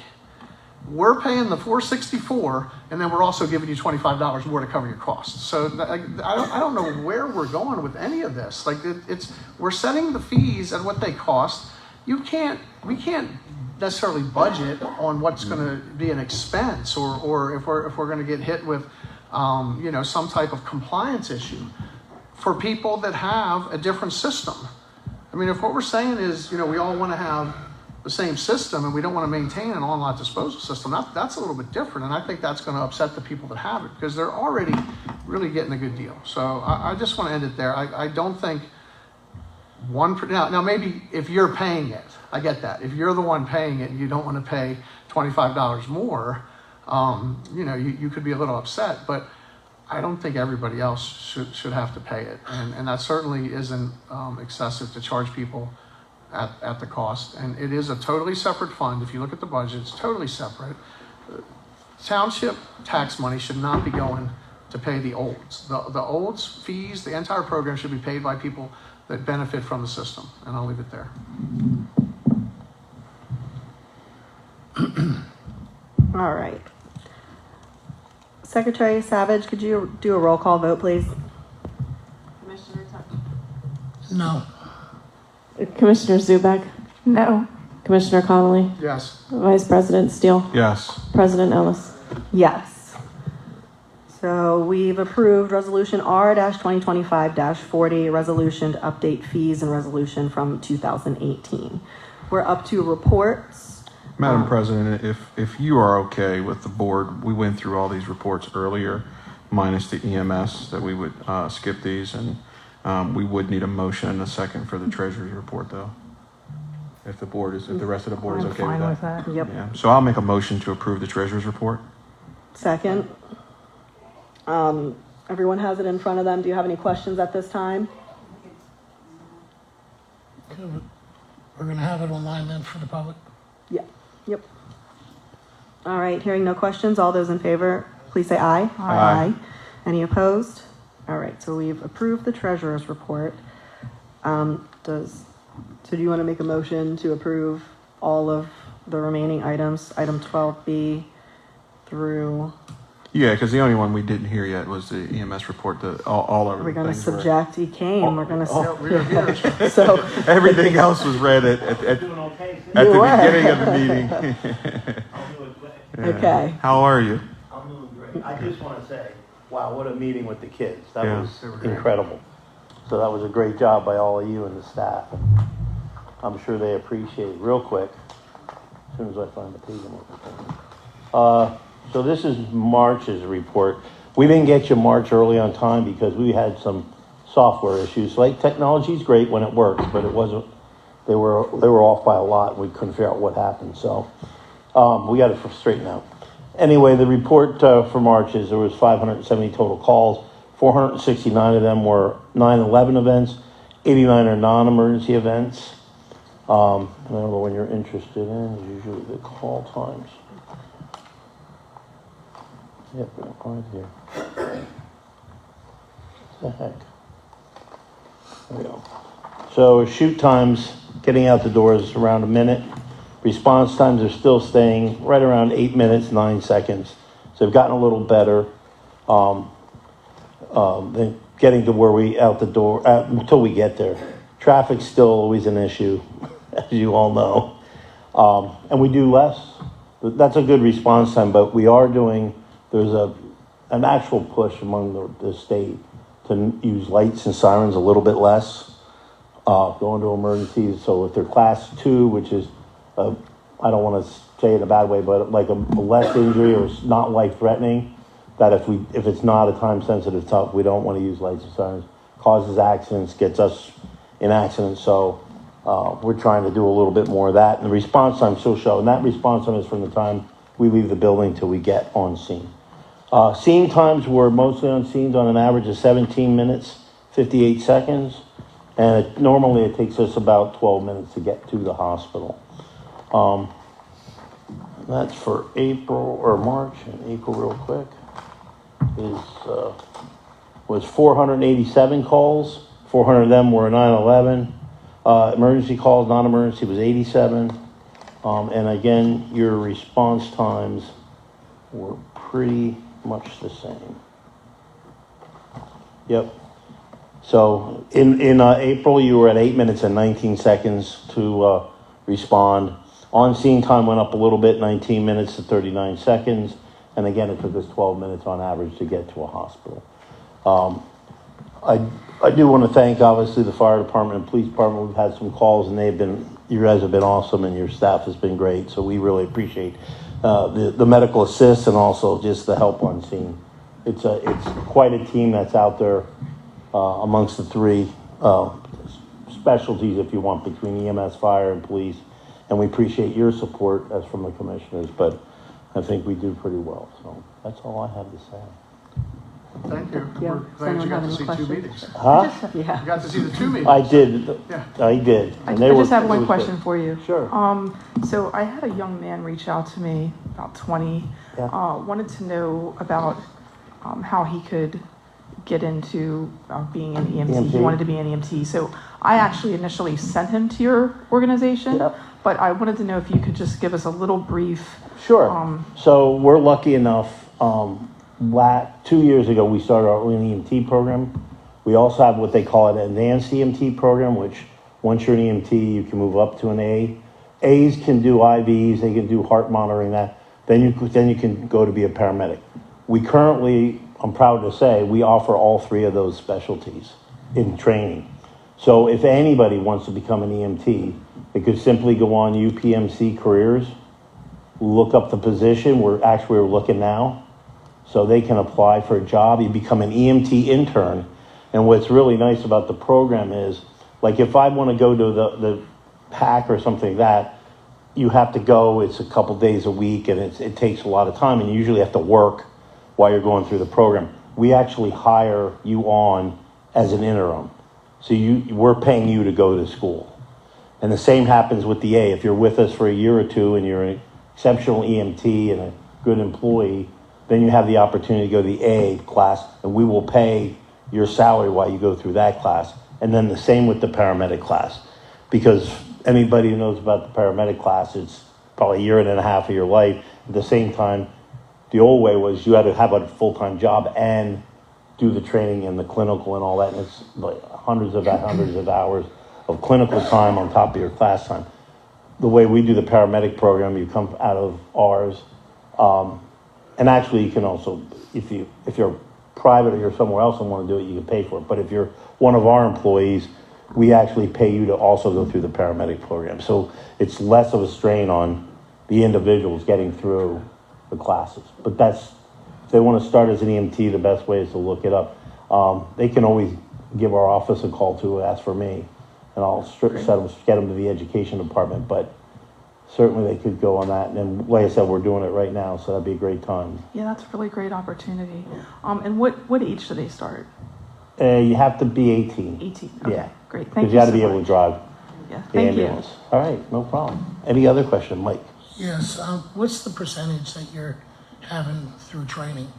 We're paying the $464, and then we're also giving you $25 more to cover your costs. So I don't know where we're going with any of this. Like we're setting the fees at what they cost. We can't necessarily budget on what's going to be an expense, or if we're going to get hit with some type of compliance issue for people that have a different system. I mean, if what we're saying is, we all want to have the same system and we don't want to maintain an on-lot disposal system, that's a little bit different. And I think that's going to upset the people that have it because they're already really getting a good deal. So I just want to end it there. I don't think now maybe if you're paying it, I get that. If you're the one paying it and you don't want to pay $25 more, you could be a little upset, but I don't think everybody else should have to pay it. And that certainly isn't excessive to charge people at the cost. And it is a totally separate fund. If you look at the budget, it's totally separate. Township tax money should not be going to pay the olds. The olds fees, the entire program should be paid by people that benefit from the system. And I'll leave it there. All right. Secretary Savage, could you do a roll call vote, please? Commissioner Tucker. No. Commissioner Zubek? No. Commissioner Connolly? Yes. Vice President Steele? Yes. President Ellis? Yes. So we've approved Resolution R-2025-40, resolution to update fees and resolution from 2018. We're up to reports. Madam President, if you are okay with the board, we went through all these reports earlier, minus the EMS, that we would skip these, and we would need a motion and a second for the Treasurer's report, though. If the rest of the board is okay with that. Yep. Yeah. So I'll make a motion to approve the Treasurer's report. Second. Everyone has it in front of them. Do you have any questions at this time? We're going to have it online then for the public? Yeah. Yep. All right. Hearing no questions, all those in favor, please say aye. Aye. Any opposed? All right, so we've approved the treasurer's report. So do you want to make a motion to approve all of the remaining items, item 12B through? Yeah, because the only one we didn't hear yet was the EMS report. All of Are we going to things were- subject? He came. We're going to. we're here. So everything else was read at the beginning of the meeting. Okay. How are you? I'm doing great. I just want to say, wow, what a meeting with the kids. That Yeah, was they were great. incredible. So that was a great job by all of you and the staff. I'm sure they appreciate it. Real quick, as soon as I find the page I'm looking for. So this is March's report. We didn't get you March early on time because we had some software issues. Like, technology's great when it works, but it wasn't. They were off by a lot. We couldn't figure out what happened. So we got it straightened out. Anyway, the report for March is there was 570 total calls. 469 of them were 9/11 events. 89 are non-emergency events. I don't know when you're interested in is usually the call times. Yep, right here. What the heck? There we go. So shoot times getting out the door is around a minute. Response times are still staying right around 8 minutes, 9 seconds. So they've gotten a little better. Than getting to where we out the door until we get there. Traffic's still always an issue, as you all know. And we do less. That's a good response time, but we are doing, there's an actual push among the state to use lights and sirens a little bit less, going to emergencies. So if they're class 2, which is, I don't want to say it in a bad way, but like a less injury or not life-threatening, that if it's not a time-sensitive stuff, we don't want to use lights and sirens. Causes accidents, gets us in accidents, so we're trying to do a little bit more of that. And the response time still show, and that response time is from the time we leave the building till we get on scene. Scene times were mostly on scenes on an average of 17 minutes, 58 seconds, and normally it takes us about 12 minutes to get to the hospital. That's for April or March, and April real quick. Was 487 calls. 400 of them were 9/11. Emergency calls, non-emergency was 87. And again, your response times were pretty much the same. Yep. So in April, you were at 8 minutes and 19 seconds to respond. On-scene time went up a little bit, 19 minutes to 39 seconds. And again, it took us 12 minutes on average to get to a hospital. I do want to thank, obviously, the fire department and police department. We've had some calls, and you guys have been awesome, and your staff has been great. So we really appreciate the medical assist and also just the help on scene. It's quite a team that's out there amongst the three specialties, if you want, between EMS, fire, and police. And we appreciate your support as from the commissioners, but I think we do pretty well. So that's all I have to say. Thank you. Yeah. We're glad you got to see Anyone have any 2 meetings. Huh? Yeah. You got to see the 2 meetings. I did. Yeah. I did. I And they just have it one was question good. for you. Sure. So I had a young man reach out to me, about 20, Yeah. wanted to know about how he could get into being an EMT. He EMT? wanted to be an EMT. So I actually initially sent him to your organization, Yep. but I wanted to know if you could just give us a little brief. Sure. So we're lucky enough. 2 years ago, we started our own EMT program. We also have what they call an advanced EMT program, which once you're an EMT, you can move up to an A. A's can do IVs, they can do heart monitoring. Then you can go to be a paramedic. We currently, I'm proud to say, we offer all 3 of those specialties in training. So if anybody wants to become an EMT, they could simply go on UPMC Careers, look up the position. We're looking now. So they can apply for a job. You become an EMT intern. And what's really nice about the program is, like if I want to go to the PAC or something like that, you have to go. It's a couple days a week, and it takes a lot of time, and you usually have to work while you're going through the program. We actually hire you on as an interim. So we're paying you to go to school. And the same happens with the A. If you're with us for a year or 2 and you're an exceptional EMT and a good employee, then you have the opportunity to go to the A class, and we will pay your salary while you go through that class. And then the same with the paramedic class. Because anybody who knows about the paramedic class, it's probably a year and a half of your life. At the same time, the old way was you had to have a full-time job and do the training and the clinical and all that. And it's like hundreds of hours of clinical time on top of your class time. The way we do the paramedic program, you come out of ours. And actually, you can also, if you're private or you're somewhere else and want to do it, you can pay for it. But if you're one of our employees, we actually pay you to also go through the paramedic program. So it's less of a strain on the individuals getting through the classes. But if they want to start as an EMT, the best way is to look it up. They can always give our office a call to ask for me, and I'll get them to the education department. But certainly they could go on that. And like I said, we're doing it right now, so that'd be a great time. Yeah, that's a really great opportunity. And what age do they start? You have to be 18. 18. Okay, yeah. Great. Thank Because you. you got to so be able much. to drive Yeah, the thank ambulance. you. All right, no problem. Any other question, Mike? Yes, what's the percentage that you're having through training?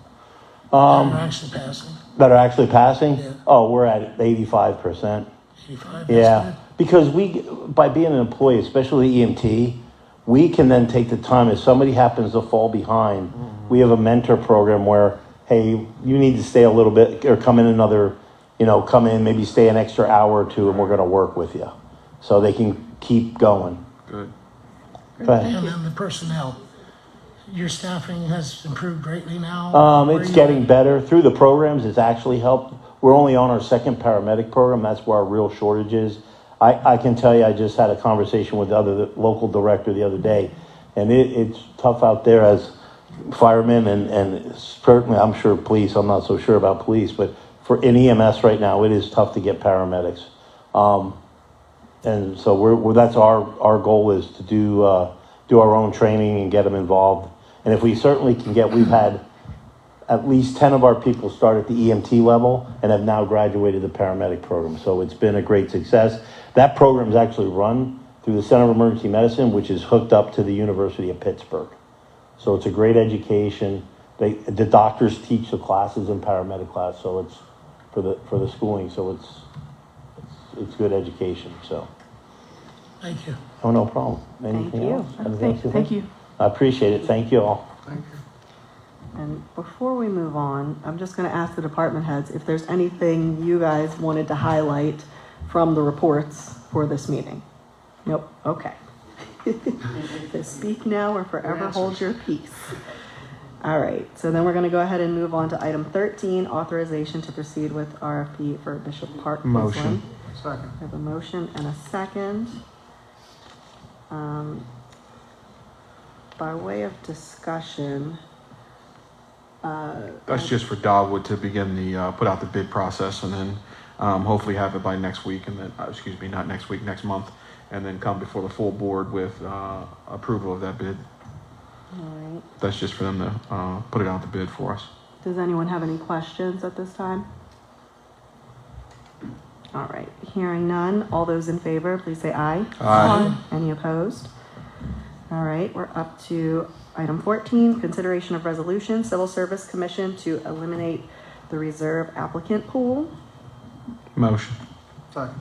That You're actually passing? are actually passing? Yeah. Oh, we're at 85%. 85? Yeah, because by being an employee, especially EMT, we can then take the time. If somebody happens to fall behind, we have a mentor program where, hey, you need to stay a little bit or come in, maybe stay an extra hour or two, and we're going to work with you. So they can keep going. Good. Go ahead. And then the personnel, your staffing has improved greatly now? It's getting better. Through the programs, it's actually helped. We're only on our second paramedic program. That's where our real shortage is. I can tell you, I just had a conversation with the local director the other day, and it's tough out there as firemen and certainly, I'm sure police. I'm not so sure about police, but in EMS right now, it is tough to get paramedics. And so that's our goal is to do our own training and get them involved. And if we certainly can we've had at least 10 of our people start at the EMT level and have now graduated the paramedic program. So it's been a great success. That program is actually run through the Center of Emergency Medicine, which is hooked up to the University of Pittsburgh. So it's a great education. The doctors teach the classes in paramedic class, so it's for the schooling. So it's good education. So. Thank you. Oh, no problem. Thank Anything you. else? Thank you. I appreciate it. Thank you all. Thank you. And before we move on, I'm just going to ask the department heads if there's anything you guys wanted to highlight from the reports for this meeting. Nope. Okay. So speak now or forever hold your peace. All right. So then we're going to go ahead and move on to item 13, authorization to proceed with RFP for Bishop Park. Motion. Second. I have a motion and a second. By way of discussion, That's just for Dogwood to begin the put out the bid process, and then hopefully have it by next week, and then not next week, next month, and then come before the full board with approval of that bid. all right. That's just for them to put it out the bid for us. Does anyone have any questions at this time? All right, hearing none. All those in favor, please say aye. Aye. Any opposed? All right, we're up to item 14, consideration of resolution, Civil Service Commission to eliminate the reserve applicant pool. Motion. Second.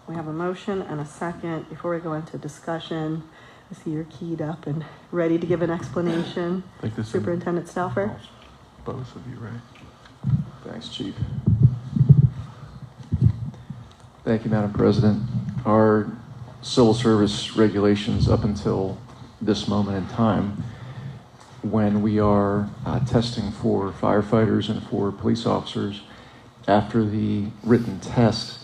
We have a motion and a second. Before we go into discussion, I see you're keyed up and ready to give an explanation. I think this is Superintendent Stauffer. both of you, right? Thanks, Chief. Thank you, Madam President. Our civil service regulations up until this moment in time, when we are testing for firefighters and for police officers, after the written test,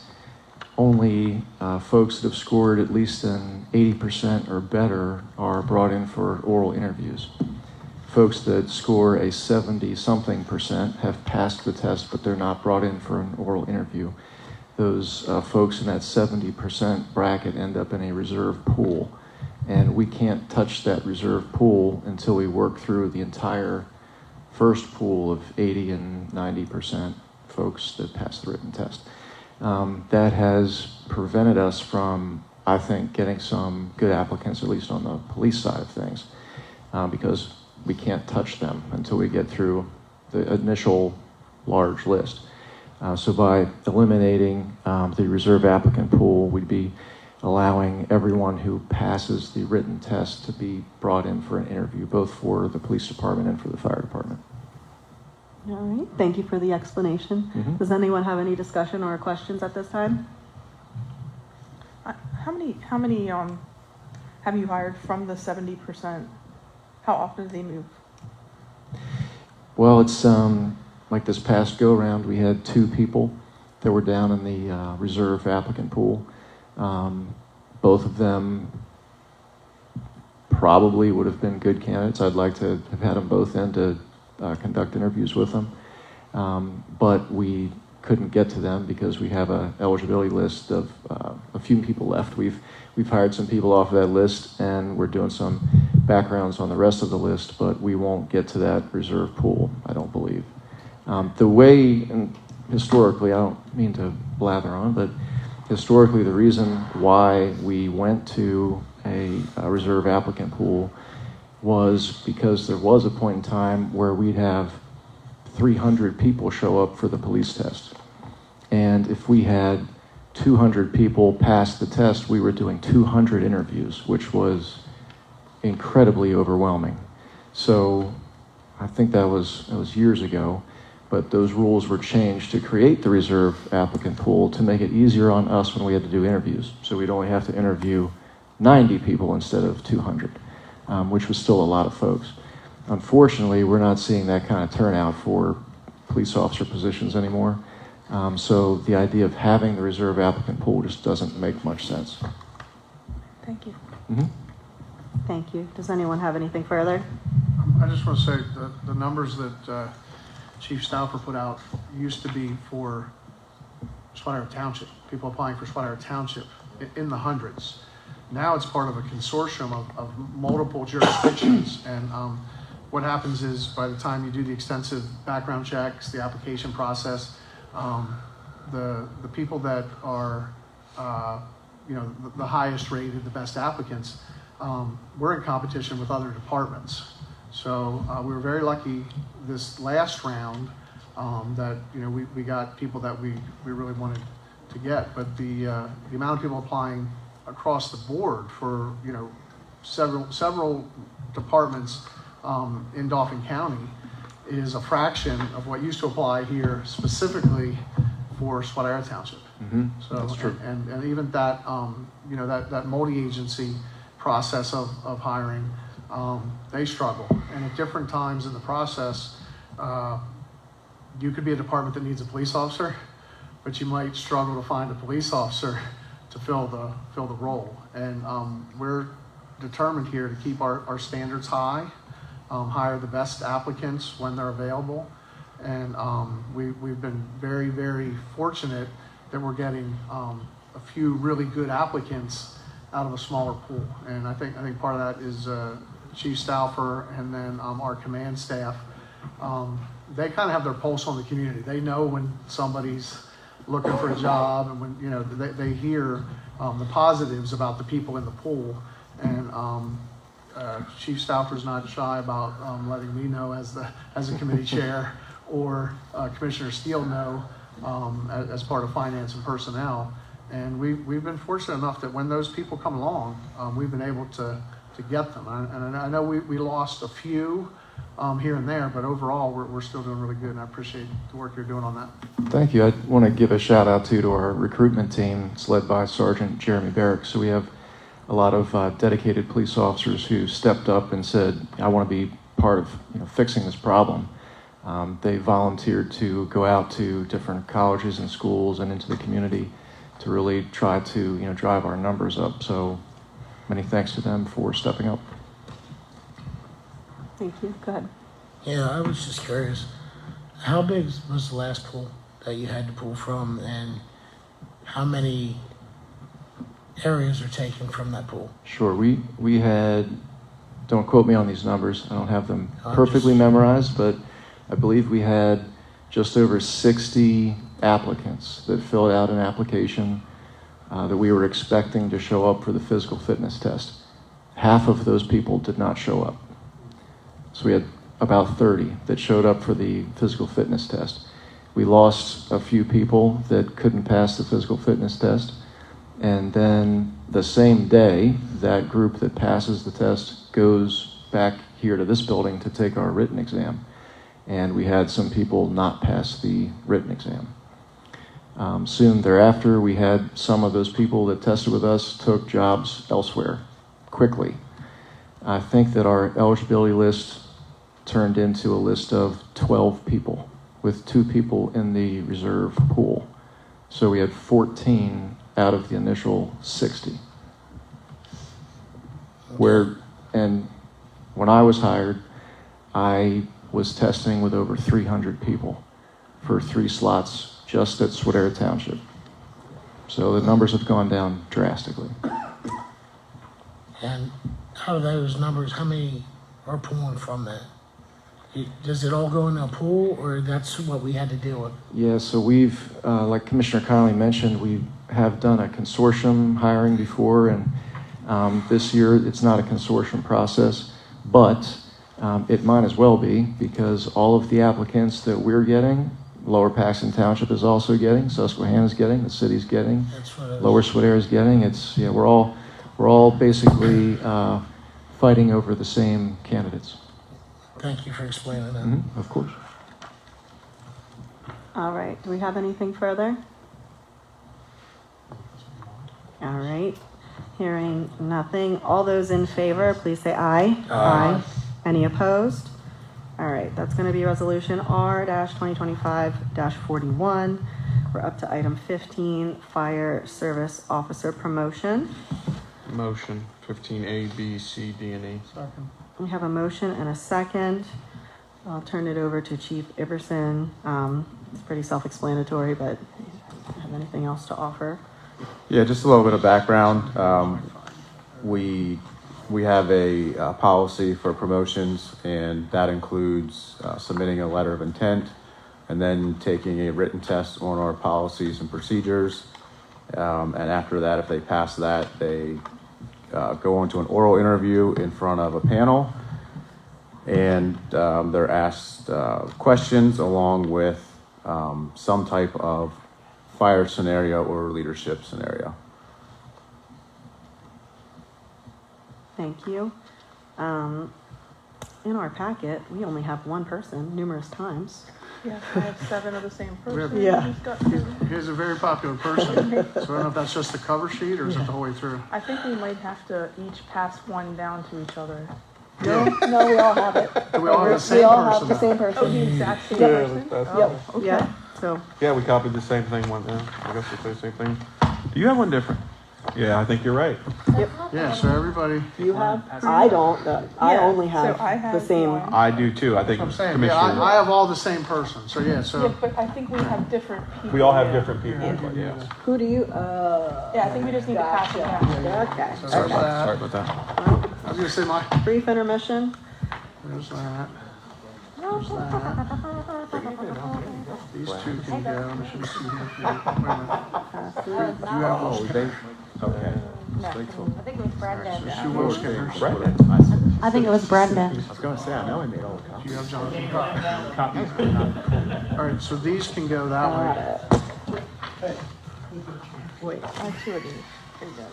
only folks that have scored at least an 80% or better are brought in for oral interviews. Folks that score a 70-something% have passed the test, but they're not brought in for an oral interview. Those folks in that 70% bracket end up in a reserve pool. And we can't touch that reserve pool until we work through the entire first pool of 80 and 90% folks that pass the written test. That has prevented us from, I think, getting some good applicants, at least on the police side of things, because we can't touch them until we get through the initial large list. So by eliminating the reserve applicant pool, we'd be allowing everyone who passes the written test to be brought in for an interview, both for the police department and for the fire department. All right, thank you for the explanation. Does anyone have any discussion or questions at this time? How many have you hired from the 70%? How often do they move? Well, it's like this past go round, we had 2 people that were down in the reserve applicant pool. Both of them probably would have been good candidates. I'd like to have had them both in to conduct interviews with them. But we couldn't get to them because we have a eligibility list of a few people left. We've hired some people off of that list, and we're doing some backgrounds on the rest of the list, but we won't get to that reserve pool, I don't believe. The way, and historically, I don't mean to blather on, but historically the reason why we went to a reserve applicant pool was because there was a point in time where we'd have 300 people show up for the police test. And if we had 200 people pass the test, we were doing 200 interviews, which was incredibly overwhelming. So I think that was years ago, but those rules were changed to create the reserve applicant pool to make it easier on us when we had to do interviews. So we'd only have to interview 90 people instead of 200, which was still a lot of folks. Unfortunately, we're not seeing that kind of turnout for police officer positions anymore. So the idea of having the reserve applicant pool just doesn't make much sense. Thank you. Thank you. Does anyone have anything further? I just want to say the numbers that Chief Stauffer put out used to be for Swatara Township, people applying for Swatara Township in the hundreds. Now it's part of a consortium of multiple jurisdictions, and what happens is by the time you do the extensive background checks, the application process, the people that are the highest rated, the best applicants, we're in competition with other departments. So we were very lucky this last round that we got people that we really wanted to get, but the amount of people applying across the board for several departments in Dauphin County is a fraction of what used to apply here specifically for Swatara Township. So that's true. And even that that multi-agency process of hiring, they struggle. And at different times in the process, you could be a department that needs a police officer, but you might struggle to find a police officer to fill the role. And we're determined here to keep our standards high, hire the best applicants when they're available. And we've been very, very fortunate that we're getting a few really good applicants out of a smaller pool. And I think part of that is Chief Stauffer and then our command staff. They kind of have their pulse on the community. They know when somebody's looking for a job, and when they hear the positives about the people in the pool. And Chief Stauffer's not shy about letting me know as a committee chair, or Commissioner Steele know as part of finance and personnel. And we've been fortunate enough that when those people come along, we've been able to get them. And I know we lost a few here and there, but overall we're still doing really good, and I appreciate the work you're doing on that. Thank you. I want to give a shout out to our recruitment team. It's led by Sergeant Jeremy Barrick. So we have a lot of dedicated police officers who stepped up and said, I want to be part of fixing this problem. They volunteered to go out to different colleges and schools and into the community to really try to drive our numbers up. So many thanks to them for stepping up. Thank you. Go ahead. Yeah, I was just curious. How big was the last pool that you had to pull from, and how many areas are taken from that pool? Sure. We had, don't quote me on these numbers, I don't have them perfectly memorized, but I believe we had just over 60 applicants that filled out an application that we were expecting to show up for the physical fitness test. Half of those people did not show up. So we had about 30 that showed up for the physical fitness test. We lost a few people that couldn't pass the physical fitness test. And then the same day, that group that passes the test goes back here to this building to take our written exam. And we had some people not pass the written exam. Soon thereafter, we had some of those people that tested with us took jobs elsewhere quickly. I think that our eligibility list turned into a list of 12 people with 2 people in the reserve pool. So we had 14 out of the initial 60. And when I was hired, I was testing with over 300 people for 3 slots just at Swatara Township. So the numbers have gone down drastically. And out of those numbers, how many are pulling from that? Does it all go in a pool, or that's what we had to deal with? Yeah, so we've, like Commissioner Connolly mentioned, we have done a consortium hiring before, and this year it's not a consortium process, but it might as well be, because all of the applicants that we're getting, Lower Paxton Township is also getting, Susquehanna's getting, the city's getting, Lower Swatara is getting. It's, yeah, we're all basically fighting over the same candidates. Thank you for explaining that. Of course. All right, do we have anything further? All right, hearing nothing. All those in favor, please say aye. Aye. Any opposed? All right, that's going to be resolution R-2025-41. We're up to item 15, fire service officer promotion. Motion 15A, B, C, D, and E. Second. We have a motion and a second. I'll turn it over to Chief Iverson. It's pretty self-explanatory, but do you have anything else to offer? Yeah, just a little bit of background. We have a policy for promotions, and that includes submitting a letter of intent and then taking a written test on our policies and procedures. And after that, if they pass that, they go into an oral interview in front of a panel, and they're asked questions along with some type of fire scenario or leadership scenario. Thank you. In our packet, we only have one person numerous times. Yeah, I have 7 of the same person. Yeah. Who's got 2. He's a very popular person. So I don't know if that's just the cover sheet or is it the whole way through? I think we might have to each pass one down to each other. No, we all have it. We all have the same We all person have the now. same person. Oh, the exact same Yep. person? That's- Oh, okay. Yeah, so. Yeah, we copied the same thing one time. I guess we say the same thing. Do you have one different? Yeah, I think you're right. Yep. Yeah, so everybody. You have? I don't. I Yeah, only so have I have the same. one. I do too. I think I'm saying, Commissioner. yeah, I have all the same person. So yeah, so. Yeah, but I think we have different people. We all have different people, but yeah. Who do you? Yeah, I think we just need to pass it down. Okay. So there's that. Sorry about that. I was gonna say my. Brief intermission. There's that. There's that. These 2 can go. There should be 2 here. Wait a minute. You have those. Okay. I think it was Brenda. So 2 more stickers. I think it was Brenda. I was going to say, I know I made all the Do copies. you have Jonathan? Copies. All right, so these can go that way. Wait, I have 2 of these.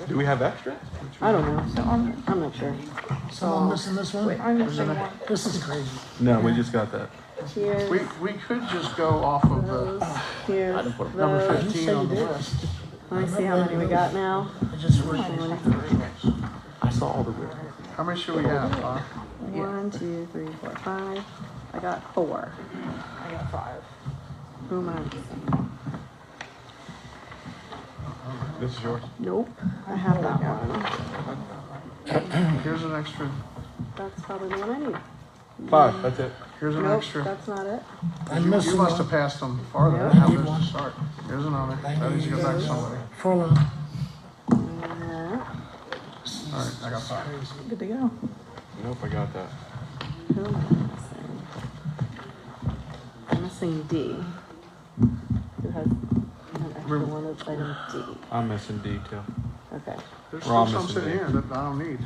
Do we have extra? I don't know. I'm not sure. Someone missing this one? Wait, I'm missing one. This is crazy. No, we just got that. Here's We could just go off of those. the Here's number those. 15 on the list. Let me see how many we got now. I just I saw all the weird. How many should we have? 1, 2, 3, 4, 5. I got 4. I got 5. Who am I missing? This is yours. Nope. I have that one. Here's an extra. That's probably the one I need. 5, that's it. Here's an Nope, extra. that's not it. I'm You missing must one. have passed them farther. Yeah. How does it start? Here's another. That needs to go back to somebody. Full on. Uh, All right, I got 5. Good to go. Nope, I got that. Who am I missing? I'm missing D. Who has an extra one that's item D? I'm missing D too. Okay. There's We're all still some missing sitting D. here that I don't need.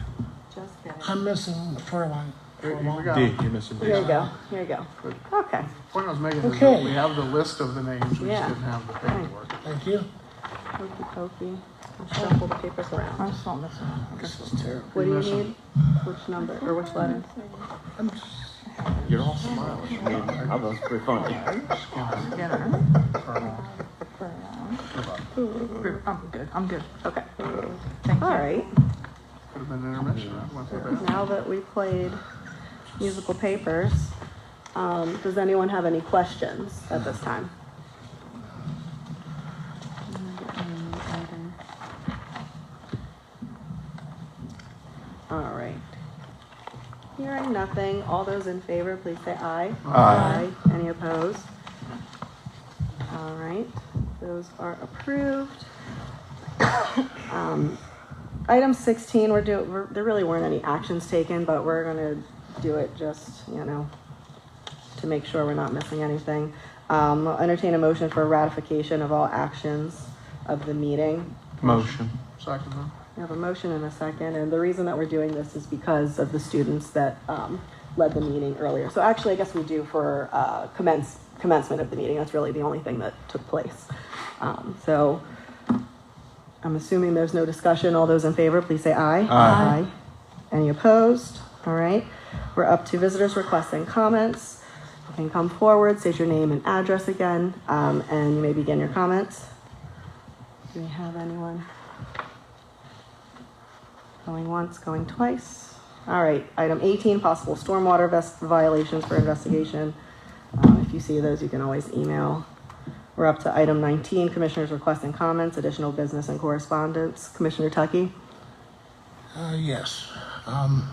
Just kidding. I'm missing the Furlong. We got D, them. you're missing D. Here you go. Here you go. Okay. The point I was making is Okay. that we have the list of the names, we just Yeah. didn't have the paperwork. Thank you. Pokey pokey. I'll shuffle the papers around. I'm still missing one. This is terrible. What do you need? Which number or which letter? You're all smiling. I mean, that was pretty funny. I'm good. Okay. Thank you. All right. Could have been an intermission. That wasn't bad. Now that we played musical papers, does anyone have any questions at this time? All right. Hearing nothing, all those in favor, please say aye. Aye. Any opposed? All right, those are approved. Item 16, there really weren't any actions taken, but we're gonna do it just, to make sure we're not missing anything. I'll entertain a motion for ratification of all actions of the meeting. Motion. Second one. We have a motion and a second, and the reason that we're doing this is because of the students that led the meeting earlier. So actually, I guess we do for commencement of the meeting. That's really the only thing that took place. So I'm assuming there's no discussion. All those in favor, please say aye. Aye. Any opposed? All right. We're up to visitors' requests and comments. You can come forward, state your name and address again, and you may begin your comments. Do we have anyone? Going once, going twice. All right, item 18, possible stormwater violations for investigation. If you see those, you can always email. We're up to item 19, commissioners' requests and comments, additional business and correspondence. Commissioner Tuckey? Yes. I'll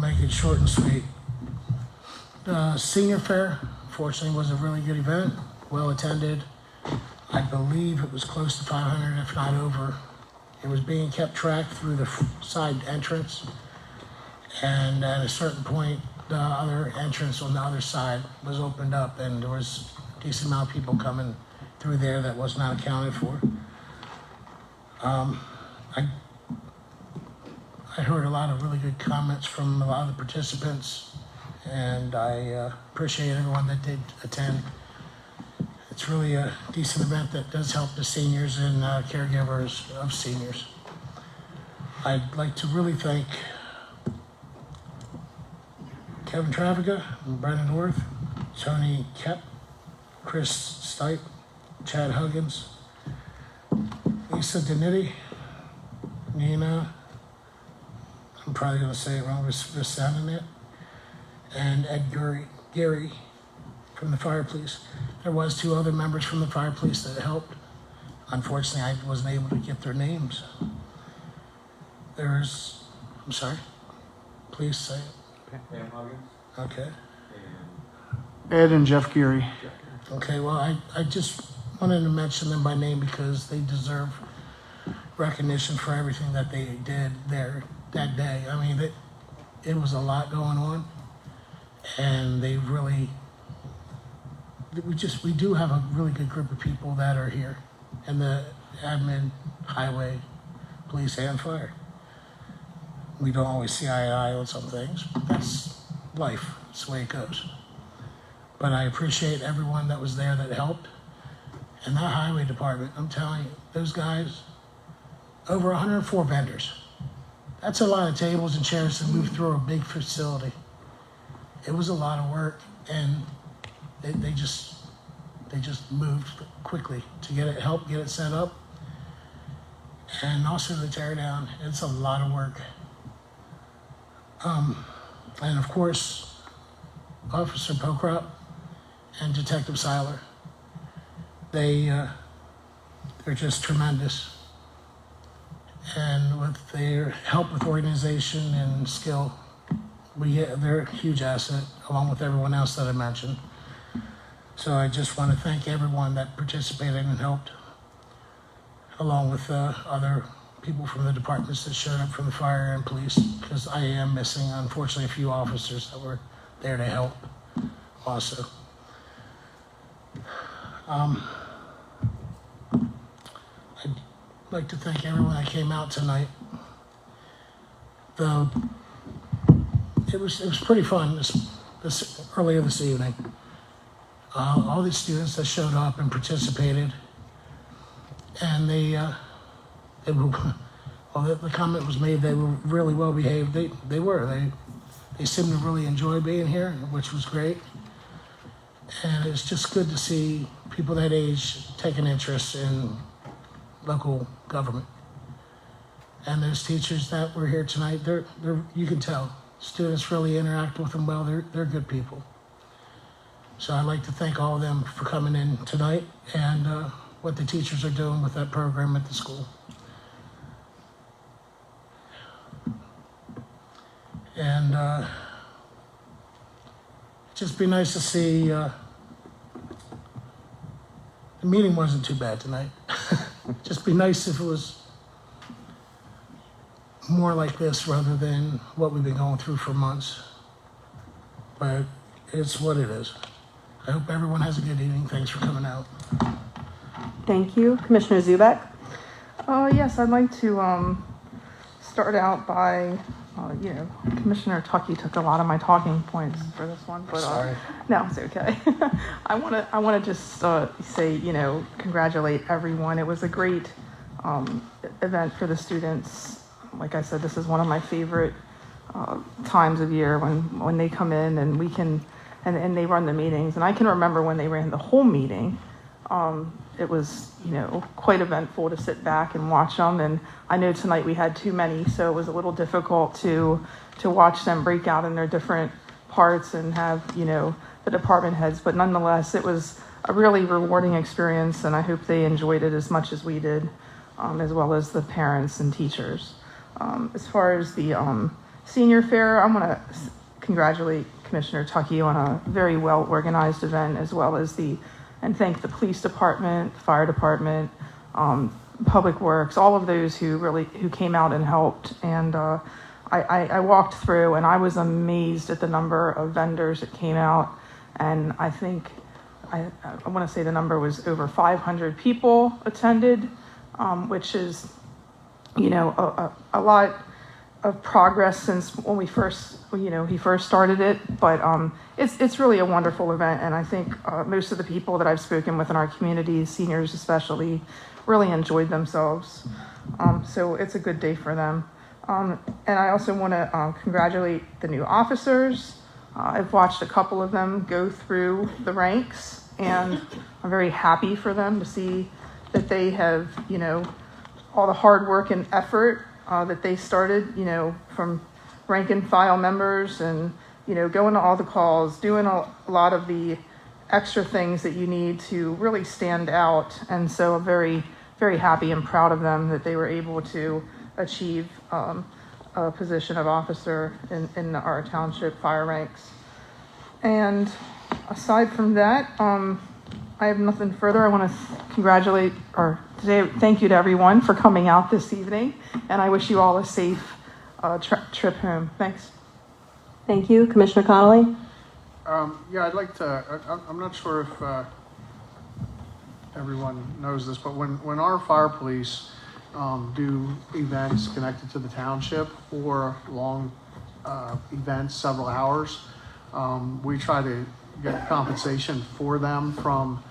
make it short and sweet. The senior fair, fortunately, was a really good event, well attended. I believe it was close to 500, if not over. It was being kept track through the side entrance. And at a certain point, the other entrance on the other side was opened up, and there was a decent amount of people coming through there that was not accounted for. I heard a lot of really good comments from a lot of the participants, and I appreciate everyone that did attend. It's really a decent event that does help the seniors and caregivers of seniors. I'd like to really thank Kevin Traviga, Brennan North, Tony Kep, Chris Stipe, Chad Huggins, Lisa Denitti, Nina, I'm probably going to say it wrong, Visanet, and Ed Gary from the fire police. There was 2 other members from the fire police that helped. Unfortunately, I wasn't able to get their names. I'm sorry, please say it. Okay. Ed and Jeff Geary. Okay, well, I just wanted to mention them by name because they deserve recognition for everything that they did there that day. I mean, it was a lot going on, and they really, we do have a really good group of people that are here, and the admin, highway, police, and fire. We don't always see eye to eye on some things, but that's life. That's the way it goes. But I appreciate everyone that was there that helped. And that highway department, I'm telling you, those guys, over 104 vendors. That's a lot of tables and chairs to move through a big facility. It was a lot of work, and they just moved quickly to get it set up, and also to tear down. It's a lot of work. And of course, Officer Pokrap and Detective Seiler, they're just tremendous. And with their help with organization and skill, they're a huge asset, along with everyone else that I mentioned. So I just want to thank everyone that participated and helped, along with other people from the departments that showed up from the fire and police, because I am missing, unfortunately, a few officers that were there to help also. I'd like to thank everyone that came out tonight. the it was pretty fun this earlier this evening. All these students that showed up and participated, and they were, well, the comment was made they were really well behaved. They seemed to really enjoy being here, which was great. And it's just good to see people that age take an interest in local government. And those teachers that were here tonight, they're you can tell students really interact with them well. They're good people. So I'd like to thank all of them for coming in tonight and what the teachers are doing with that program at the school. And just be nice to see. The meeting wasn't too bad tonight. Just be nice if it was more like this rather than what we've been going through for months. But it's what it is. I hope everyone has a good evening. Thanks for coming out. Thank you. Commissioner Zubek? Yes, I'd like to start out by, Commissioner Tucky took a lot of my talking points for this one. But, sorry. No, it's okay. I want to just say, congratulate everyone. It was a great event for the students. Like I said, this is one of my favorite times of year when they come in and we can, and they run the meetings. And I can remember when they ran the whole meeting, it was, quite eventful to sit back and watch them. And I know tonight we had too many, so it was a little difficult to watch them break out in their different parts and have, the department heads. But nonetheless, it was a really rewarding experience, and I hope they enjoyed it as much as we did, as well as the parents and teachers. As far as the senior fair, I'm going to congratulate Commissioner Tucky on a very well organized event, as well as and thank the police department, fire department, public works, all of those who came out and helped. And I walked through and I was amazed at the number of vendors that came out. And I think, I want to say the number was over 500 people attended, which is, a lot of progress since when we first, he first started it. But it's really a wonderful event, and I think most of the people that I've spoken with in our community, seniors especially, really enjoyed themselves. So it's a good day for them. And I also want to congratulate the new officers. I've watched a couple of them go through the ranks, and I'm very happy for them to see that they have, all the hard work and effort that they started, from rank and file members and, going to all the calls, doing a lot of the extra things that you need to really stand out. And so I'm very, very happy and proud of them that they were able to achieve a position of officer in our township fire ranks. And aside from that, I have nothing further. I want to congratulate or say thank you to everyone for coming out this evening, and I wish you all a safe trip home. Thanks. Thank you. Commissioner Connolly? Yeah, I'd like to, I'm not sure if everyone knows this, but when our fire police do events connected to the township or long events, several hours, we try to get compensation for them from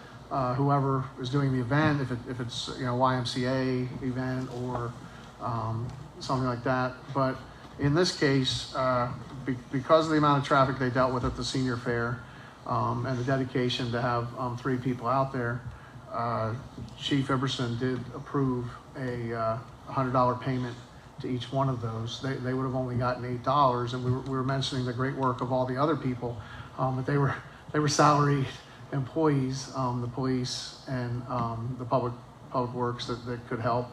whoever is doing the event, if it's YMCA event or something like that. But in this case, because of the amount of traffic they dealt with at the senior fair and the dedication to have 3 people out there, Chief Iverson did approve a $100 payment to each one of those. They would have only gotten $8, and we were mentioning the great work of all the other people, but they were salaried employees, the police and the public works that could help.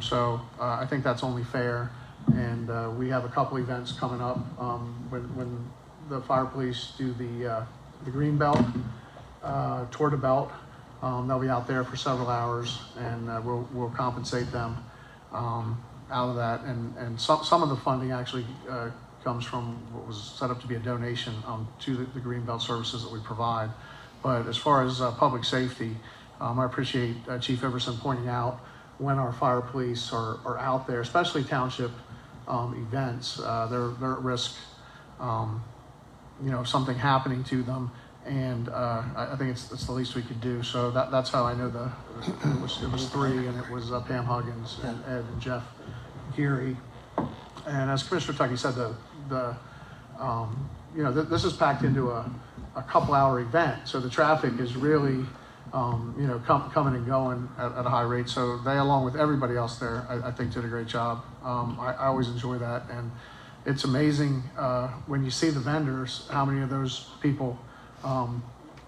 So I think that's only fair. And we have a couple events coming up when the fire police do the green belt, toward the belt. They'll be out there for several hours, and we'll compensate them out of that. And some of the funding actually comes from what was set up to be a donation to the green belt services that we provide. But as far as public safety, I appreciate Chief Iverson pointing out when our fire police are out there, especially township events. They're at risk, of something happening to them, and I think it's the least we could do. So that's how I know it was three, and it was Pam Huggins and Ed and Jeff Geary. And as Commissioner Tuckey said, this is packed into a couple-hour event, so the traffic is really, coming and going at a high rate. So they, along with everybody else there, I think did a great job. I always enjoy that, and it's amazing when you see the vendors, how many of those people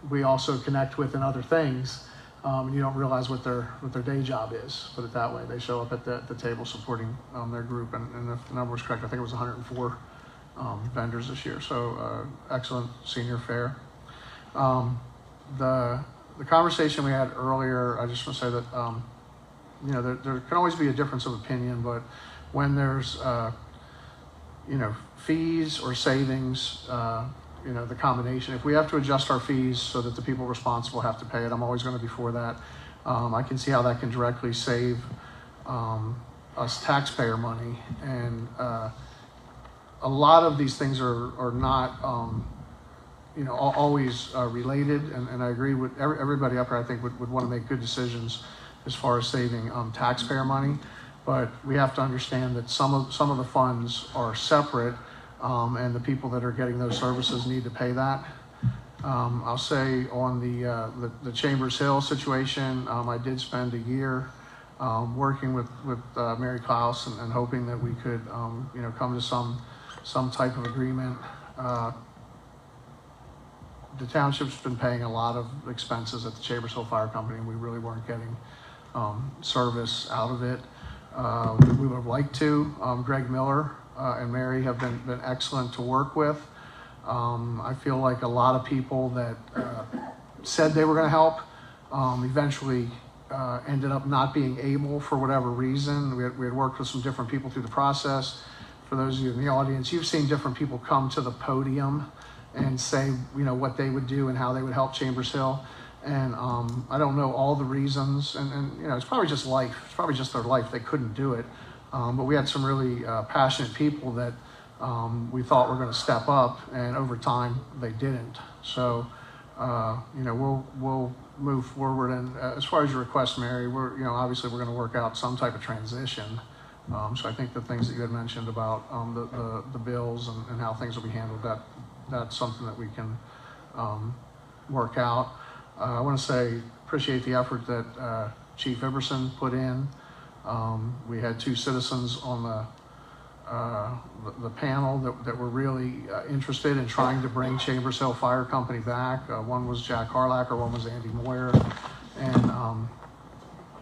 we also connect with in other things. You don't realize what their day job is, put it that way. They show up at the table supporting their group, and if the number was correct, I think it was 104 vendors this year. So excellent senior fair. The conversation we had earlier, I just want to say that there can always be a difference of opinion, but when there's fees or savings, the combination. If we have to adjust our fees so that the people responsible have to pay it, I'm always going to be for that. I can see how that can directly save us taxpayer money, and a lot of these things are not always related, and I agree with everybody up here. I think would want to make good decisions as far as saving taxpayer money, but we have to understand that some of the funds are separate. And the people that are getting those services need to pay that. I'll say on the Chambers Hill situation, I did spend a year working with Mary Klaus and hoping that we could come to some type of agreement. The township's been paying a lot of expenses at the Chambers Hill Fire Company, and we really weren't getting service out of it. We would have liked to. Greg Miller and Mary have been excellent to work with. I feel like a lot of people that said they were going to help eventually ended up not being able for whatever reason. We had worked with some different people through the process. For those of you in the audience, you've seen different people come to the podium and say, what they would do and how they would help Chambers Hill. And I don't know all the reasons, and it's probably just life. It's probably just their life. They couldn't do it. But we had some really passionate people that we thought were going to step up, and over time they didn't. So, we'll move forward. And as far as your request, Mary, obviously we're going to work out some type of transition. So I think the things that you had mentioned about the bills and how things will be handled, that's something that we can work out. I want to say appreciate the effort that Chief Iverson put in. We had two citizens on the panel that were really interested in trying to bring Chambers Hill Fire Company back. One was Jack Harlacker, one was Andy Moyer, and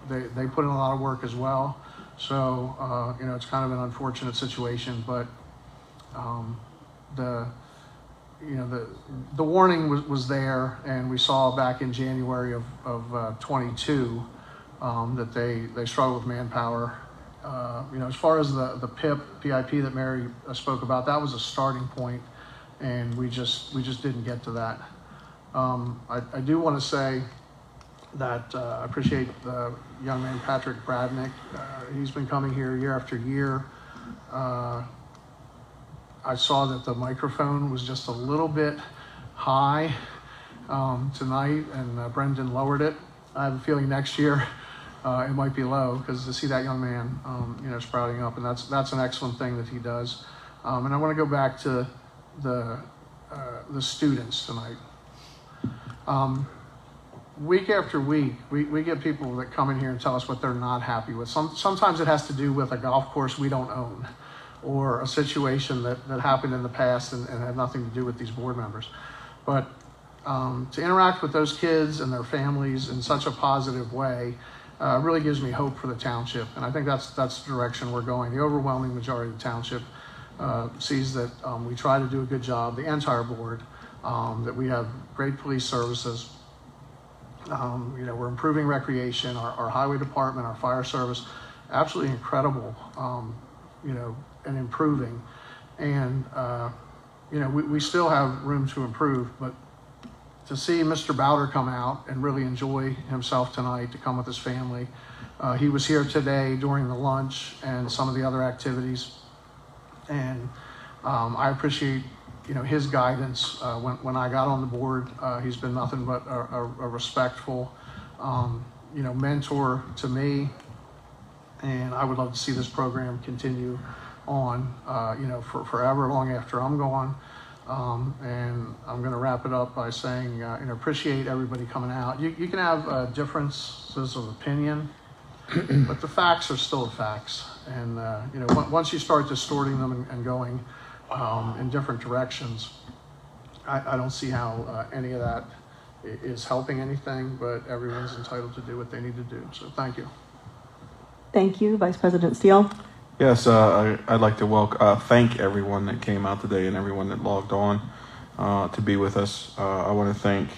they put in a lot of work as well. So it's kind of an unfortunate situation, but the warning was there, and we saw back in January of 22 that they struggle with manpower. As far as the PIP that Mary spoke about, that was a starting point, and we just didn't get to that. I do want to say that I appreciate the young man Patrick Bradnick. He's been coming here year after year. I saw that the microphone was just a little bit high tonight, and Brendan lowered it. I have a feeling next year it might be low, because to see that young man, sprouting up, and that's an excellent thing that he does. And I want to go back to the students tonight. Week after week, we get people that come in here and tell us what they're not happy with. Sometimes it has to do with a golf course we don't own, or a situation that happened in the past and had nothing to do with these board members. But to interact with those kids and their families in such a positive way really gives me hope for the township. And I think that's the direction we're going. The overwhelming majority of the township sees that we try to do a good job, the entire board, that we have great police services. We're improving recreation, our highway department, our fire service, absolutely incredible, and improving. And, we still have room to improve, but to see Mr. Bowder come out and really enjoy himself tonight, to come with his family. He was here today during the lunch and some of the other activities. and I appreciate his guidance when I got on the board. He's been nothing but a respectful mentor to me, and I would love to see this program continue on for forever, long after I'm gone. And I'm going to wrap it up by saying appreciate everybody coming out. You can have differences of opinion, but the facts are still the facts. And once you start distorting them and going in different directions, I don't see how any of that is helping anything, but everyone's entitled to do what they need to do. So thank you. Thank you, Vice President Steele. Yes, I'd like to thank everyone that came out today and everyone that logged on to be with us. I want to thank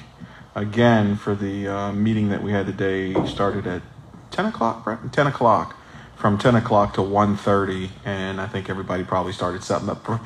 again for the meeting that we had today. Started at 10 o'clock, Brett? 10 o'clock. From 10 o'clock to 1:30, and I think everybody probably started setting up for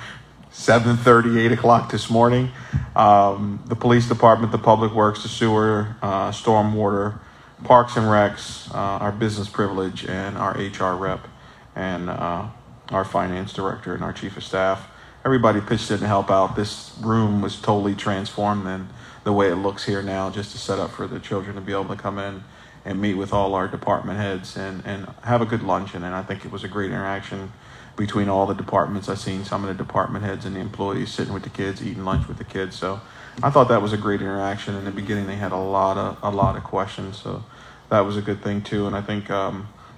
7:30, 8 o'clock this morning. The police department, the public works, the sewer, stormwater, parks and recs, our business privilege, and our HR rep, and our finance director and our chief of staff. Everybody pitched in to help out. This room was totally transformed than the way it looks here now, just to set up for the children to be able to come in and meet with all our department heads and have a good luncheon. And I think it was a great interaction between all the departments. I've seen some of the department heads and the employees sitting with the kids, eating lunch with the kids. So I thought that was a great interaction. In the beginning, they had a lot of questions. So that was a good thing too. And I think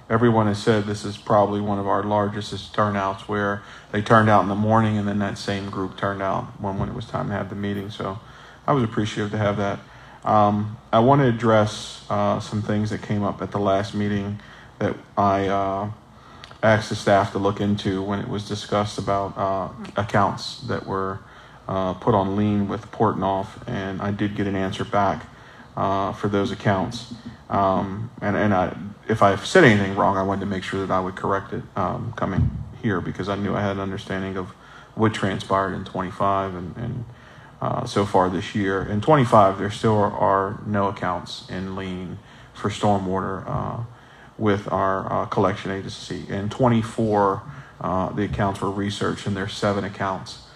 everyone has said this is probably one of our largest turnouts, where they turned out in the morning and then that same group turned out when it was time to have the meeting. So I was appreciative to have that. I want to address some things that came up at the last meeting that I asked the staff to look into when it was discussed about accounts that were put on lien with Portnoy, and I did get an answer back for those accounts. If I said anything wrong, I wanted to make sure that I would correct it coming here, because I knew I had an understanding of what transpired in 25 and so far this year. In 25, there still are no accounts in lien for stormwater with our collection agency. In 24, the accounts were researched, and there's 7 accounts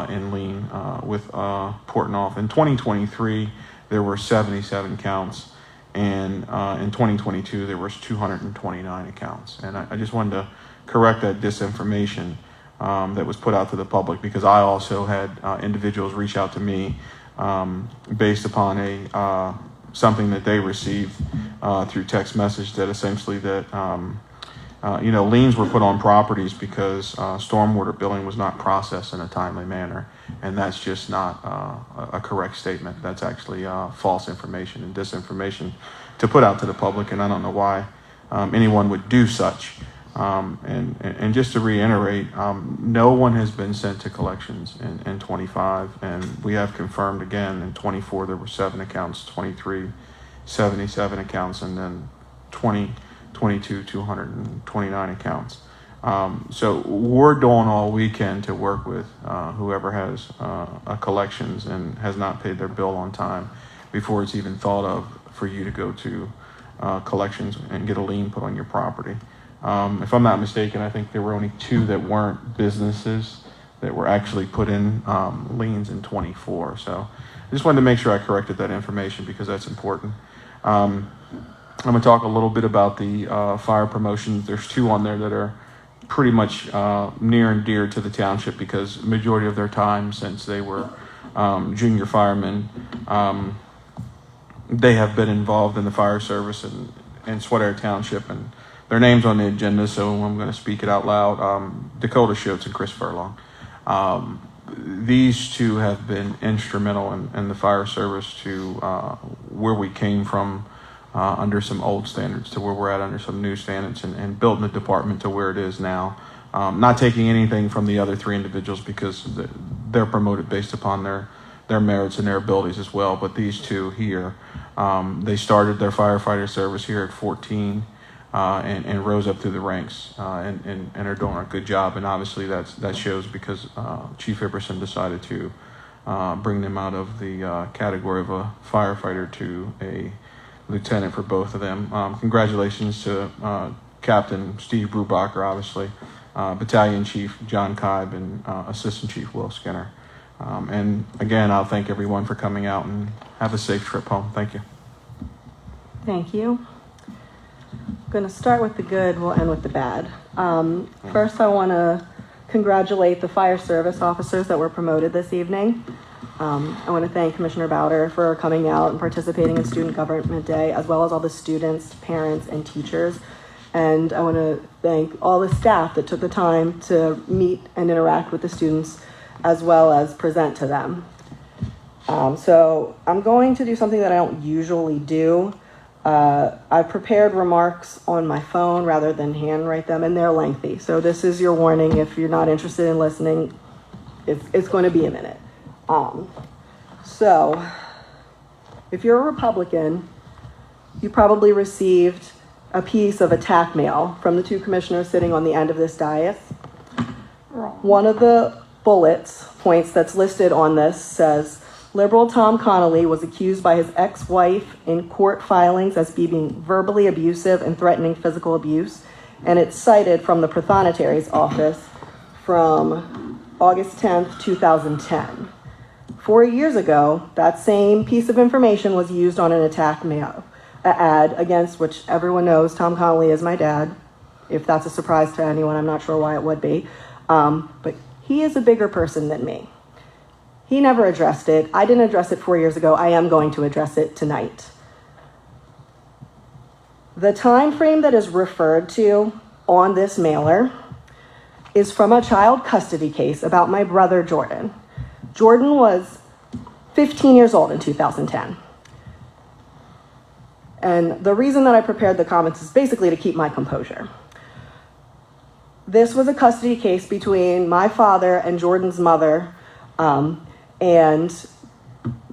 in lien with Portnoy. In 2023, there were 77 counts, and in 2022, there was 229 accounts. And I just wanted to correct that disinformation that was put out to the public, because I also had individuals reach out to me based upon something that they received through text message, that essentially that liens were put on properties because stormwater billing was not processed in a timely manner, and that's just not a correct statement. That's actually false information and disinformation to put out to the public, and I don't know why anyone would do such. And just to reiterate, no one has been sent to collections in 25, and we have confirmed again in 24 there were 7 accounts, 23, 77 accounts, and then 2022, 229 accounts. So we're doing all we can to work with whoever has a collections and has not paid their bill on time before it's even thought of for you to go to collections and get a lien put on your property. If I'm not mistaken, I think there were only 2 that weren't businesses that were actually put in liens in 24. So I just wanted to make sure I corrected that information, because that's important. I'm going to talk a little bit about the fire promotions. There's 2 on there that are pretty much near and dear to the township, because the majority of their time since they were junior firemen, they have been involved in the fire service in Swatara Township, and their names on the agenda, so I'm going to speak it out loud. Dakota Schultz and Chris Furlong. These 2 have been instrumental in the fire service to where we came from under some old standards to where we're at under some new standards, and building the department to where it is now. Not taking anything from the other 3 individuals, because they're promoted based upon their merits and their abilities as well. But these 2 here, they started their firefighter service here at 14. And rose up through the ranks and are doing a good job. And obviously that shows because Chief Iverson decided to bring them out of the category of a firefighter to a lieutenant for both of them. Congratulations to Captain Steve Brubacher, obviously. Battalion Chief John Kibe and Assistant Chief Will Skinner. And again, I'll thank everyone for coming out and have a safe trip home. Thank you. Thank you. I'm going to start with the good, we'll end with the bad. First, I want to congratulate the fire service officers that were promoted this evening. I want to thank Commissioner Bowder for coming out and participating in Student Government Day, as well as all the students, parents, and teachers. And I want to thank all the staff that took the time to meet and interact with the students, as well as present to them. So I'm going to do something that I don't usually do. I've prepared remarks on my phone rather than handwrite them, and they're lengthy. So this is your warning. If you're not interested in listening, it's going to be a minute. So if you're a Republican, you probably received a piece of attack mail from the two commissioners sitting on the end of this dais. One of the bullets points that's listed on this says, Liberal Tom Connolly was accused by his ex-wife in court filings as being verbally abusive and threatening physical abuse, and it's cited from the Prothonotari's office from August 10th, 2010. 4 years ago, that same piece of information was used on an attack mail ad against which everyone knows Tom Connolly is my dad. If that's a surprise to anyone, I'm not sure why it would be. But he is a bigger person than me. He never addressed it. I didn't address it 4 years ago. I am going to address it tonight. The time frame that is referred to on this mailer is from a child custody case about my brother, Jordan. Jordan was 15 years old in 2010. And the reason that I prepared the comments is basically to keep my composure. This was a custody case between my father and Jordan's mother. And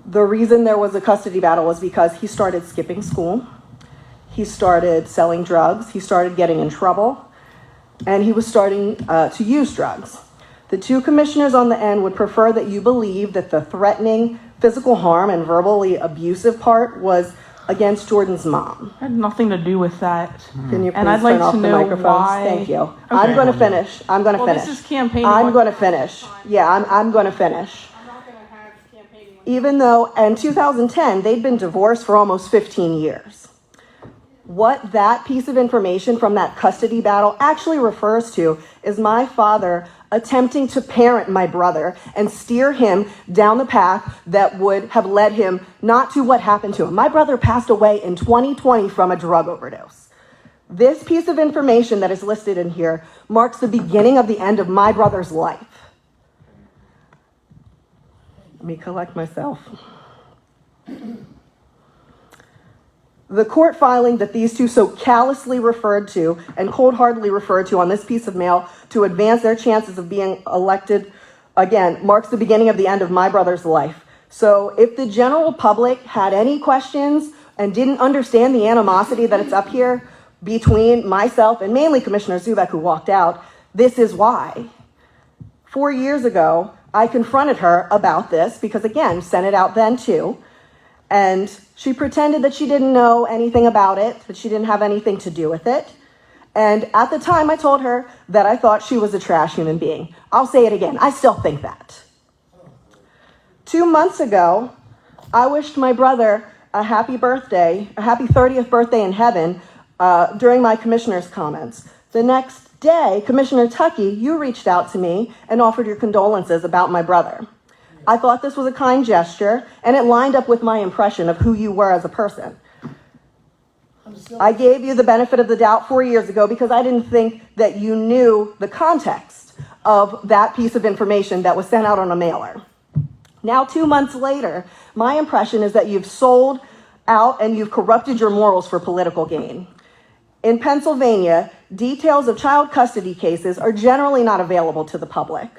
the reason there was a custody battle was because he started skipping school. He started selling drugs. He started getting in trouble. And he was starting to use drugs. The two commissioners on the end would prefer that you believe that the threatening, physical harm, and verbally abusive part was against Jordan's mom. Had nothing to do with that. Can you please and I'd like turn off to the know microphones? why. Thank you. Okay. I'm going to finish. I'm going to finish. This is campaigning. I'm going to finish. Yeah, I'm going to finish. Even though in 2010, they'd been divorced for almost 15 years. What that piece of information from that custody battle actually refers to is my father attempting to parent my brother and steer him down the path that would have led him not to what happened to him. My brother passed away in 2020 from a drug overdose. This piece of information that is listed in here marks the beginning of the end of my brother's life. Let me collect myself. The court filing that these two so callously referred to and cold-heartedly referred to on this piece of mail to advance their chances of being elected, again, marks the beginning of the end of my brother's life. So if the general public had any questions and didn't understand the animosity that it's up here between myself and mainly Commissioner Zubek, who walked out, this is why. 4 years ago, I confronted her about this because, again, sent it out then too. And she pretended that she didn't know anything about it, that she didn't have anything to do with it. And at the time, I told her that I thought she was a trash human being. I'll say it again. I still think that. 2 months ago, I wished my brother a happy birthday, a happy 30th birthday in heaven during my commissioner's comments. The next day, Commissioner Tuckey, you reached out to me and offered your condolences about my brother. I thought this was a kind gesture, and it lined up with my impression of who you were as a person. I gave you the benefit of the doubt 4 years ago because I didn't think that you knew the context of that piece of information that was sent out on a mailer. Now, 2 months later, my impression is that you've sold out and you've corrupted your morals for political gain. In Pennsylvania, details of child custody cases are generally not available to the public.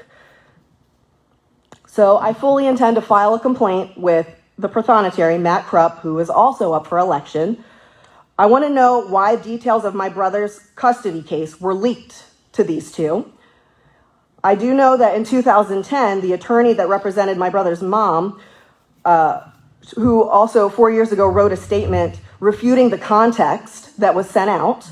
So I fully intend to file a complaint with the Prothonotary, Matt Krupp, who is also up for election. I want to know why details of my brother's custody case were leaked to these two. I do know that in 2010, the attorney that represented my brother's mom, who also 4 years ago wrote a statement refuting the context that was sent out,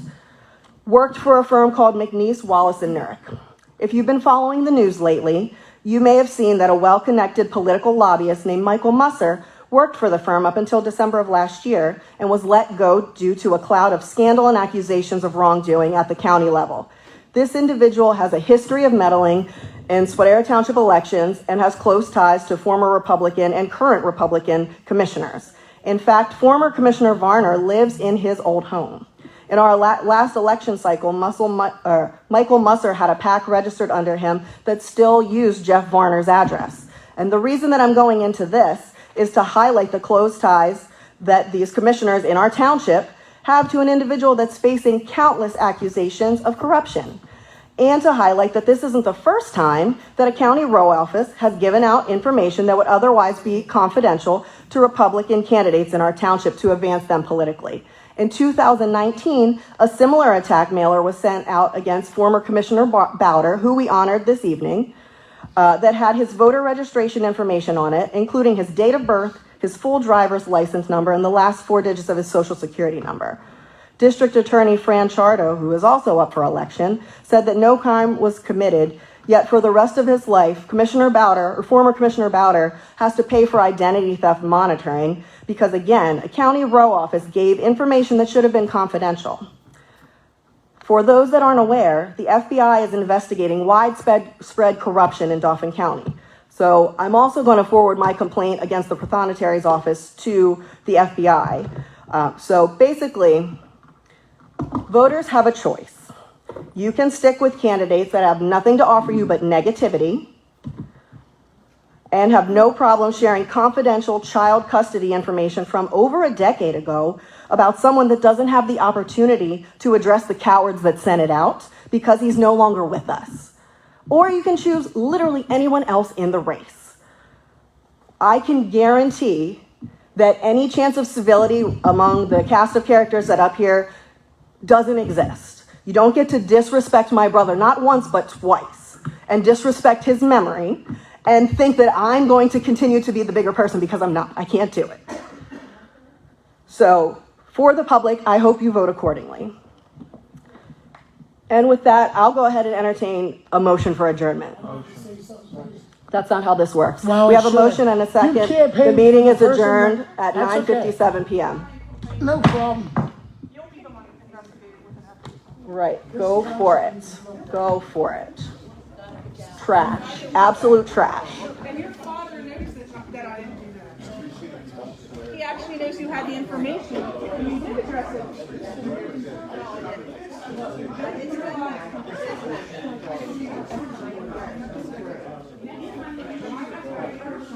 worked for a firm called McNeese, Wallace & Nurick. If you've been following the news lately, you may have seen that a well-connected political lobbyist named Michael Musser worked for the firm up until December of last year and was let go due to a cloud of scandal and accusations of wrongdoing at the county level. This individual has a history of meddling in Swatara Township elections and has close ties to former Republican and current Republican commissioners. In fact, former Commissioner Varner lives in his old home. In our last election cycle, Michael Musser had a PAC registered under him that still used Jeff Varner's address. And the reason that I'm going into this is to highlight the close ties that these commissioners in our township have to an individual that's facing countless accusations of corruption. And to highlight that this isn't the first time that a county row office has given out information that would otherwise be confidential to Republican candidates in our township to advance them politically. In 2019, a similar attack mailer was sent out against former Commissioner Bowder, who we honored this evening, that had his voter registration information on it, including his date of birth, his full driver's license number, and the last 4 digits of his social security number. District Attorney Fran Chardo, who is also up for election, said that no crime was committed, yet for the rest of his life, former Commissioner Bowder has to pay for identity theft monitoring because, again, a county row office gave information that should have been confidential. For those that aren't aware, the FBI is investigating widespread corruption in Dauphin County. So I'm also going to forward my complaint against the Prothonotari's office to the FBI. So basically, voters have a choice. You can stick with candidates that have nothing to offer you but negativity and have no problem sharing confidential child custody information from over a decade ago about someone that doesn't have the opportunity to address the cowards that sent it out because he's no longer with us. Or you can choose literally anyone else in the race. I can guarantee that any chance of civility among the cast of characters that up here doesn't exist. You don't get to disrespect my brother, not once, but twice, and disrespect his memory and think that I'm going to continue to be the bigger person because I'm not. I can't do it. So for the public, I hope you vote accordingly. And with that, I'll go ahead and entertain a motion for adjournment. That's not how this works. Well, we have a motion and a second. The meeting is adjourned at That's 9:57 p.m. No problem. Right, go for it. Go for it. Trash, absolute trash. And your father knows that I didn't do that. He actually knows you had the information, and you did address it.